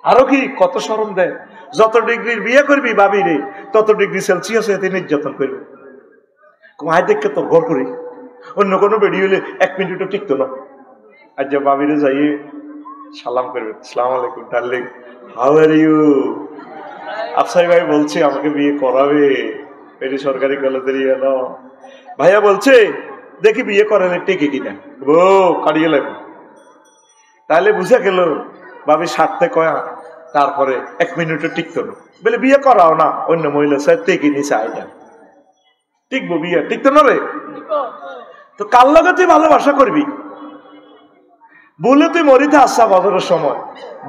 আরো কি কত শরম দেয়, যত ডিগ্রির বিয়ে করবি ভাবি রে, তত ডিগ্রি সেলসিয়াসে তিনি নির্যাতন করবে। আয় দেখে তো ঘর করি, অন্য কোনো বেরিয়ে হলে 1 মিনিটও টিকতো না। আর যে ভাবিরে যাইয়ে সালাম করবে, আসসালামু আলাইকুম ডার্লিং, হাউ আর ইউ। আফসাই ভাই বলছে আমাকে বিয়ে করাবে, এটি সরকারি কলেজের এলো ভাইয়া বলছে দেখি বিয়ে করালে টেকে কিনা, ও কাটিয়ে লাগবে। তাহলে বুঝা গেল ভাবি স্বার্থে কয়া, তারপরে 1 মিনিটও টিকতো না, বলে বিয়ে করাও না, অন্য মহিলা স্যার টেকে নি চাই না, টিকবো বিয়ে টিকতো না রে। তো কার লগে তুই ভালোবাসা করবি, বলে তুই মরিতে আসছা বছরের সময়,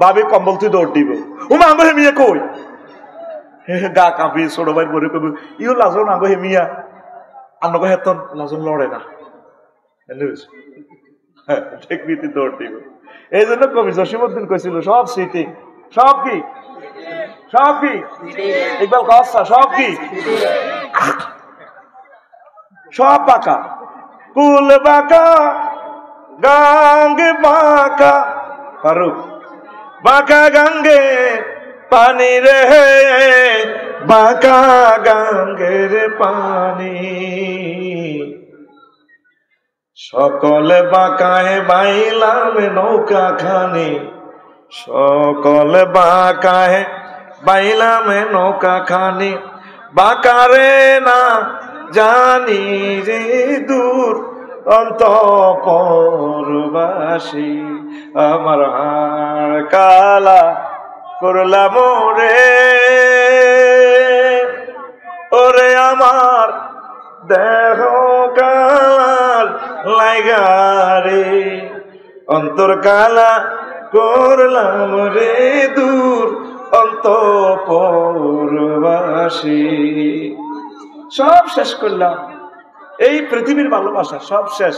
ভাবি কম্বল তুই দৌড় দিব, ওমা আঙ্গ হে মিয়া কই, গা কাঁপি ছোট ভাই বলে কবি ইও লাজন আঙ্গ হে মিয়া, আঙ্গ হেতন লাজন লড়ে না, দেখবি তুই দৌড় দিব। এই জন্য কবি জসিমউদ্দিন কইছিল সব সিটিং, সব কি সব কি ইকবাল খাসা, সব কি সব বাঁকা, কুল বাঁকা গাঙ্গে বাঁকা, ফারুক বাঁকা গাঙ্গে পানি রে, বাঁকা গাঙ্গের পানি, সকল বাঁকায় বাইলাম নৌকা খানি, সকল বাঁকায় বাইলাম নৌকা খানি, বাকারে না জানি রে দূর অন্তঃপুরবাসী, আমার হাড় কালা করলাম রে, ওরে আমার দেহ কাল লাইগারে, অন্তর কালা করলাম রে দূর অন্তঃপুরবাসী। সব শেষ করলাম, এই পৃথিবীর ভালোবাসা সব শেষ।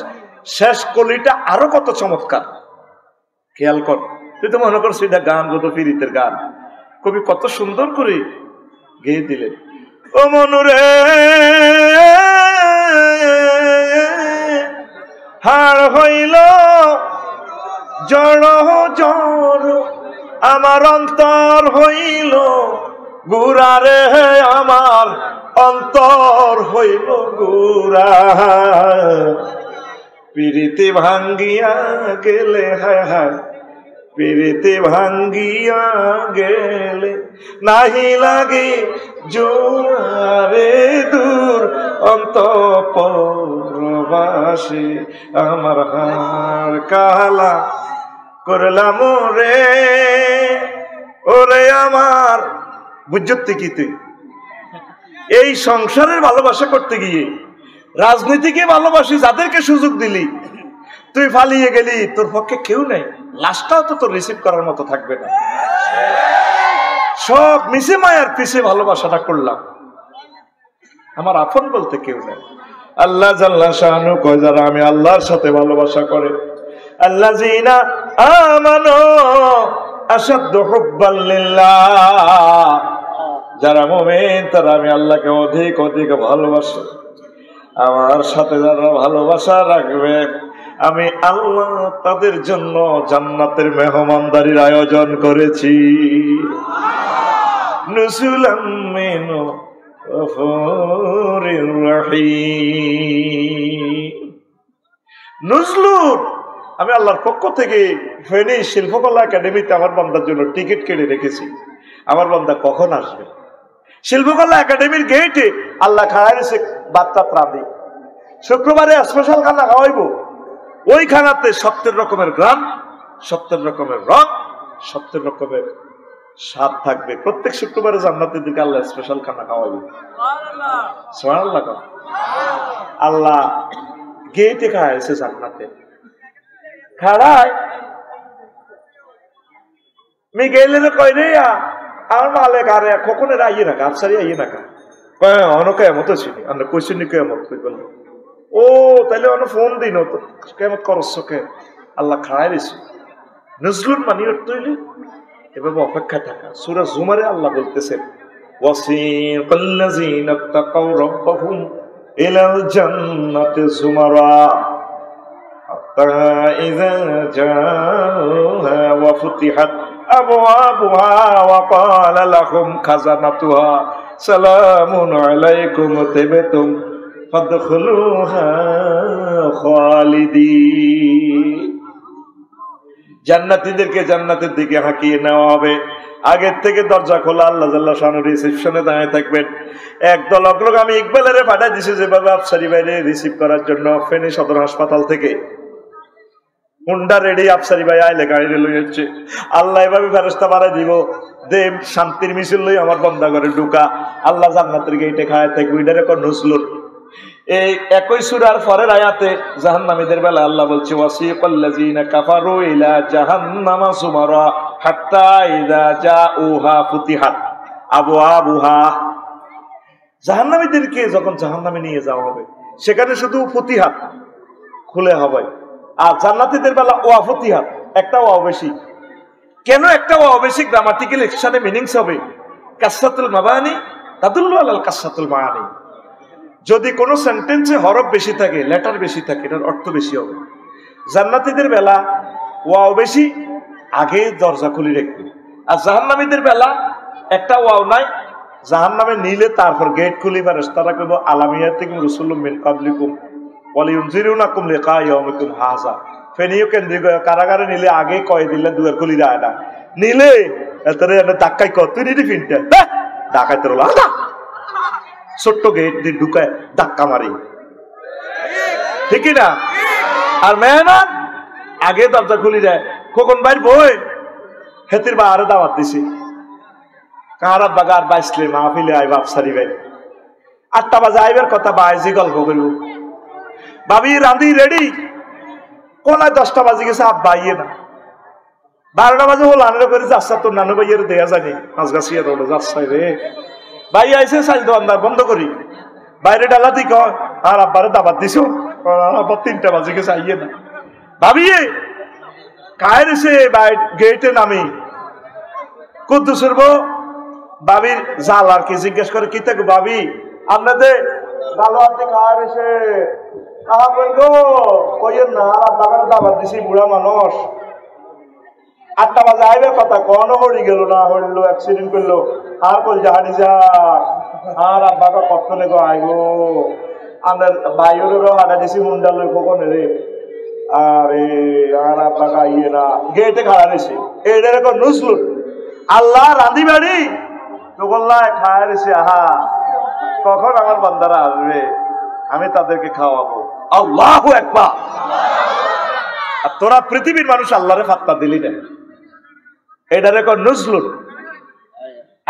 শেষ কলিটা আরো কত চমৎকার, খেয়াল কর। তুই তো মনে করছিস এটা গান, কত ফিরিতের গান, কবি কত সুন্দর করে গেয়ে দিলেন। ও মনুরে হাড় হইল জড় জড়, আমার অন্তর হইল গুড়া রে, আমার অন্তর হইল গুড়া। পিরিতি ভাঙ্গিয়া গেলে, হায় হায় পিরিতি ভাঙ্গিয়া গেলে, নাহি লাগে জোয়ারে দূর অন্তঃপুরবাসী, আমার হাড় কালা করলাম রে, ওরে আমার। বুঝতে কি তুই এই সংসারের ভালোবাসা করতে গিয়ে রাজনীতিকে ভালোবাসি, যাদেরকে সুযোগ দিলি তুই ফালিয়ে গেলি, তোর পক্ষে কেউ নেই, লাশটাও তো তোর রিসিভ করার মতো থাকবে না। সব মিশে মায়ার পিছে ভালোবাসাটা করলাম, আমার আপন বলতে কেউ নেই। আল্লাহ জাল্লা শানু কয়, যারা আমি আল্লাহর সাথে ভালোবাসা করে, আল্লাযীনা আমানু আশাদ্দু হুব্বান লিল্লাহ, যারা মুমিন তারা আমি আল্লাহকে অধিক অধিক ভালোবাসে। আমার সাথে যারা ভালোবাসা রাখবে, আমি আল্লাহ তাদের জন্য জান্নাতের মেহমানদারির আয়োজন করেছি। নুজুলাম মিন গফুরির রহিম। নুজলুন, আমি আল্লাহর পক্ষ থেকে ফেনী শিল্পকলা একাডেমিতে আমার বান্দার জন্য টিকিট কেটে রেখেছি। আমার বান্দা কখন আসবে? শিল্পকলা একাডেমির গেটে আল্লাহ খাওয়াই দিয়েছে বাচ্চা প্রাণী। শুক্রবারে স্পেশাল খানা খাওয়াইব, ওই খানাতে 70 রকমের গ্রাম, 70 রকমের রং, 70 রকমের স্বাদ থাকবে। প্রত্যেক শুক্রবারে জান্নাতের দিকে আল্লাহ স্পেশাল খানা খাওয়াইবে। সুবহানাল্লাহ। আল্লাহ গেটে খাওয়াইছে জান্নাতে, খাড়ায় মি গেলে কই রে আমার মালিক আরে কখন এরা আইয়ে রাখা আফসারি আইয়ে রাখা কয় অনকে এমত ছিল আমরা কোশ্চেন নি কেমত কই বলল, ও তাইলে অন ফোন দিন তো কেমত করছ কে? আল্লাহ খাড়ায় দিছে। নজরুল মানি অর্থইলি এভাবে অপেক্ষা থাকা। সূরা জুমারে আল্লাহ বলতেছেন, ওয়াসিকাল্লাযীনা তাকাউ রাব্বাহুম ইলাল জান্নাতি যুমারা ইযা জাআহা ওয়া ফুতিহাত আবওয়াবুহা ওয়া ক্বালা লাহুম খাযানাতুহা সালামুন আলাইকুম তিবতুম ফাদখুলুহা খালিদিন। জান্নাতীদেরকে জান্নাতের দিকে হাঁকিয়ে নেওয়া হবে। আগের থেকে দরজা খোলা, আল্লাহ জাল্লাহ শানু রিসেপশনে দাঁড়িয়ে থাকবেন। একদল অগ্রগ আমি ইকবালের পাঠাই দিছি যেভাবে আফসারি বাইরে রিসিভ করার জন্য ফেনী সদর হাসপাতাল থেকে হুন্ডা রেডি, আফসারি ভাই আইলে গাড়ি লই হচ্ছে। আল্লাহ এভাবে ফেরেশতা বাড়াই দিব, দেব শান্তির মিছিল লই আমার বন্দা করে ঢুকা। আল্লাহ জান্নাতের গেটে খায় থাকবে, ওইটারে কোন নজলুল। এই একই সূরার পরের আয়াতে জাহান্নামীদের বেলা আল্লাহ বলছে, ওয়াসিকাল্লাযীনা কাফারু ইলা জাহান্নামা যুমারা হাত্তা ইযা জাউহা ফুতিহাত আবওয়াবুহা। জাহান্নামীদেরকে যখন জাহান্নামে নিয়ে যাওয়া হবে সেখানে শুধু ফুতিহাত খুলে হবে, আর জান্নাতীদের বেলা ওয়া ফুতিহাত, একটা ওয়া বেশি। কেন একটা ওয়া বেশি? গ্রামাটিক্যাল এক্সনে মিনিংস হবে কাসরাতুল মাবানি তাদুল্লু আলাল কাসরাতুল মাআনি। যদি কোনো সেন্টেন্সে হরফ বেশি থাকে, লেটার বেশি থাকে, এটার অর্থ বেশি হবে। জান্নাতীদের বেলা ওয়াও বেশি, আগে দরজা খুলে রাখবে। আর জাহান্নামীদের বেলা একটা ওয়াও নাই, জাহান্নামে নিলে তারপর গেট খুলি ফারেশতারা কইব আলামিয়াতিকুম রাসূলুম মিন ক্বাবলিকুম ওয়া লিউনজিরুনাকুম লিকা ইয়াউমিকুম হাযা। ফেনিও কেন্দ্রীয় কারাগারে নিলে আগে কয় দিলে দুয়ার খুলি যায় না, নিলে এতরে ধাক্কাই কত তুই নিলি ফিনটা ধাক্কাই তোর ছোট্ট গেট দিয়ে ঢুকায় ধাক্কা মারি, ঠিকই না? আর মেহমান আগে দরজা খুলি দেয়, খোকন ভাই বই হেতির বা আরো দাওয়াত দিছি, কাহারা বাগার বাইসলে মাহফিলে আইব আফসারি ভাই 8টা বাজে আইবার কথা, বাইজি গল্প করব, ভাবি রাঁধি রেডি, কোনায় 10টা বাজে গেছে, আব্বা আইয়ে না, 12টা বাজে হল আনলে করে যাচ্ছা, তোর নানু ভাইয়ের দেয়া জানি মাঝগাছিয়া রোডে যাচ্ছাই রে, ভাই আইসে চাইল দোকানদার বন্ধ করি, বাইরে ডালা দি কয় আর আব্বারে দাবাত দিছো, আব্বা 3টা বাজে গেছে আইয়ে না, ভাবি কায়ের এসে গেটে নামি কুদ্দুসের বউ ভাবির জাল আর কি জিজ্ঞেস করে, কি থাকো ভাবি আপনাদের ভালো আপনি কায়ের এসে গো কইয়ের না, আব্বাকে দাবাত দিছি, বুড়া মানুষ 8টা বাজে আইবার কথা, কোনো হরি গেল না, হইলো অ্যাক্সিডেন্ট করলো, আর কল জাহানি যা আর আব্বাকে কখনে গো আইগো আমাদের বাইরেরও হাঁটা দিছি মুন্ডাল কখনে রে, আরে আর আব্বাকে আইয়ে না, গেটে খাড়া নিছি, এটার এখন নুসলুট আল্লাহ রাঁধি বাড়ি তো বললাম খায় রেছি, আহা কখন আমার বান্দারা আসবে, আমি তাদেরকে খাওয়াবো, আল্লাহু আকবার। আর তোরা পৃথিবীর মানুষ আল্লাহরে ফাত্তা দিলি না, এটার এখন নুসলুট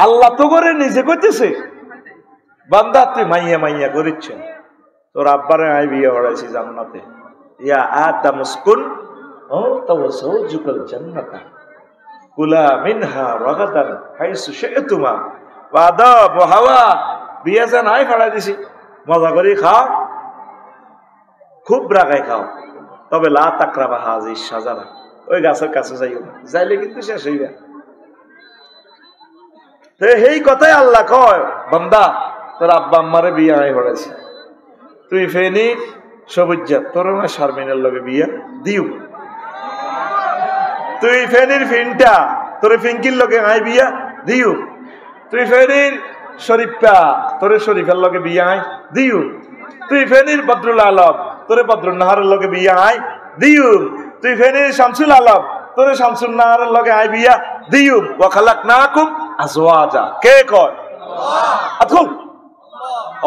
আল্লাহ তো করে নিজে করতেছে, বান্দা তুই মাইয়া মাইয়া করিচ্ছ, তোর আব্বারে আই বিয়ে হড়াইছি জান্নাতে, ইয়া আদম উসকুন তাওয়াজ্জুকাল জান্নাতা কুলা মিনহা রাগাদান হাইসু শি'তুমা ওয়া আদাব ওয়া হাওয়া, বিয়ে জান আই ফড়াই দিছি, মজা করে খাও, খুব রাগায় খাও, তবে লা তাকরাবা হাযিস শাজারা, ওই গাছের কাছে যাইও না, যাইলে কিন্তু শেষ হইবা। তো এই কথাই আল্লাহ কয়, বান্দা তোর আব্বা আম্মারে বিয়ে আই হড়াইছি, তুই ফেনি সবুজ্জা তোর শারমিনের লগে বিয়া দিও, তুই ফেনির ফিনটা তোর ফিঙ্কির লগে আই বিয়া দিও, তুই ফেনির শরীফা তোরে শরীফের লগে বিয়া আই দিও, তুই ফেনির বদরুল আলম তোরে বদরুল নাহারের লগে বিয়া আই দিও, তুই ফেনির শামসুল আলম তোরে শামসুল নাহারের লগে আই বিয়া দিও, ওয়া খালাকনাকুম আজওয়াজা, কে কয়? আল্লাহ।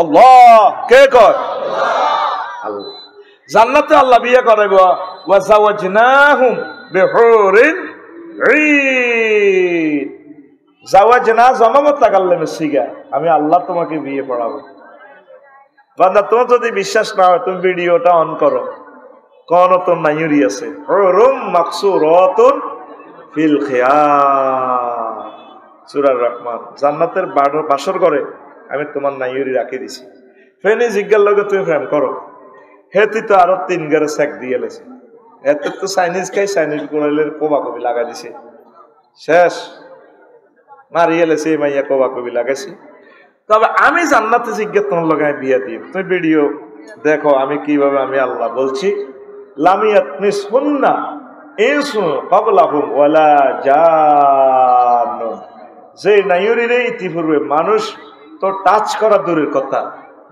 আল্লাহ কে কয়? আল্লাহ। জান্নাতে আল্লাহ বিয়ে করাইব, ওয়া যাওয়াজনাহুম বিহুরিন ঈন, যাওয়াজনা জামামত লাগাল্লামে সিগা, আমি আল্লাহ তোমাকে বিয়ে পড়াবো। বান্দা তোমার যদি বিশ্বাস না হয় তুমি ভিডিওটা অন করো, কোন তো নাইরি আছে, হুরুম মাকসুরাতুন ফিল খিয়াম, সূরা রহমান, জান্নাতের বাসর ঘরে আমি তোমার নাইরি রাখি দিছি, ফেনি জিজ্ঞার লগে তুমি প্রেম করো, হেতি তো আরো 3 গারে সেক দিয়ে লেছে, এতে তো চাইনিজ খাই, চাইনিজ কোরাইলে কোবা কবি লাগা দিছে, শেষ মারিয়ে লেছে মাইয়া কোবা কবি লাগাইছি। তবে আমি জান্নাতে জিজ্ঞেস তোমার লগে বিয়ে দিই, তুমি ভিডিও দেখো আমি কিভাবে আমি আল্লাহ বলছি, লামিয়াত মিসহুন্না ইনসু ক্বাবলাহুম ওয়ালা জান, যে নাইরিরে ইতিপূর্বে মানুষ তো টাচ করা দূরের কথা,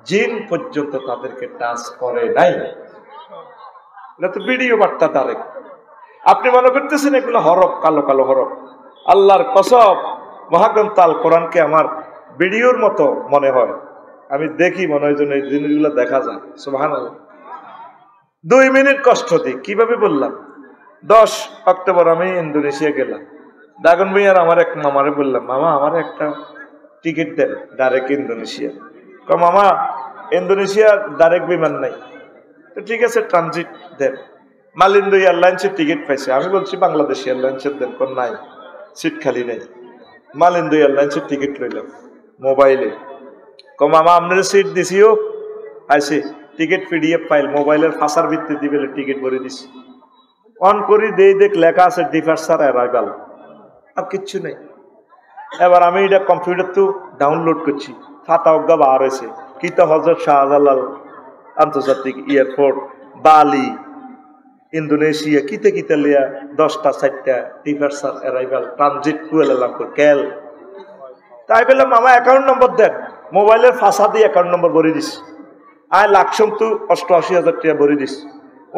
জিন পর্যন্ত তাদেরকে টাচ করে নাই। এটা তো ভিডিও বার্তা ডাইরেক্ট, আপনি মনে করতেছেন এগুলো হরফ, কালো কালো হরফ, আল্লাহর কসম মহাগ্রন্থ আল কোরআনকে আমার ভিডিওর মতো মনে হয়, আমি দেখি মনে হয় যেন এই জিনিসগুলো দেখা যায়। সুবহানাল্লাহ। 2 মিনিট কষ্ট দিই, কিভাবে বললাম, 10 অক্টোবর আমি ইন্দোনেশিয়া গেলাম, দাগন ভাই আর আমার এক মামারে বললাম, মামা আমার একটা টিকিট দেন ডাইরেক্ট ইন্দোনেশিয়া, মামা ইন্দোনেশিয়ার ডাইরেক্ট বিমান নাই, তো ঠিক আছে ট্রানজিট দেন, মালিন্দো এয়ারলাইন্সের টিকিট পাইছে, আমি বলছি বাংলাদেশ এয়ারলাইন্সের দেন, কোন নাই, সিট খালি নেই, মালিন্দো এয়ারলাইন্সের টিকিট লইলাম মোবাইলে, মামা আপনার সিট দিছিও, আইসি টিকিট পিডিএফ ফাইল মোবাইলের ফাঁসার ভিত্তি দিবে, টিকিট ভরে দিছি, অন করি দেখ লেখা আছে ডিপার্চার অ্যারাইভাল, আর কিচ্ছু নেই। এবার আমি এটা কম্পিউটার তো ডাউনলোড করছি, ফাতা অজ্ঞা বার হয়েছে, কিতা হযরত শাহজালাল আন্তর্জাতিক এয়ারপোর্ট বালি ইন্দোনেশিয়া, কিতে কিতে লিয়া 10টা 4টা ডিপার্চার অ্যারাইভাল ট্রানজিট কুয়ালালামপুর কেল, তাই বললাম মামা অ্যাকাউন্ট নম্বর দেন, মোবাইলের ফাঁসা দিয়ে অ্যাকাউন্ট নম্বর ভরে দিস, আয় লাখসম তো 88,000 টাকা ভরে দিস,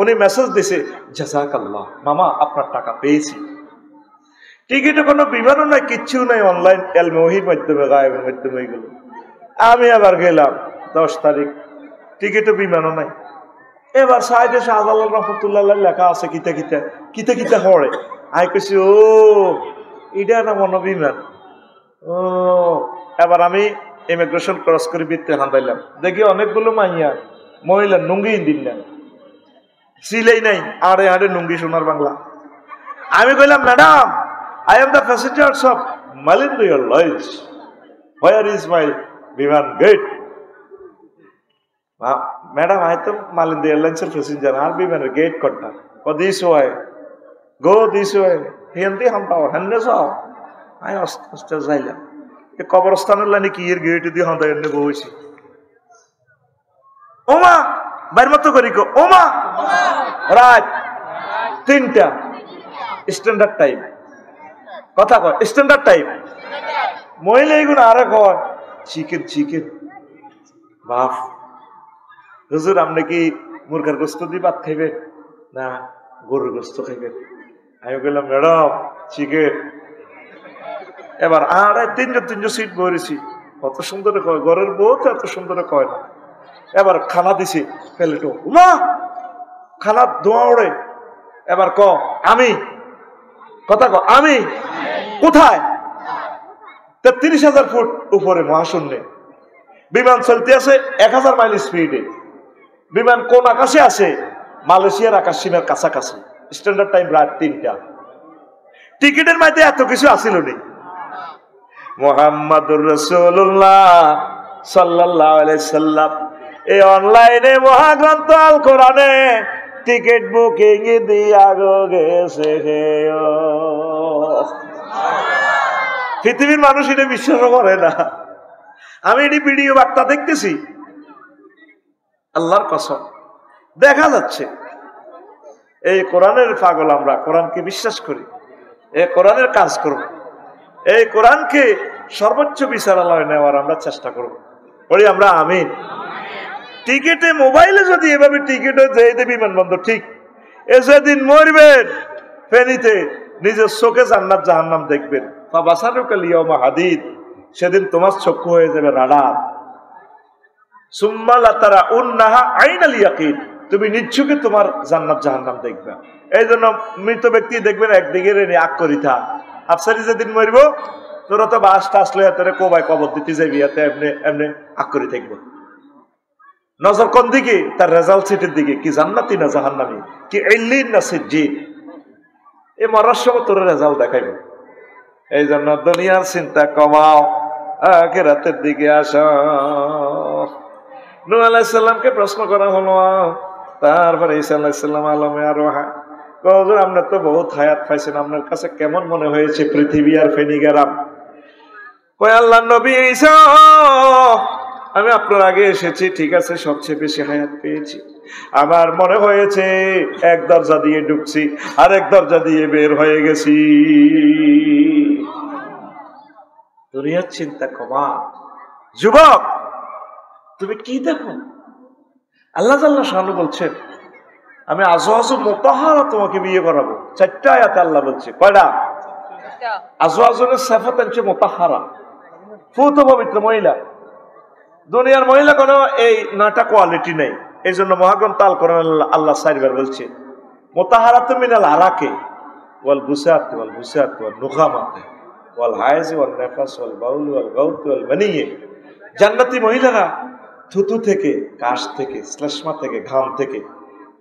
উনি মেসেজ দিছে জাযাকাল্লাহ মামা আপনার টাকা পেয়েছি, টিকিটে কোনো বিমানও নাই, কিচ্ছু নাই, অনলাইন এলমোহির মাধ্যমে গায়েবের মাধ্যমে এগুলো, আমি আবার গেলাম 10 তারিখ, টিকিটও বিমানও নাই। এবার সাইডে শাহজালাল রহমতুল্লাহ লেখা আছে কিতা কিতা কিতা কিতা হরে। আই কইছি ও এটা না মনে বিমান। ও এবার আমি ইমিগ্রেশন ক্রস করে ভিতরে হাঁদাইলাম, দেখি অনেকগুলো মাইয়া মহিলা নুঙ্গি দিন না, সিলেই নাই, আড়ে আড়ে নুঙ্গি সোনার বাংলা। আমি কইলাম madam, I am the passengers of মালিন্দ airlines, where is my বিমান গেট? ম্যাডাম আই তো মালিন্দ এয়ারলাইন্সের প্যাসেঞ্জার, আর বিমানের গেট কোনটা? Oh this way, go this way, Hindi হাম পাও হেন্নে যাও। আমি আস্তে আস্তে যাইলাম, কবরস্থানের লাইনে কি এর গেট দিয়ে হাঁদা এনে বইছি। ওমা বাইর মতো করি গো, ওমা রাত 3টা স্ট্যান্ডার্ড টাইম, কথা কয় স্ট্যান্ডার্ড টাইম। মহিলা এইগুলো আরে কয় চিকেন চিকেন। বাপ হুজুর আপনি কি মুরগার গোস্ত দিয়ে ভাত খাইবেন না গরুর গোস্ত খাইবেন? আমি বললাম ম্যাডাম চিকেন। এবার আরে 300 সিট বলেছি, কত সুন্দর কয়, ঘরের বউ তো এত সুন্দর কয় না। এবার খানা দিছি প্লেটো, মা খানা ধোঁয়া ওড়ে। এবার ক আমি, কথা ক আমি কোথায়? 33,000 ফুট উপরে মহাশূন্যে বিমান চলতে আছে 1000 মাইল স্পিডে। বিমান কোন আকাশে আছে? মালয়েশিয়ার আকাশ সীমার কাছাকাছি। স্ট্যান্ডার্ড টাইম রাত 3টা। টিকিটের মধ্যে এত কিছু আসিল নি। মুহাম্মাদুর রাসূলুল্লাহ সাল্লাল্লাহু আলাইহি সাল্লাম এই অনলাইনে মহাগ্রন্থ আল কোরআনে টিকিট বুকিং দিয়া গেছে। পৃথিবীর মানুষ এটা বিশ্বাস করে না। আমি এটি ভিডিও বার্তা দেখতেছি, আল্লাহর কসম দেখা যাচ্ছে এই কোরআনের পাগল আমরা, কোরআনকে বিশ্বাস করি, এই কোরআনের কাজ করব, এই কোরআনকে সর্বোচ্চ বিচারালয়ে নেওয়ার আমরা চেষ্টা করব। বলি আমরা আমিন। টিকিটে মোবাইলে যদি এভাবে টিকিটে যেতে বিমানবন্দর ঠিক, এ যেদিন মরবেন ফেনীতে নিজের চোখে জান্নাত জাহান্নাম দেখবেন, হাদিদ, সেদিন তোমার চক্ষু হয়ে যাবে রাডার। তুমি নিচ্ছুকে তোমার জান্নাত জাহান্নাম দেখবে। এই জন্য মৃত ব্যক্তি দেখবেন একদিকে আগ করিতা, আফসারি যেদিন মরব তোরা তো বাস টাস লইয়া তোরে কোবাই কবর দিতে যাবি, এমনি এমনি আগ করি থাকবো। নজর কোন দিকে? তার রেজাল্ট সিটের দিকে, কি জান্নাতি না জাহান্নামি, কি ইল্লিন না সিজ্জিন। এ মরার সময় তোর রেজাল্ট দেখাইবে। এই জন্য দুনিয়ার চিন্তা কমাও, আখিরাতের দিকে আসো। নূহ আলাইহিস সালামকে প্রশ্ন করা হলো, তারপরে ঈসা আলাইহিস সালাম আলমে আরোহা, হুজুর আপনি তো বহুত হায়াত পাইছেন, আপনার কাছে কেমন মনে হয়েছে পৃথিবী আর ফেনী গ্রাম? কয় আল্লাহর নবী ঈসা, আমি আপনার আগে এসেছি, ঠিক আছে, সবচেয়ে বেশি হায়াত পেয়েছি। আমার মনে হয়েছে এক দরজা দিয়ে ঢুকছি আর এক দরজা দিয়ে বের হয়ে গেছি। দুনিয়ার চিন্তা কমা। যুবক তুমি কি দেখো? আল্লাহ জাল্লা শানু বলছেন আমি আজওয়াজু মুতাহহারা তোমাকে বিয়ে করাবো। 4টা আয়াতে আল্লাহ বলছে। কয়টা? আজওয়াজুনের সিফাত হচ্ছে মুতাহহারা, পুত পবিত্র মহিলা। দুনিয়ার মহিলা কোনো এই 9টা কোয়ালিটি নেই। এই জন্য মহাগ্রন্থ আল কোরআন আল্লাহ 4বার বলছে মুতাহহারাতু মিনাল আরাকি ওয়াল বুসাত ওয়াল বুসাত ওয়াল নুখামাত ওয়াল হায়জ ওয়াল নাফাস ওয়াল বাউল ওয়াল গাউত ওয়াল মানিয়ে। জান্নাতি মহিলারা থুতু থেকে, কাশ থেকে, শ্লেষ্মা থেকে, ঘাম থেকে,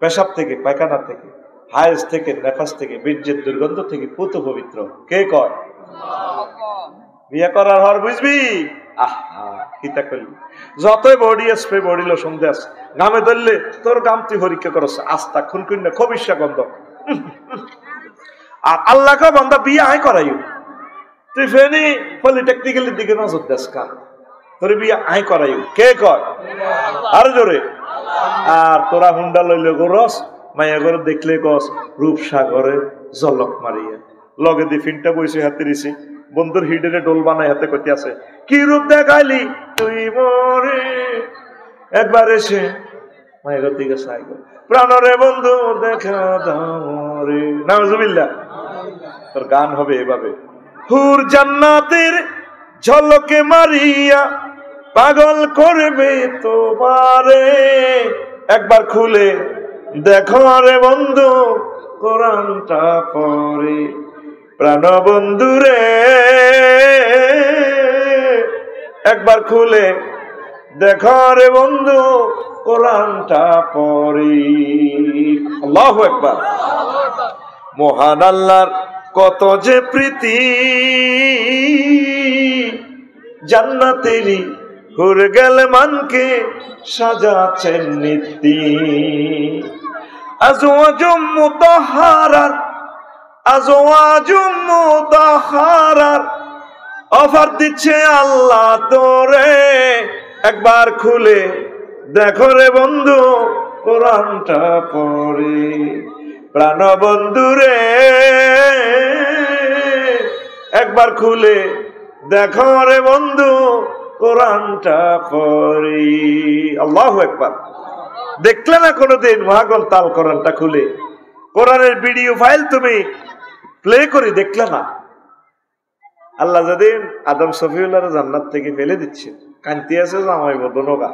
পেশাব থেকে, পায়খানা থেকে, হায়জ থেকে, নেফাস থেকে, বীর্যের দুর্গন্ধ থেকে পুত পবিত্র। কে কয়? বিয়ে করার হর বুঝবি। আহা কিতা করলি, যতই বডি স্প্রে বডি লোশন দেস, ঘামে ধরলে তোর গাম তুই পরীক্ষা করছ, আস্তা খুনকুন না খবিসা গন্ধ। আর আল্লাহকে বান্দা বিয়ে আয় করাইও, তুই ফেনি পলিটেকনিক্যালের দিকে নজর দেস কার, তোর বিয়ে আয় করাইও। কে কয়? আরো জোরে। আর তোরা হুন্ডা লইলে গোরস, মাইয়া করে দেখলে গস রূপসাগরে জলক মারিয়া, লগে দি ফিনটা বইছে হাতে দিছি, বন্ধুর হিডেরে ডোল বানায় হাতে কতি আছে, কি রূপ দেখাইলি তুই মরে একবার এসে মায়ের দিকে চাই প্রাণরে বন্ধু দেখা দাও রে। নাউজুবিল্লাহ। তোর গান হবে এভাবে, হুর জান্নাতের ঝলকে মারিয়া পাগল করবে তোমারে। একবার খুলে দেখো রে বন্ধু কোরআনটা পড়ে, প্রাণ বন্ধু রে একবার খুলে দেখো রে বন্ধু কোরআনটা পড়ে। আল্লাহু আকবার। মহান আল্লাহর কত যে প্রীতি, জান্নাতেরই হুর গেল মানকে সাজাচ্ছেন নীতি। আজওয়াজুম মুতাহহারার, আজওয়াজুম মুতাহহারার অফার দিচ্ছে আল্লাহ তোরে। একবার খুলে দেখো রে বন্ধু কোরআনটা পড়ে, প্রাণ বন্ধু রে একবার খুলে দেখো রে বন্ধু কোরআনটা পড়ে। আল্লাহু আকবার। দেখলে না কোনোদিন মহাগণ তাল কোরআনটা খুলে? কোরআনের ভিডিও ফাইল তুমি প্লে করে দেখলে না? আল্লাহ যেদিন আদম সফিউল্লাহ জান্নাত থেকে ফেলে দিচ্ছে, কান্তি আছে জামাই বদনগা,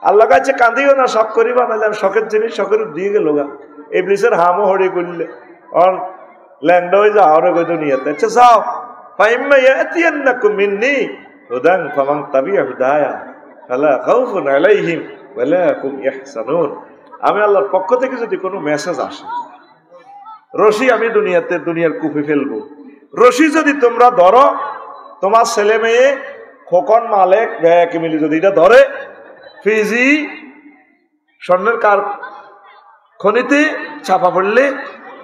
আল্লাহ কাছে কান্দিও না, শখ করি বানাইলাম, শখের জিনিস শখের দিয়ে গেল গা। ইবলিসের হামও হড়ি করলে অন ল্যাংডা হয়ে যাও রে দুনিয়াতে। আচ্ছা যাও, ফাইম্মা ইয়াতিয়ান্নাকুম মিন্নি হুদান ফামান তাবিআ হুদায়া ফালা খাউফুন আলাইহিম ওয়ালা হুম ইয়াহজানুন। আমি আল্লাহর পক্ষ থেকে যদি কোনো মেসেজ আসে, রশি আমি দুনিয়ার কুফি ফেলবো, রশি যদি তোমরা ধরো, তোমার ছেলে মেয়ে খোকন মালেক ব্যয়কে মিলি যদি এটা ধরে, ফিজি স্বর্ণের কার খনিতে চাপা পড়লে,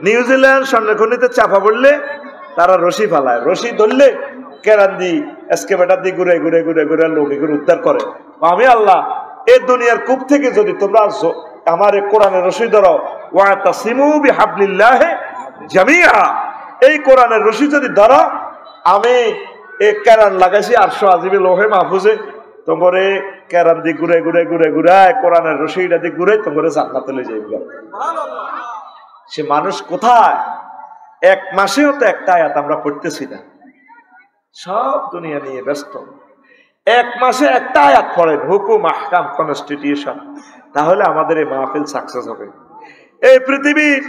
নিউজিল্যান্ড স্বর্ণের খনিতে চাপা পড়লে তারা রশি ফালায়, রশি ধরলে কেরান দি এসকেভেটার দিয়ে ঘুরে ঘুরে ঘুরে ঘুরে লোক এগুলো উদ্ধার করে। আমি আল্লাহ এই দুনিয়ার কূপ থেকে যদি তোমরা আমার কোরআনের রশি ধরো, ওয়াতাসিমু বিহাবলিল্লাহি জামিআ, এই কোরআনের রশি যদি ধরো, আমি এই কেরান লাগাইছি 800 আজিবে লোহে মাহফুজে, তোমারে কেরান দিয়ে ঘুরে ঘুরে ঘুরে ঘুরে কোরআনের রশিটা দিয়ে ঘুরে তোমারে জান্নাতে লয়ে যাইবে। সে মানুষ কোথায়? এক মাসেও তো একটা আয়াত আমরা পড়তেছি না, সব দুনিয়া নিয়ে ব্যস্ত। এক মাসে একটা আয়াত পড়েন, হুকুম আহকাম কনস্টিটিউশন, তাহলে আমাদের এই মাহফিল সাকসেস হবে। এই পৃথিবীর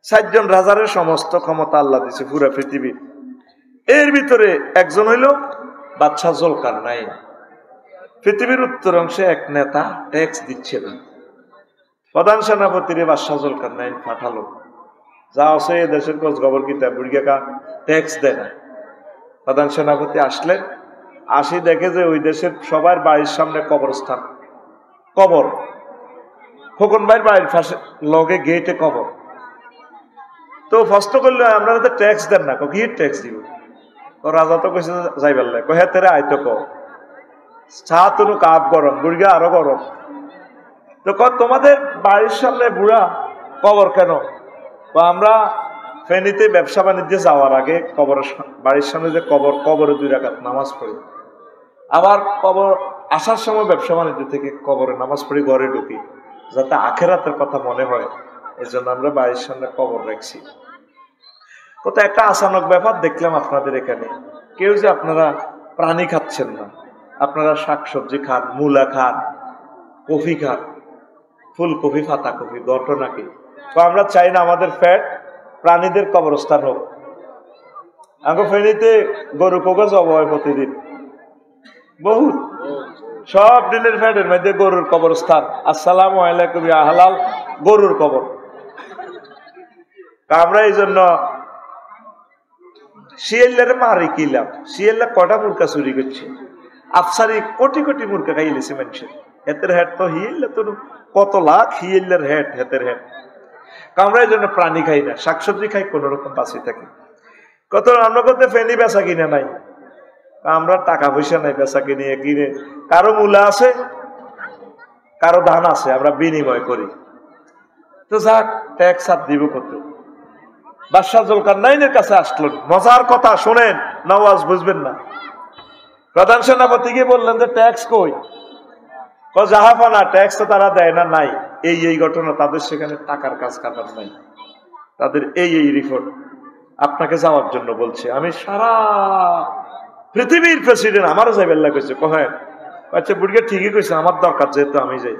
7 জন রাজারের সমস্ত ক্ষমতা আল্লাহ দিয়েছে পুরো পৃথিবীর। এর ভিতরে একজন হইল বাদশাহ জুলকারনাইন। পৃথিবীর উত্তর অংশে এক নেতা ট্যাক্স দিচ্ছে না, প্রধান সেনাপতিরে বাদশাহ জুলকারনাইন পাঠালো, যা আছে এই দেশের খোঁজ খবর কিতা বুড়িকা ট্যাক্স দেয় না। প্রধান সেনাপতি আসলেন, আসি দেখে যে ওই দেশের সবার বাড়ির সামনে কবরস্থান, কবর, খোকন ভাইয়ের বাড়ির পাশে লগে গেটে কবর। তো প্রশ্ন করলো, আপনারা তো ট্যাক্স দেন না, কি ট্যাক্স দিব? তো রাজা তো কইছে যাইবার লাগে, কহে তেরে আইতো ক চা তুনু কাপ গরম, বুড়িগা আরো গরম। তো তোমাদের বাড়ির সামনে বুড়া কবর কেন? আমরা ফেনীতে ব্যবসা বাণিজ্যে যাওয়ার আগে কবরের বাড়ির সামনে যে কবর, কবরে 2 রাকাত নামাজ পড়ি, আবার কবর আসার সময় ব্যবসা বাণিজ্য থেকে কবরে নামাজ পড়ি, ঘরে ঢুকি, যাতে আখেরাতের কথা মনে হয়, এই জন্য আমরা বাড়ির সামনে কবর রাখছি। কত একটা আচানক ব্যাপার দেখলাম আপনাদের এখানে, কেউ যে আপনারা প্রাণী খাচ্ছেন না, আপনারা শাকসবজি খান, মূলা খান, কফি খান, ফুলকপি, পাতা কপি, ঘটনা কি? তো আমরা চাই না আমাদের ফ্যাট প্রাণীদের কবরস্থান হোক। আগে ফেনীতে গরু কোকা জব হয় প্রতিদিন, বহুত, সব দিনের ফ্যাটের মধ্যে গরুর কবরস্থান। আসসালামু আলাইকুম ইয়া হালাল, গরুর কবর। আমরা এই জন্য শিয়ালের মারি কিলাম, শিয়াল্লা কটা মুরগা চুরি করছে, আফসারি কোটি কোটি মুরগা খাইলেছে মানুষের। হেতের হেড তো হিয়াল্লা তো কত লাখ হিয়াল্লার হেড, হেতের হেড। আমরা এই জন্য প্রাণী খাই না, শাকসবজি খাই, কোন রকম বাঁচি থাকি। কত আমরা করতে ফেনি বেচা কিনে নাই, আমরা টাকা পয়সা নাই বেচা কিনে কিনে, কারো মূলা আছে, কারো ধান আছে, আমরা বিনিময় করি। তো যাক, ট্যাক্স আর দিব কত? বাদশাহ জুলকারনাইনের কাছে আসলেন, মজার কথা শোনেন, নওয়াজ বুঝবেন না। প্রধান সেনাপতিকে বললেন যে ট্যাক্স কই? জাহাফানা, ট্যাক্স তো তারা দেয় না, নাই এই ঘটনা, তাদের সেখানে টাকার কাজ কাটার নাই, তাদের এই রিপোর্ট, আপনাকে যাওয়ার জন্য বলছে। আমি সারা পৃথিবীর প্রেসিডেন্ট আমারও যাইবেল্লা কইছে কহে আচ্ছা বুড়িকে ঠিকই কইছে আমার দরকার যেহেতু আমি যাই